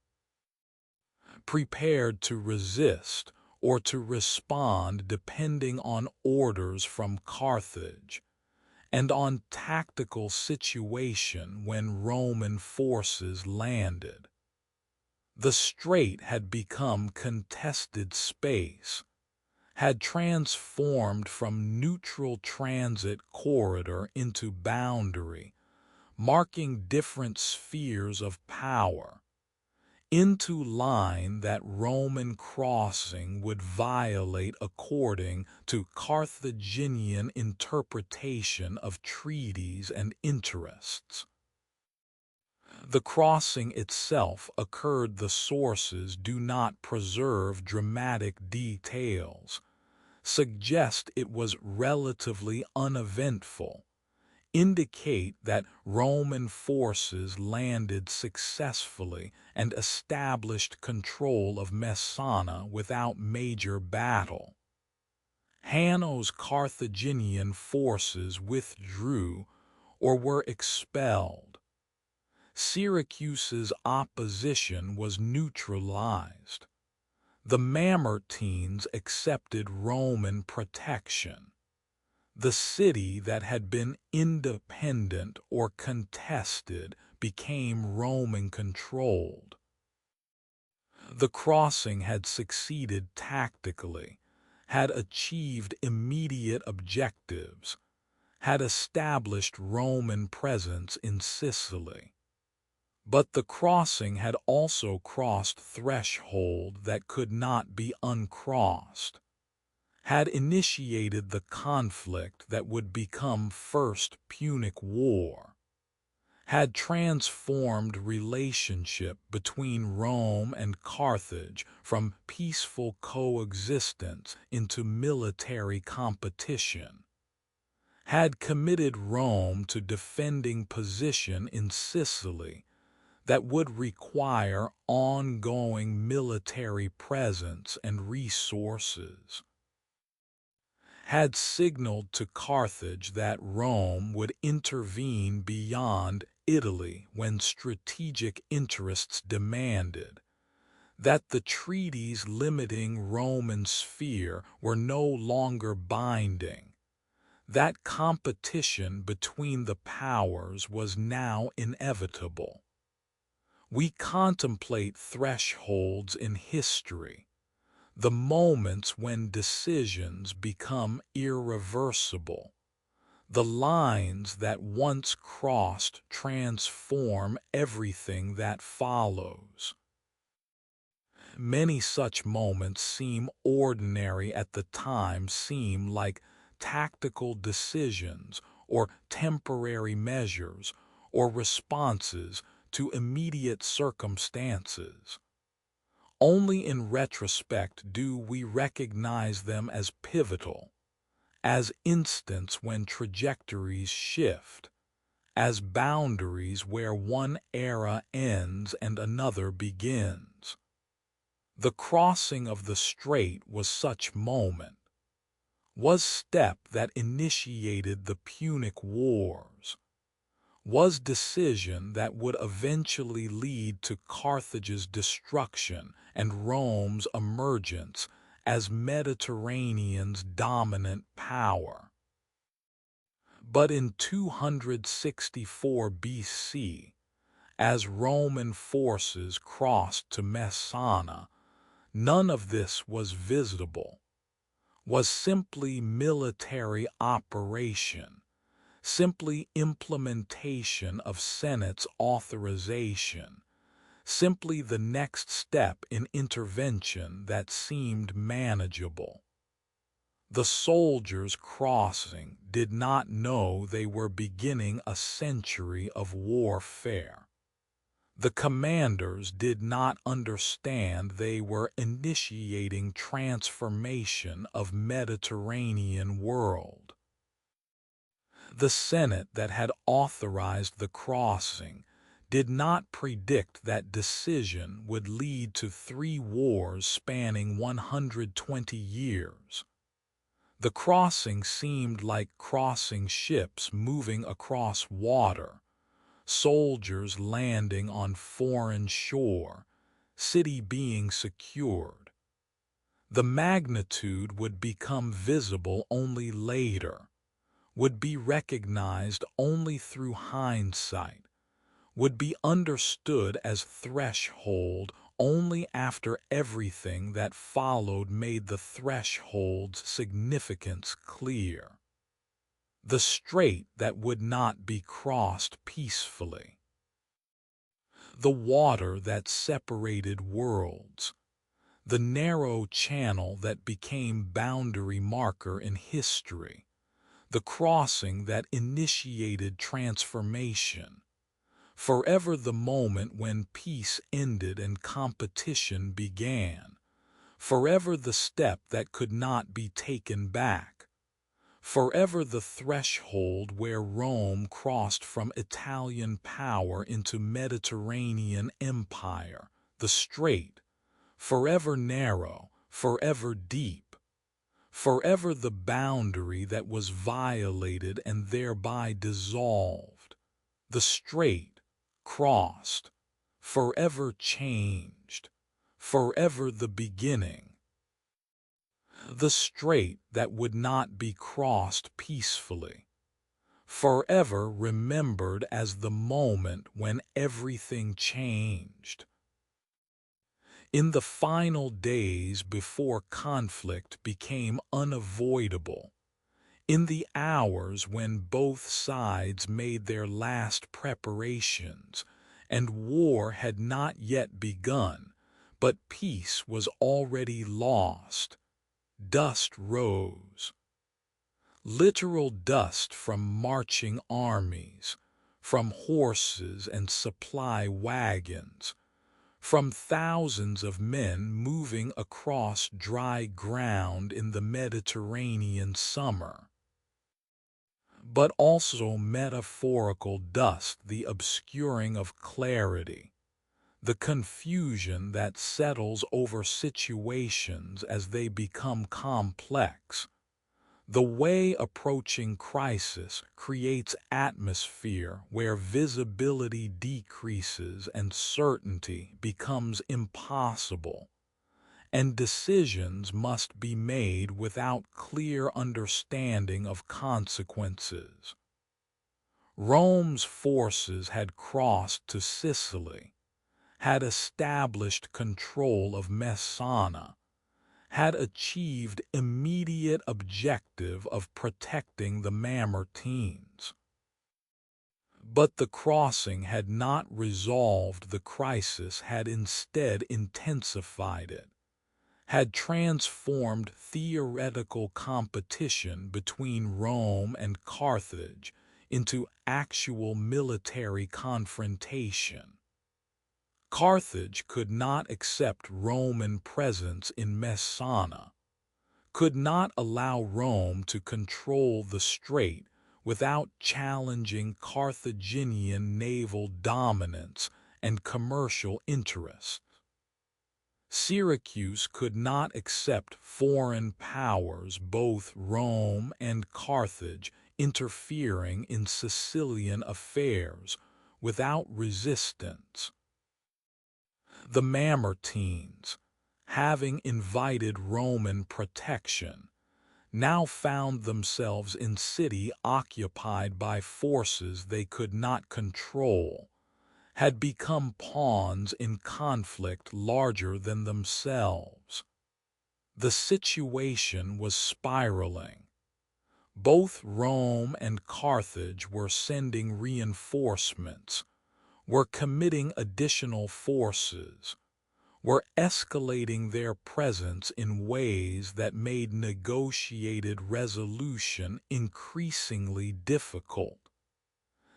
prepared to resist or to respond depending on orders from Carthage and on tactical situation when Roman forces landed. The strait had become contested space, had transformed from neutral transit corridor into boundary, marking different spheres of power. into line that Roman crossing would violate according to Carthaginian interpretation of treaties and interests. The crossing itself occurred. The sources do not preserve dramatic details, suggest it was relatively uneventful, indicate that Roman forces landed successfully and established control of Messana without major battle. Hanno's Carthaginian forces withdrew or were expelled. Syracuse's opposition was neutralized. The Mamertines accepted Roman protection. The city that had been independent or contested became Roman-controlled. The crossing had succeeded tactically, had achieved immediate objectives, had established Roman presence in Sicily. But the crossing had also crossed threshold that could not be uncrossed, had initiated the conflict that would become First Punic War, had transformed relationship between Rome and Carthage from peaceful coexistence into military competition, had committed Rome to defending position in Sicily that would require ongoing military presence and resources, had signaled to Carthage that Rome would intervene beyond Italy when strategic interests demanded, that the treaties limiting Roman sphere were no longer binding, that competition between the powers was now inevitable. We contemplate thresholds in history, the moments when decisions become irreversible, the lines that once crossed transform everything that follows. Many such moments seem ordinary at the time, seem like tactical decisions or temporary measures or responses to immediate circumstances. Only in retrospect do we recognize them as pivotal, as instants when trajectories shift, as boundaries where one era ends and another begins. The crossing of the strait was such moment, was step that initiated the Punic Wars, was decision that would eventually lead to Carthage's destruction and Rome's emergence as Mediterranean's dominant power. But in 264 BC, as Roman forces crossed to Messana, none of this was visible, was simply military operation, simply implementation of Senate's authorization, simply the next step in intervention that seemed manageable. The soldiers crossing did not know they were beginning a century of warfare. The commanders did not understand they were initiating transformation of Mediterranean world. The Senate that had authorized the crossing did not predict that decision would lead to 3 wars spanning 120 years. The crossing seemed like crossing ships moving across water, soldiers landing on foreign shore, city being secured. The magnitude would become visible only later, would be recognized only through hindsight, would be understood as threshold only after everything that followed made the threshold's significance clear. The strait that would not be crossed peacefully. the water that separated worlds, the narrow channel that became boundary marker in history, the crossing that initiated transformation, forever the moment when peace ended and competition began, forever the step that could not be taken back, forever the threshold where Rome crossed from Italian power into Mediterranean empire, the strait, forever narrow, forever deep, forever the boundary that was violated and thereby dissolved, the strait, crossed, forever changed, forever the beginning, the strait that would not be crossed peacefully, forever remembered as the moment when everything changed. In the final days before conflict became unavoidable, in the hours when both sides made their last preparations, and war had not yet begun, but peace was already lost, dust rose. Literal dust from marching armies, from horses and supply wagons, from thousands of men moving across dry ground in the Mediterranean summer. But also metaphorical dust, the obscuring of clarity, the confusion that settles over situations as they become complex. The way approaching crisis creates atmosphere where visibility decreases and certainty becomes impossible, and decisions must be made without clear understanding of consequences. Rome's forces had crossed to Sicily, had established control of Messana, had achieved immediate objective of protecting the Mamertines. But the crossing had not resolved the crisis, had instead intensified it, had transformed theoretical competition between Rome and Carthage into actual military confrontation. Carthage could not accept Roman presence in Messana, could not allow Rome to control the strait without challenging Carthaginian naval dominance and commercial interests. Syracuse could not accept foreign powers, both Rome and Carthage, interfering in Sicilian affairs without resistance. The Mamertines, having invited Roman protection, now found themselves in city occupied by forces they could not control, had become pawns in conflict larger than themselves. The situation was spiraling. Both Rome and Carthage were sending reinforcements, were committing additional forces, were escalating their presence in ways that made negotiated resolution increasingly difficult.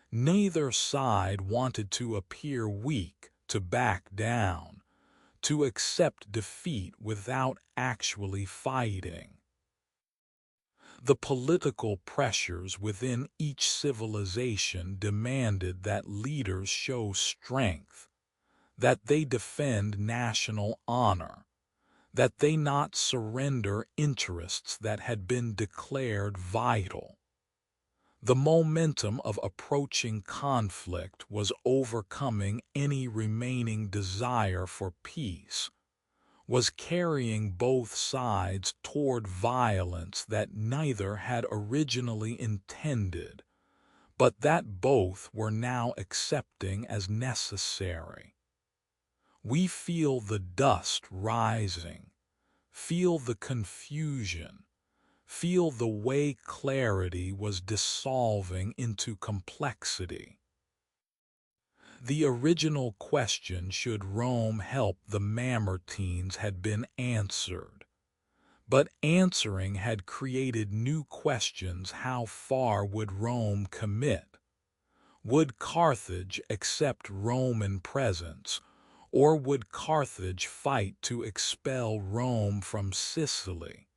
Neither side wanted to appear weak, to back down, to accept defeat without actually fighting. The political pressures within each civilization demanded that leaders show strength, that they defend national honor, that they not surrender interests that had been declared vital. The momentum of approaching conflict was overcoming any remaining desire for peace, was carrying both sides toward violence that neither had originally intended, but that both were now accepting as necessary. We feel the dust rising, feel the confusion, feel the way clarity was dissolving into complexity. The original question, should Rome help the Mamertines, had been answered. But answering had created new questions. How far would Rome commit? Would Carthage accept Roman presence, or would Carthage fight to expel Rome from Sicily?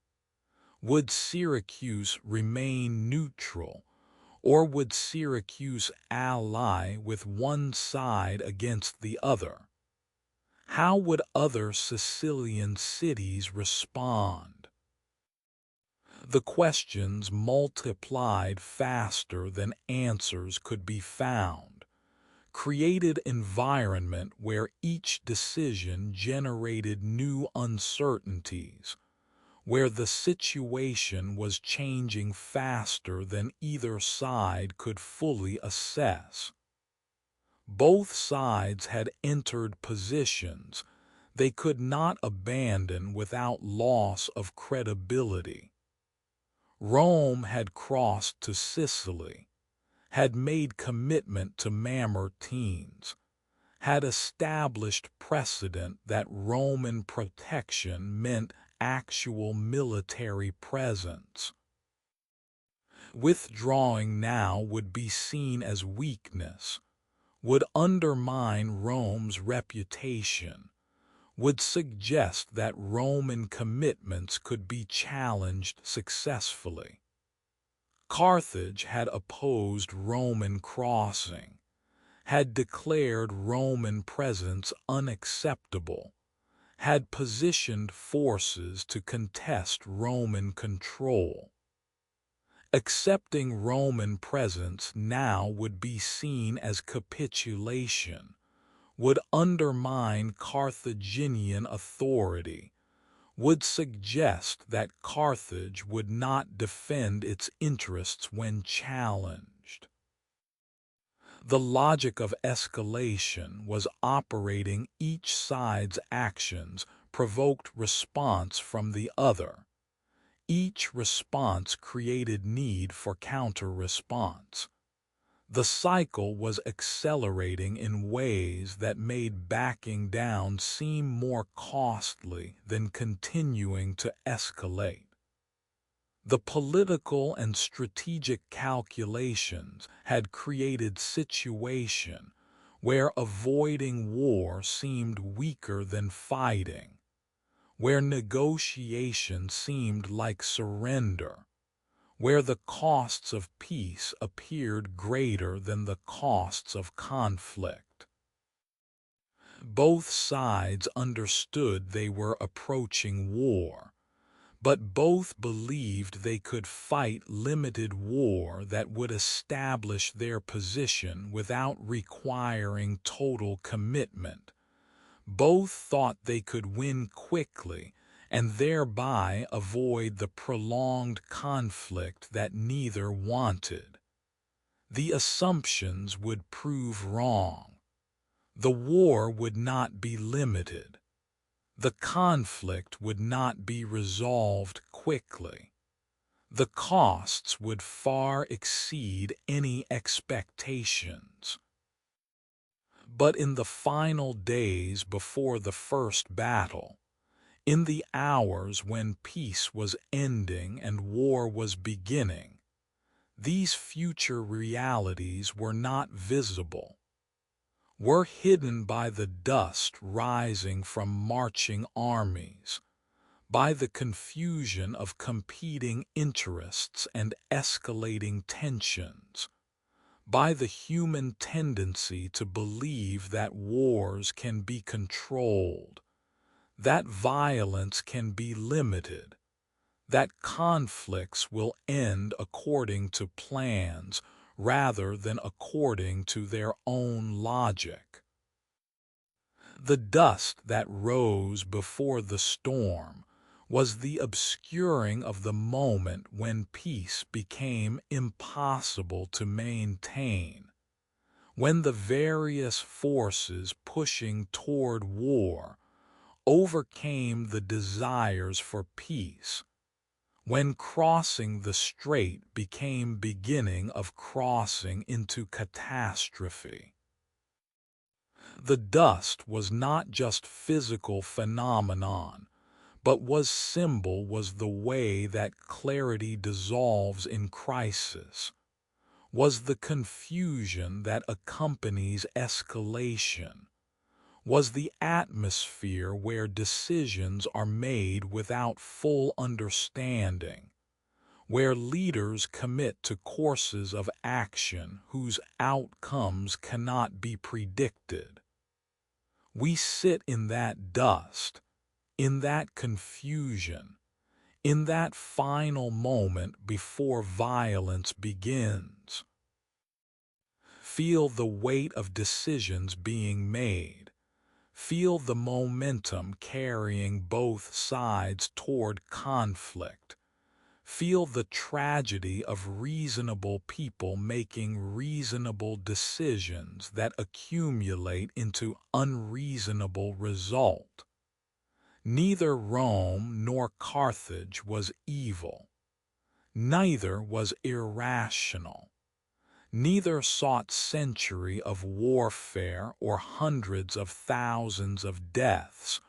Would Syracuse remain neutral, or would Syracuse ally with one side against the other? How would other Sicilian cities respond? The questions multiplied faster than answers could be found, created environment where each decision generated new uncertainties, where the situation was changing faster than either side could fully assess. Both sides had entered positions they could not abandon without loss of credibility. Rome had crossed to Sicily, had made commitment to Mamertines, had established precedent that Roman protection meant actual military presence. Withdrawing now would be seen as weakness, would undermine Rome's reputation, would suggest that Roman commitments could be challenged successfully. Carthage had opposed Roman crossing, had declared Roman presence unacceptable, had positioned forces to contest Roman control. Accepting Roman presence now would be seen as capitulation, would undermine Carthaginian authority, would suggest that Carthage would not defend its interests when challenged. The logic of escalation was operating. Each side's actions provoked response from the other. Each response created need for counter-response. The cycle was accelerating in ways that made backing down seem more costly than continuing to escalate. The political and strategic calculations had created situation where avoiding war seemed weaker than fighting, where negotiation seemed like surrender, where the costs of peace appeared greater than the costs of conflict. Both sides understood they were approaching war, but both believed they could fight limited war that would establish their position without requiring total commitment. Both thought they could win quickly and thereby avoid the prolonged conflict that neither wanted. The assumptions would prove wrong. The war would not be limited. The conflict would not be resolved quickly. The costs would far exceed any expectations. But in the final days before the first battle, in the hours when peace was ending and war was beginning, these future realities were not visible, were hidden by the dust rising from marching armies, by the confusion of competing interests and escalating tensions, by the human tendency to believe that wars can be controlled, that violence can be limited, that conflicts will end according to plans rather than according to their own logic. The dust that rose before the storm was the obscuring of the moment when peace became impossible to maintain, when the various forces pushing toward war overcame the desires for peace, when crossing the strait became beginning of crossing into catastrophe. The dust was not just physical phenomenon, but was the way that clarity dissolves in crisis, was the confusion that accompanies escalation, was the atmosphere where decisions are made without full understanding, where leaders commit to courses of action whose outcomes cannot be predicted. We sit in that dust, in that confusion, in that final moment before violence begins. Feel the weight of decisions being made. Feel the momentum carrying both sides toward conflict. Feel the tragedy of reasonable people making reasonable decisions that accumulate into unreasonable result. Neither Rome nor Carthage was evil. Neither was irrational. Neither sought century of warfare or hundreds of thousands of deaths,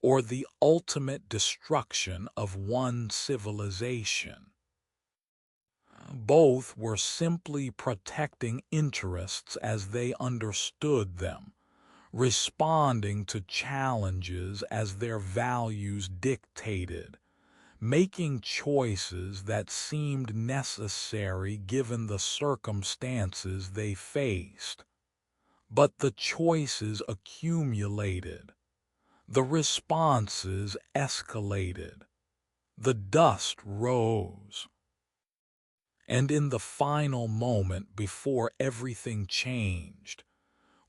or the ultimate destruction of one civilization. Both were simply protecting interests as they understood them, responding to challenges as their values dictated, making choices that seemed necessary given the circumstances they faced. But the choices accumulated. The responses escalated. The dust rose. And in the final moment before everything changed,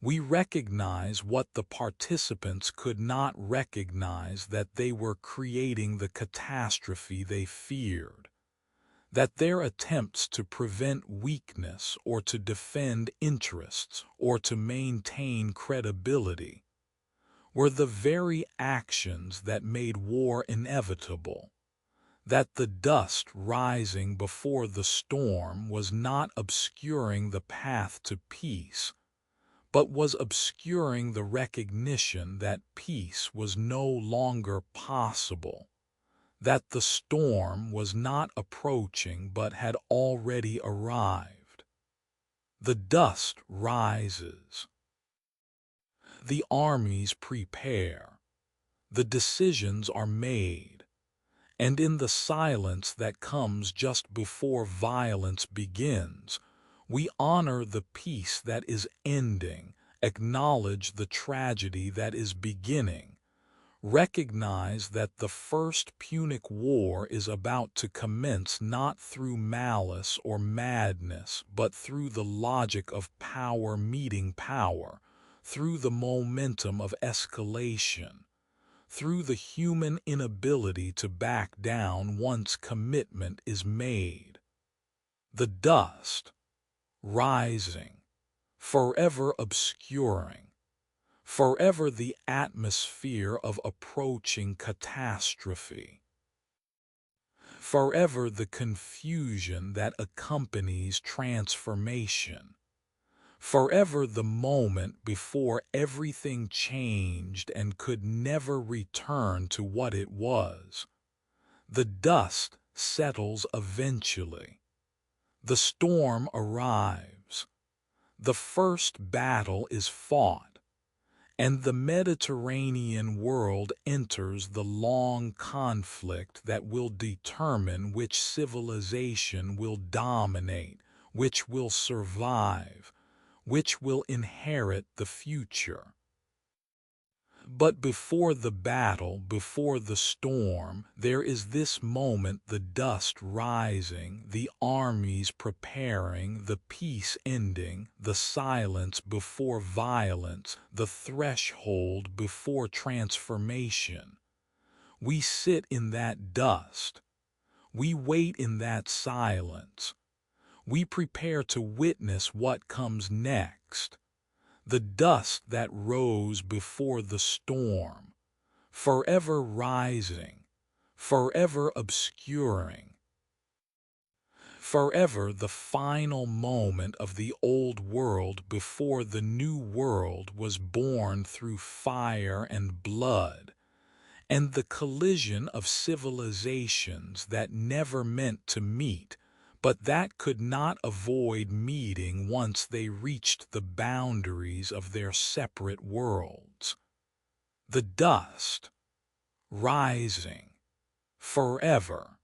we recognize what the participants could not recognize, that they were creating the catastrophe they feared, that their attempts to prevent weakness or to defend interests or to maintain credibility were the very actions that made war inevitable, that the dust rising before the storm was not obscuring the path to peace, but was obscuring the recognition that peace was no longer possible, that the storm was not approaching but had already arrived. The dust rises. The armies prepare. The decisions are made. And in the silence that comes just before violence begins, we honor the peace that is ending, acknowledge the tragedy that is beginning, recognize that the First Punic War is about to commence not through malice or madness, but through the logic of power meeting power, through the momentum of escalation, through the human inability to back down once commitment is made. The dust, rising, forever obscuring, forever the atmosphere of approaching catastrophe, forever the confusion that accompanies transformation, forever the moment before everything changed and could never return to what it was. The dust settles eventually. The storm arrives. The first battle is fought, and the Mediterranean world enters the long conflict that will determine which civilization will dominate, which will survive, which will inherit the future. But before the battle, before the storm, there is this moment, the dust rising, the armies preparing, the peace ending, the silence before violence, the threshold before transformation. We sit in that dust. We wait in that silence. We prepare to witness what comes next. The dust that rose before the storm, forever rising, forever obscuring, forever the final moment of the old world before the new world was born through fire and blood, and the collision of civilizations that never meant to meet, but that could not avoid meeting once they reached the boundaries of their separate worlds. The dust, rising, forever,